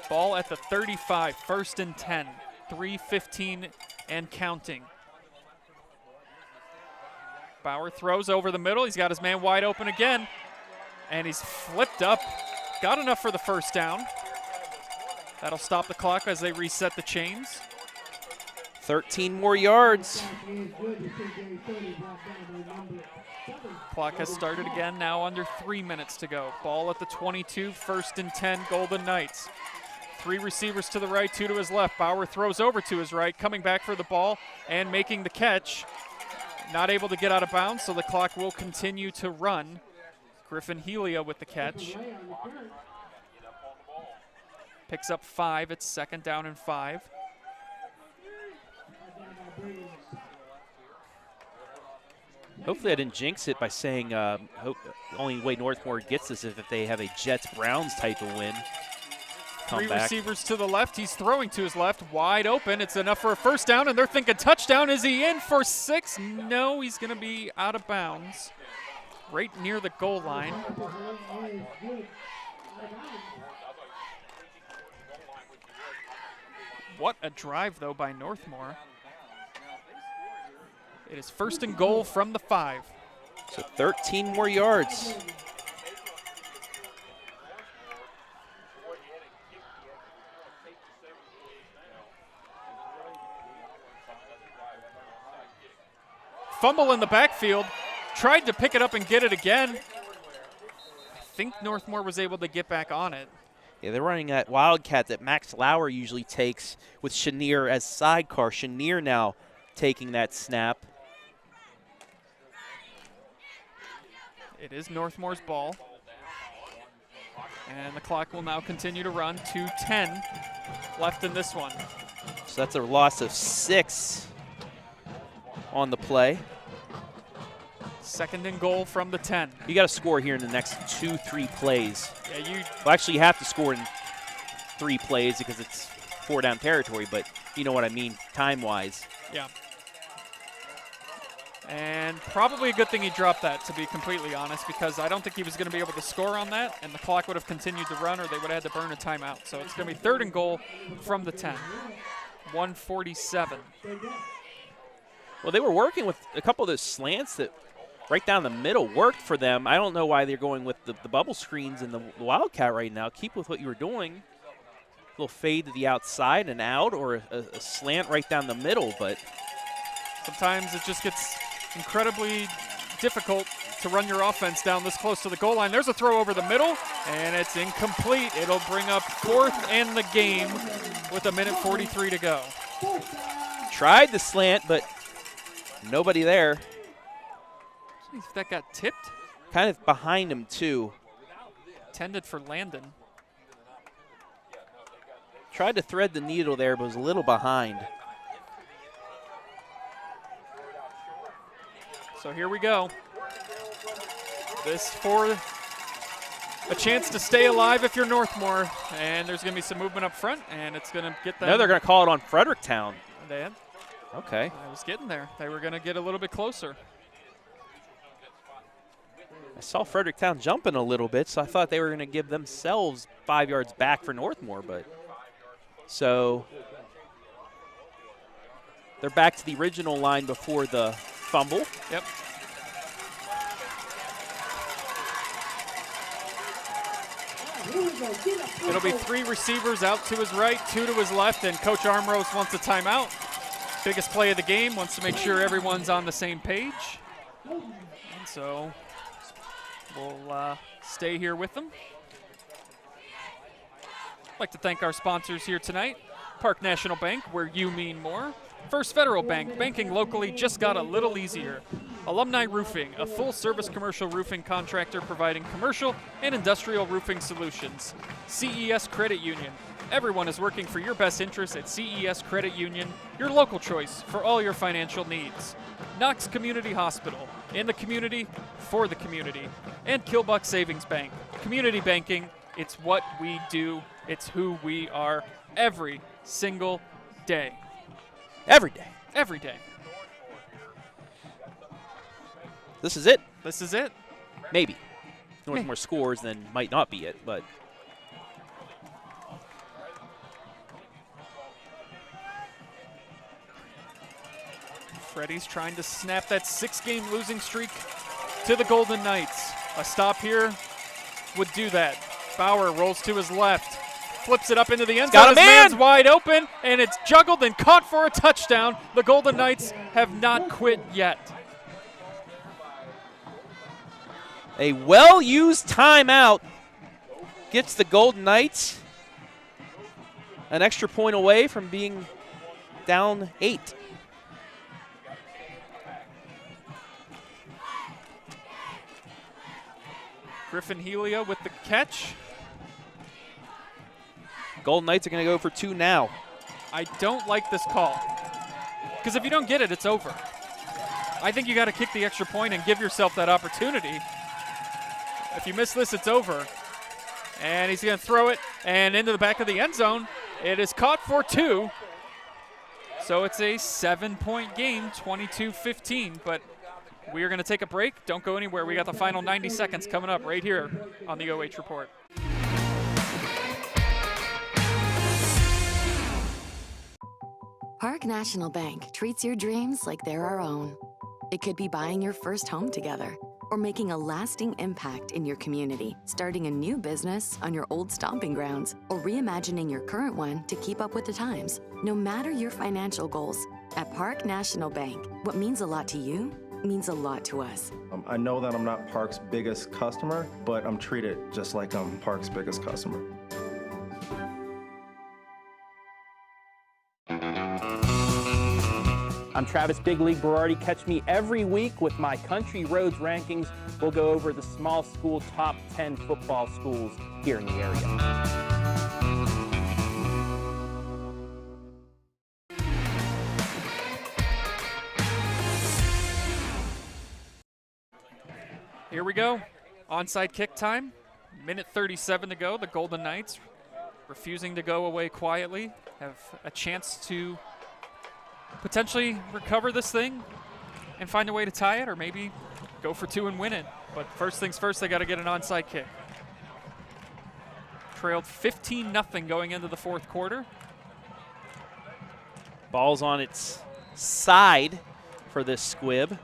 Ball at the 35, 1st and 10, 3:15 and counting. Bauer throws over the middle. He's got his man wide open again, and he's flipped up. Got enough for the 1st down. That'll stop the clock as they reset the chains. 13 more yards. Clock has started again, now under 3 minutes to go. Ball at the 22, 1st and 10, Golden Knights. 3 receivers to the right, 2 to his left. Bauer throws over to his right, coming back for the ball and making the catch. Not able to get out of bounds, so the clock will continue to run. Griffin Helia with the catch. Picks up 5, it's 2nd down and 5. Hopefully I didn't jinx it by saying only way Northmor gets this is if they have a Jets-Browns type of win. 3 receivers to the left. He's throwing to his left, wide open. It's enough for a 1st down, and they're thinking touchdown. Is he in for 6? No, he's going to be out of bounds right near the goal line. What a drive, though, by Northmor. It is 1st and goal from the 5. So 13 more yards. Fumble in the backfield. Tried to pick it up and get it again. I think Northmor was able to get back on it. Yeah, they're running that Wildcat that Max Lauer usually takes with Chenier as sidecar. Chenier now taking that snap. It is Northmor's ball. And the clock will now continue to run. 2:10 left in this one. So that's a loss of 6 on the play. 2nd and goal from the 10. You got to score here in the next 2-3 plays. Yeah, well, actually, you have to score in 3 plays because it's 4-down territory, but you know what I mean time-wise. Yeah. And probably a good thing he dropped that, to be completely honest, because I don't think he was going to be able to score on that, and the clock would have continued to run or they would have had to burn a timeout. So it's going to be 3rd and goal from the 10. 1:47. Well, they were working with a couple of those slants that right down the middle worked for them. I don't know why they're going with the bubble screens and the Wildcat right now. Keep with what you were doing. A little fade to the outside and out, or a slant right down the middle, but sometimes it just gets incredibly difficult to run your offense down this close to the goal line. There's a throw over the middle, and it's incomplete. It'll bring up 4th and the game with 1:43 to go. Tried the slant, but nobody there. If that got tipped. Kind of behind him, too. Intended for Landon. Tried to thread the needle there, but was a little behind. So here we go. This for a chance to stay alive if you're Northmor. And there's going to be some movement up front, and it's going to get them. No, they're going to call it on Fredericktown. They had. Okay. I was getting there. They were going to get a little bit closer. I saw Fredericktown jumping a little bit, so I thought they were going to give themselves 5 yards back for Northmor, but So they're back to the original line before the fumble. Yep. It'll be 3 receivers out to his right, 2 to his left, and Coach Armrose wants a timeout. Biggest play of the game, wants to make sure everyone's on the same page. And so we'll stay here with them. I'd like to thank our sponsors here tonight. Park National Bank, where you mean more. First Federal Bank, banking locally just got a little easier. Alumni Roofing, a full-service commercial roofing contractor providing commercial and industrial roofing solutions. CES Credit Union. Everyone is working for your best interests at CES Credit Union, your local choice for all your financial needs. Knox Community Hospital, in the community, for the community. And Kilbuck Savings Bank. Community banking, it's what we do, it's who we are every single day. Every day. Every day. This is it. This is it. Maybe. Northmore scores, then might not be it, but. Freddies trying to snap that 6-game losing streak to the Golden Knights. A stop here would do that. Bauer rolls to his left, flips it up into the end zone. His man's wide open, and it's juggled and caught for a touchdown. The Golden Knights have not quit yet. A well-used timeout gets the Golden Knights an extra point away from being down 8. Griffin Helia with the catch. Golden Knights are going to go for 2 now. I don't like this call, because if you don't get it, it's over. I think you got to kick the extra point and give yourself that opportunity. If you miss this, it's over. And he's going to throw it and into the back of the end zone. It is caught for 2. So it's a 7-point game, 22-15. But we are going to take a break. Don't go anywhere. We got the final 90 seconds coming up right here on the OH Report. Park National Bank treats your dreams like they're our own. It could be buying your first home together, or making a lasting impact in your community, starting a new business on your old stomping grounds, or reimagining your current one to keep up with the times. No matter your financial goals, at Park National Bank, what means a lot to you means a lot to us. I know that I'm not Park's biggest customer, but I'm treated just like I'm Park's biggest customer. I'm Travis Big League Berardi. Catch me every week with my Country Roads rankings. We'll go over the small school top 10 football schools here in the area. Here we go. Onside kick time. Minute 37 to go. The Golden Knights refusing to go away quietly. Have a chance to potentially recover this thing and find a way to tie it, or maybe go for 2 and win it. But first things first, they got to get an onside kick. Trailed 15-0 going into the 4th quarter. Ball's on its side for this squib.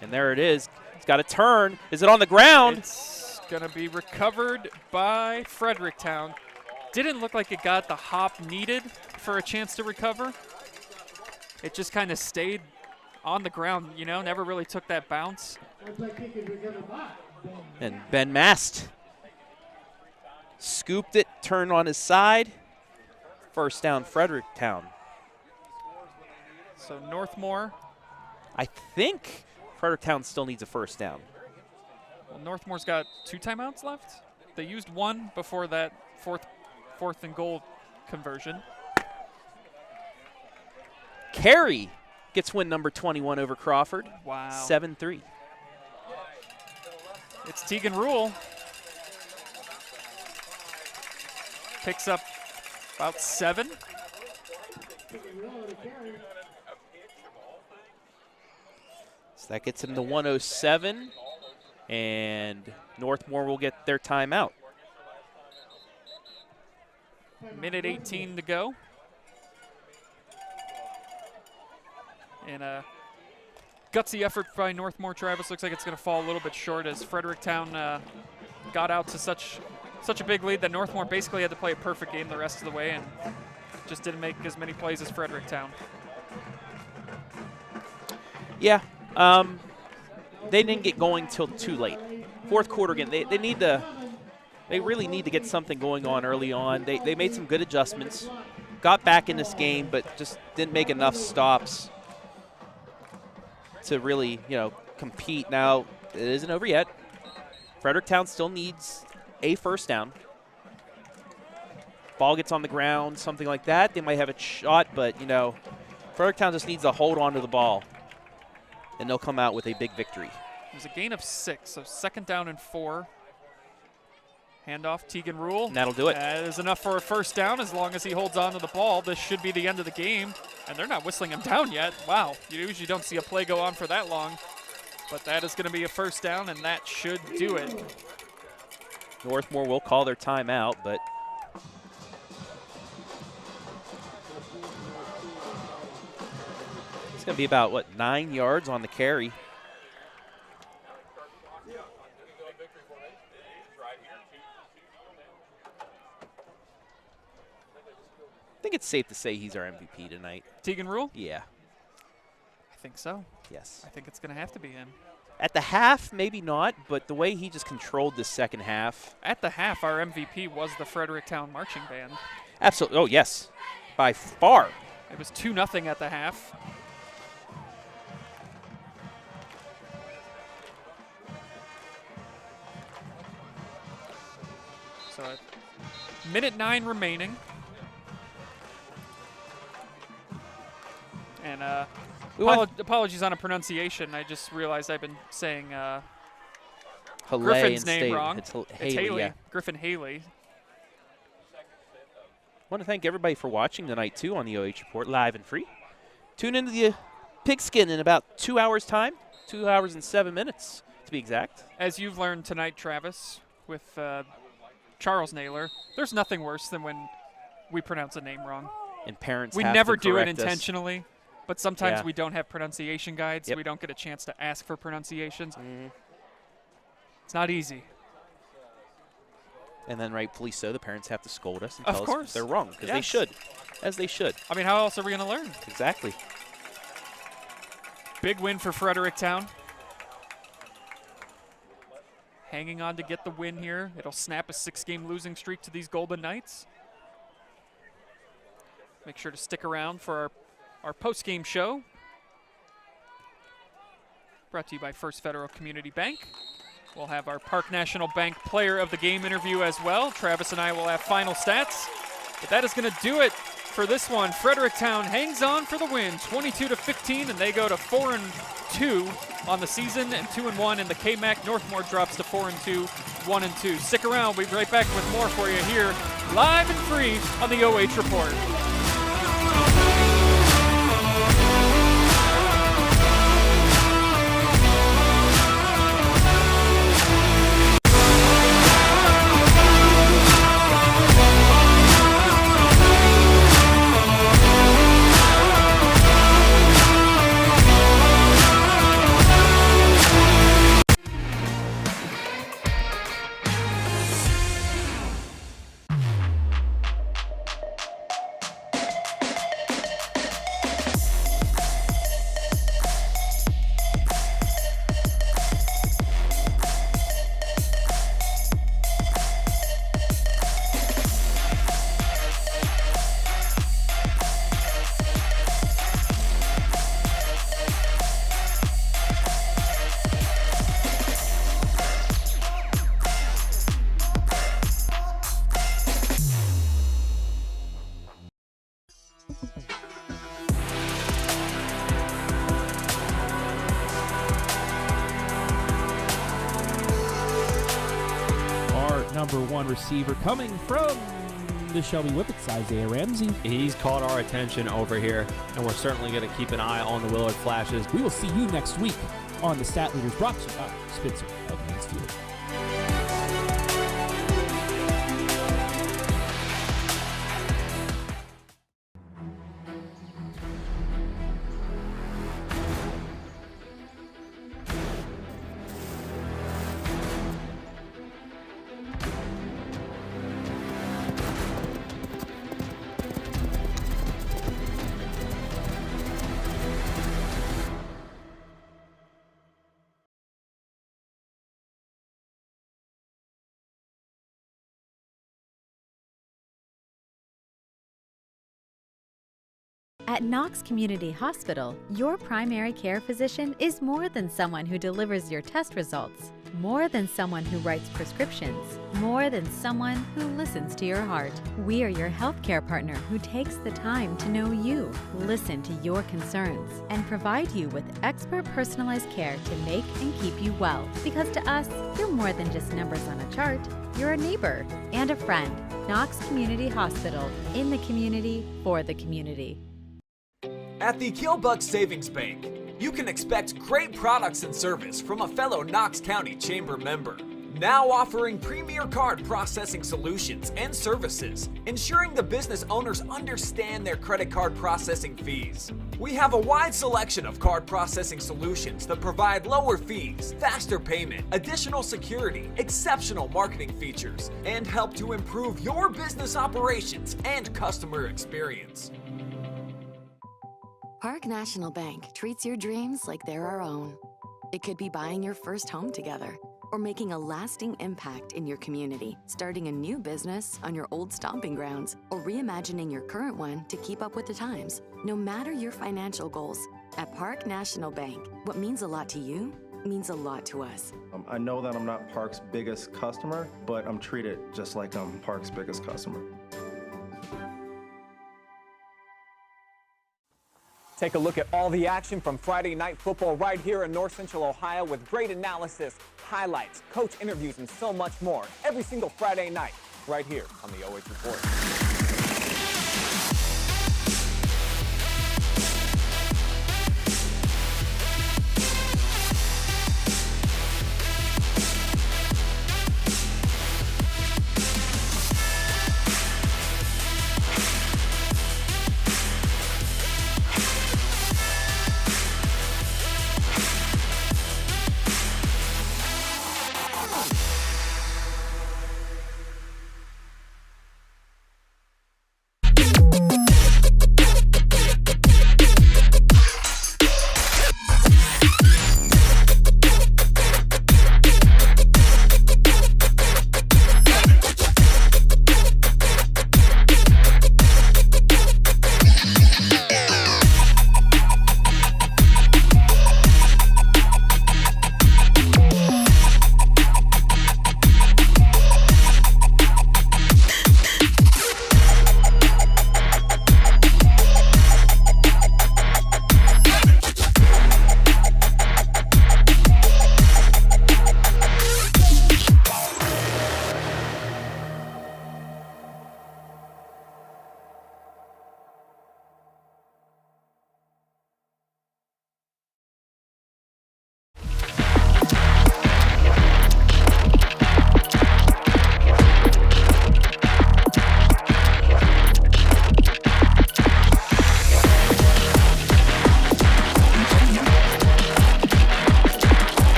And there it is. It's got to turn. Is it on the ground? It's going to be recovered by Fredericktown. Didn't look like it got the hop needed for a chance to recover. It just kind of stayed on the ground, you know, never really took that bounce. And Ben Mast scooped it, turned on his side. First down, Fredericktown. So Northmor. I think Fredericktown still needs a first down. Well, Northmore's got 2 timeouts left. They used 1 before that fourth and goal conversion. Carey gets win number 21 over Crawford. Wow. 7-3. It's Tegan Rule. Picks up about 7. So that gets him to 107. And Northmor will get their timeout. Minute 18 to go. And a gutsy effort by Northmor. Travis, looks like it's going to fall a little bit short as Fredericktown got out to such a big lead that Northmor basically had to play a perfect game the rest of the way and just didn't make as many plays as Fredericktown. Yeah, they didn't get going till too late. Fourth quarter again, they really need to get something going on early on. They made some good adjustments, got back in this game, but just didn't make enough stops to really, compete. Now, it isn't over yet. Fredericktown still needs a first down. Ball gets on the ground, something like that, they might have a shot, but, Fredericktown just needs to hold on to the ball, and they'll come out with a big victory. It was a gain of 6, so 2nd down and 4. Handoff, Tegan Rule. And that'll do it. That is enough for a first down as long as he holds on to the ball. This should be the end of the game, and they're not whistling him down yet. Wow, you usually don't see a play go on for that long, but that is going to be a first down, and that should do it. Northmor will call their timeout, but it's going to be about, 9 yards on the carry. I think it's safe to say he's our MVP tonight. Tegan Rule? Yeah. I think so. Yes. I think it's going to have to be him. At the half, maybe not, but the way he just controlled the second half. At the half, our MVP was the Fredericktown Marching Band. Absolutely. Oh, yes. By far. It was 2-0 at the half. So, minute 9 remaining. And apologies on a pronunciation. I just realized I've been saying Griffin's name wrong. It's Haley. Yeah. Griffin Haley. I want to thank everybody for watching tonight, too, on the OH Report, live and free. Tune into the Pigskin in about 2 hours' time, 2 hours and 7 minutes, to be exact. As you've learned tonight, Travis, with Charles Naylor, there's nothing worse than when we pronounce a name wrong. And parents we have never to do it correct us. intentionally, but sometimes we don't have pronunciation guides. Yep. We don't get a chance to ask for pronunciations. It's not easy. And then rightfully so, the parents have to scold us and tell us if they're wrong, because they Yes. should, as they should. I mean, how else are we going to learn? Exactly. Big win for Fredericktown. Hanging on to get the win here. It'll snap a 6-game losing streak to these Golden Knights. Make sure to stick around for our post-game show. Brought to you by First Federal Community Bank. We'll have our Park National Bank Player of the Game interview as well. Travis and I will have final stats. But that is going to do it for this one. Fredericktown hangs on for the win, 22-15, and they go to 4-2 on the season and 2-1 in the KMAC. Northmor drops to 4-2, 1-2. Stick around. We'll be right back with more for you here, live and free on the OH Report. Number 1 receiver coming from the Shelby Whippets, Isaiah Ramsey. He's caught our attention over here, and we're certainly going to keep an eye on the Willard Flashes. We will see you next week on the Stat Leaders, brought to you by Spitzer of Mansfield. At Knox Community Hospital, your primary care physician is more than someone who delivers your test results, more than someone who writes prescriptions, more than someone who listens to your heart. We are your healthcare partner who takes the time to know you, listen to your concerns, and provide you with expert personalized care to make and keep you well. Because to us, you're more than just numbers on a chart. You're a neighbor and a friend. Knox Community Hospital, in the community, for the community. At the Keelbuck Savings Bank, you can expect great products and service from a fellow Knox County Chamber member. Now offering premier card processing solutions and services, ensuring the business owners understand their credit card processing fees. We have a wide selection of card processing solutions that provide lower fees, faster payment, additional security, exceptional marketing features, and help to improve your business operations and customer experience. Park National Bank treats your dreams like they're our own. It could be buying your first home together, or making a lasting impact in your community, starting a new business on your old stomping grounds, or reimagining your current one to keep up with the times. No matter your financial goals, at Park National Bank, what means a lot to you means a lot to us. I know that I'm not Park's biggest customer, but I'm treated just like I'm Park's biggest customer. Take a look at all the action from Friday Night Football right here in North Central Ohio with great analysis, highlights, coach interviews, and so much more every single Friday night right here on the OH Report.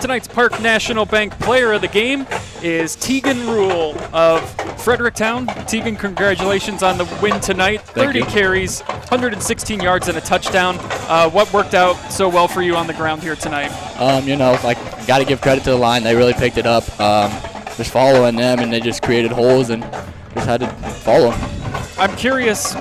Tonight's Park National Bank player of the game is Tegan Rule of Fredericktown. Tegan, congratulations on the win tonight. 30 carries, 116 yards, and a touchdown. What worked out so well for you on the ground here tonight? Got to give credit to the line. They really picked it up. Just following them, and they just created holes and just had to follow them. I'm curious,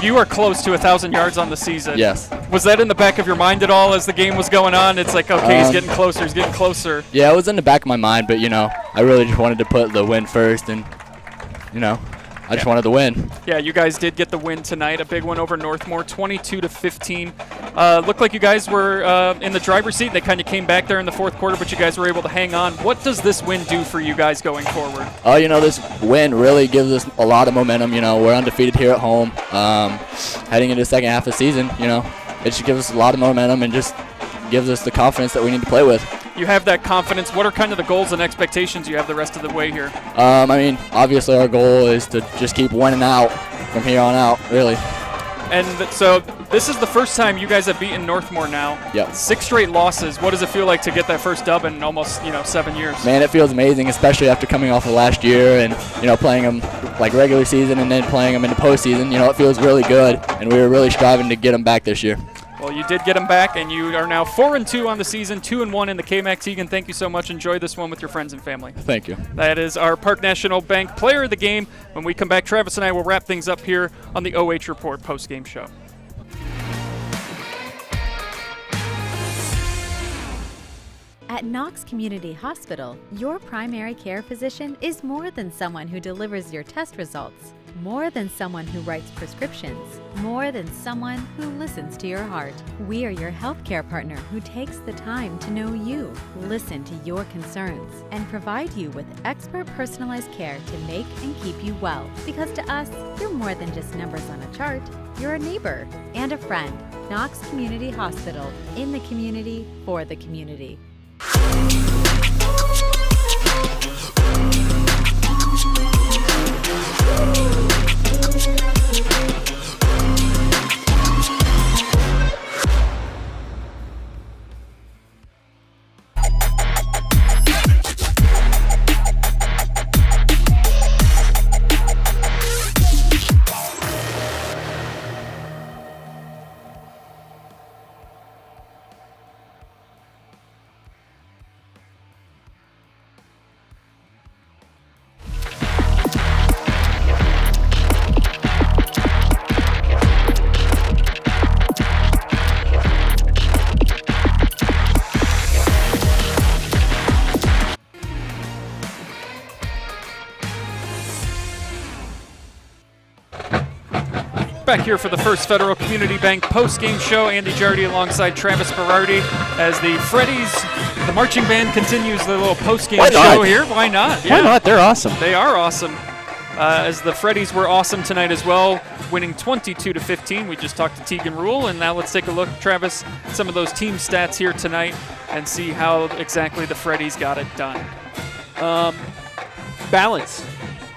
you are close to 1,000 yards on the season. Yes. Was that in the back of your mind at all as the game was going on? It's like, okay, he's getting closer. Yeah, it was in the back of my mind, but, I really just wanted to put the win first, and, I just wanted to win. Yeah, you guys did get the win tonight, a big one over Northmor, 22-15. Looked like you guys were in the driver's seat. They kind of came back there in the fourth quarter, but you guys were able to hang on. What does this win do for you guys going forward? This win really gives us a lot of momentum. We're undefeated here at home. Heading into the second half of the season, it should give us a lot of momentum and just gives us the confidence that we need to play with. You have that confidence. What are kind of the goals and expectations you have the rest of the way here? Obviously our goal is to just keep winning out from here on out, really. And so this is the first time you guys have beaten Northmor now. Yep. 6 straight losses. What does it feel like to get that first dub in almost 7 years? Man, it feels amazing, especially after coming off of last year and playing them like regular season and then playing them in the postseason. It feels really good, and we were really striving to get them back this year. Well, you did get them back, and you are now 4-2 on the season, 2-1 in the KMAC. Tegan, thank you so much. Enjoy this one with your friends and family. Thank you. That is our Park National Bank player of the game. When we come back, Travis and I will wrap things up here on the OH Report post-game show. At Knox Community Hospital, your primary care physician is more than someone who delivers your test results, more than someone who writes prescriptions, more than someone who listens to your heart. We are your healthcare partner who takes the time to know you, listen to your concerns, and provide you with expert personalized care to make and keep you well. Because to us, you're more than just numbers on a chart. You're a neighbor and a friend. Knox Community Hospital, in the community, for the community. Back here for the First Federal Community Bank post-game show. Andy Jardy alongside Travis Berardi as the Freddies, the marching band, continues their little post-game show here. Why not? Why not? They're awesome. They are awesome. As the Freddies were awesome tonight as well, winning 22-15. We just talked to Tegan Rule, and now let's take a look, Travis, some of those team stats here tonight and see how exactly the Freddies got it done. Balance.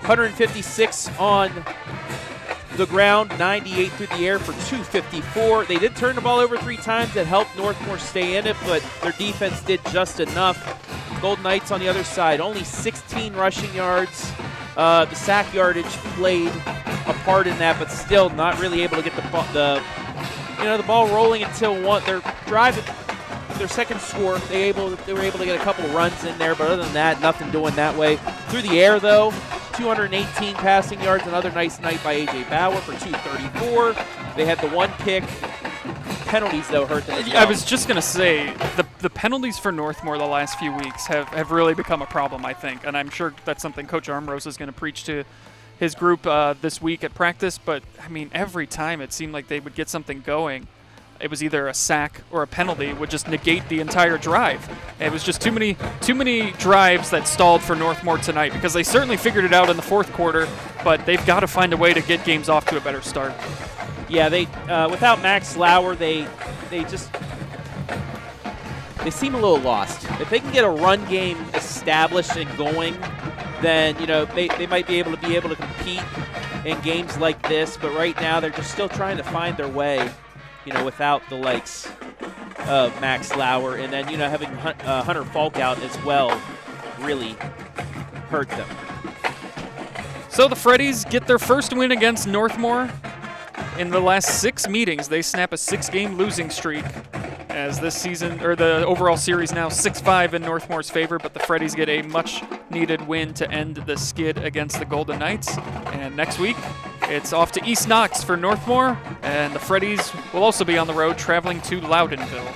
156 on the ground, 98 through the air for 254. They did turn the ball over 3 times. That helped Northmor stay in it, but their defense did just enough. Golden Knights on the other side, only 16 rushing yards. The sack yardage played a part in that, but still not really able to get the ball rolling until their drive, their second score. They were able to get a couple runs in there, but other than that, nothing doing that way. Through the air, though, 218 passing yards. Another nice night by A.J. Bauer for 234. They had the 1 pick. Penalties, though, hurt them as well. I was just going to say, the penalties for Northmor the last few weeks have really become a problem, I think. And I'm sure that's something Coach Armrose is going to preach to his group this week at practice. But, I mean, every time it seemed like they would get something going, it was either a sack or a penalty would just negate the entire drive. It was just too many drives that stalled for Northmor tonight, because they certainly figured it out in the fourth quarter, but they've got to find a way to get games off to a better start. Yeah, they without Max Lauer, they seem a little lost. If they can get a run game established and going, then they might be able to compete in games like this. But right now, they're just still trying to find their way. Without the likes Max Lauer, and then having Hunter Falk out as well really hurt them. So the Freddies get their first win against Northmor. In the last 6 meetings, they snap a 6-game losing streak, as this season, or the overall series now 6-5 in Northmore's favor, but the Freddies get a much-needed win to end the skid against the Golden Knights. And next week, it's off to East Knox for Northmor, and the Freddies will also be on the road traveling to Loudonville.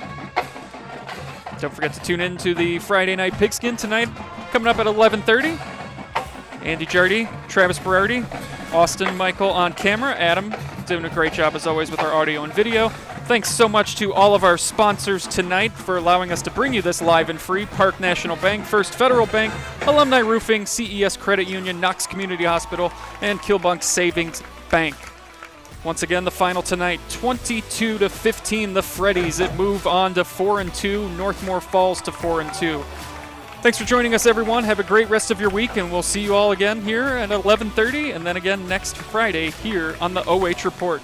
Don't forget to tune in to the Friday Night Pigskin tonight, coming up at 11:30. Andy Jardy, Travis Berardi, Austin Michael on camera, Adam doing a great job as always with our audio and video. Thanks so much to all of our sponsors tonight for allowing us to bring you this live and free. Park National Bank, First Federal Bank, Alumni Roofing, CES Credit Union, Knox Community Hospital, and Kilbunk Savings Bank. Once again, the final tonight, 22-15, the Freddies. It move on to 4-2. Northmor falls to 4-2. Thanks for joining us, everyone. Have a great rest of your week, and we'll see you all again here at 11:30, and then again next Friday here on the OH Report.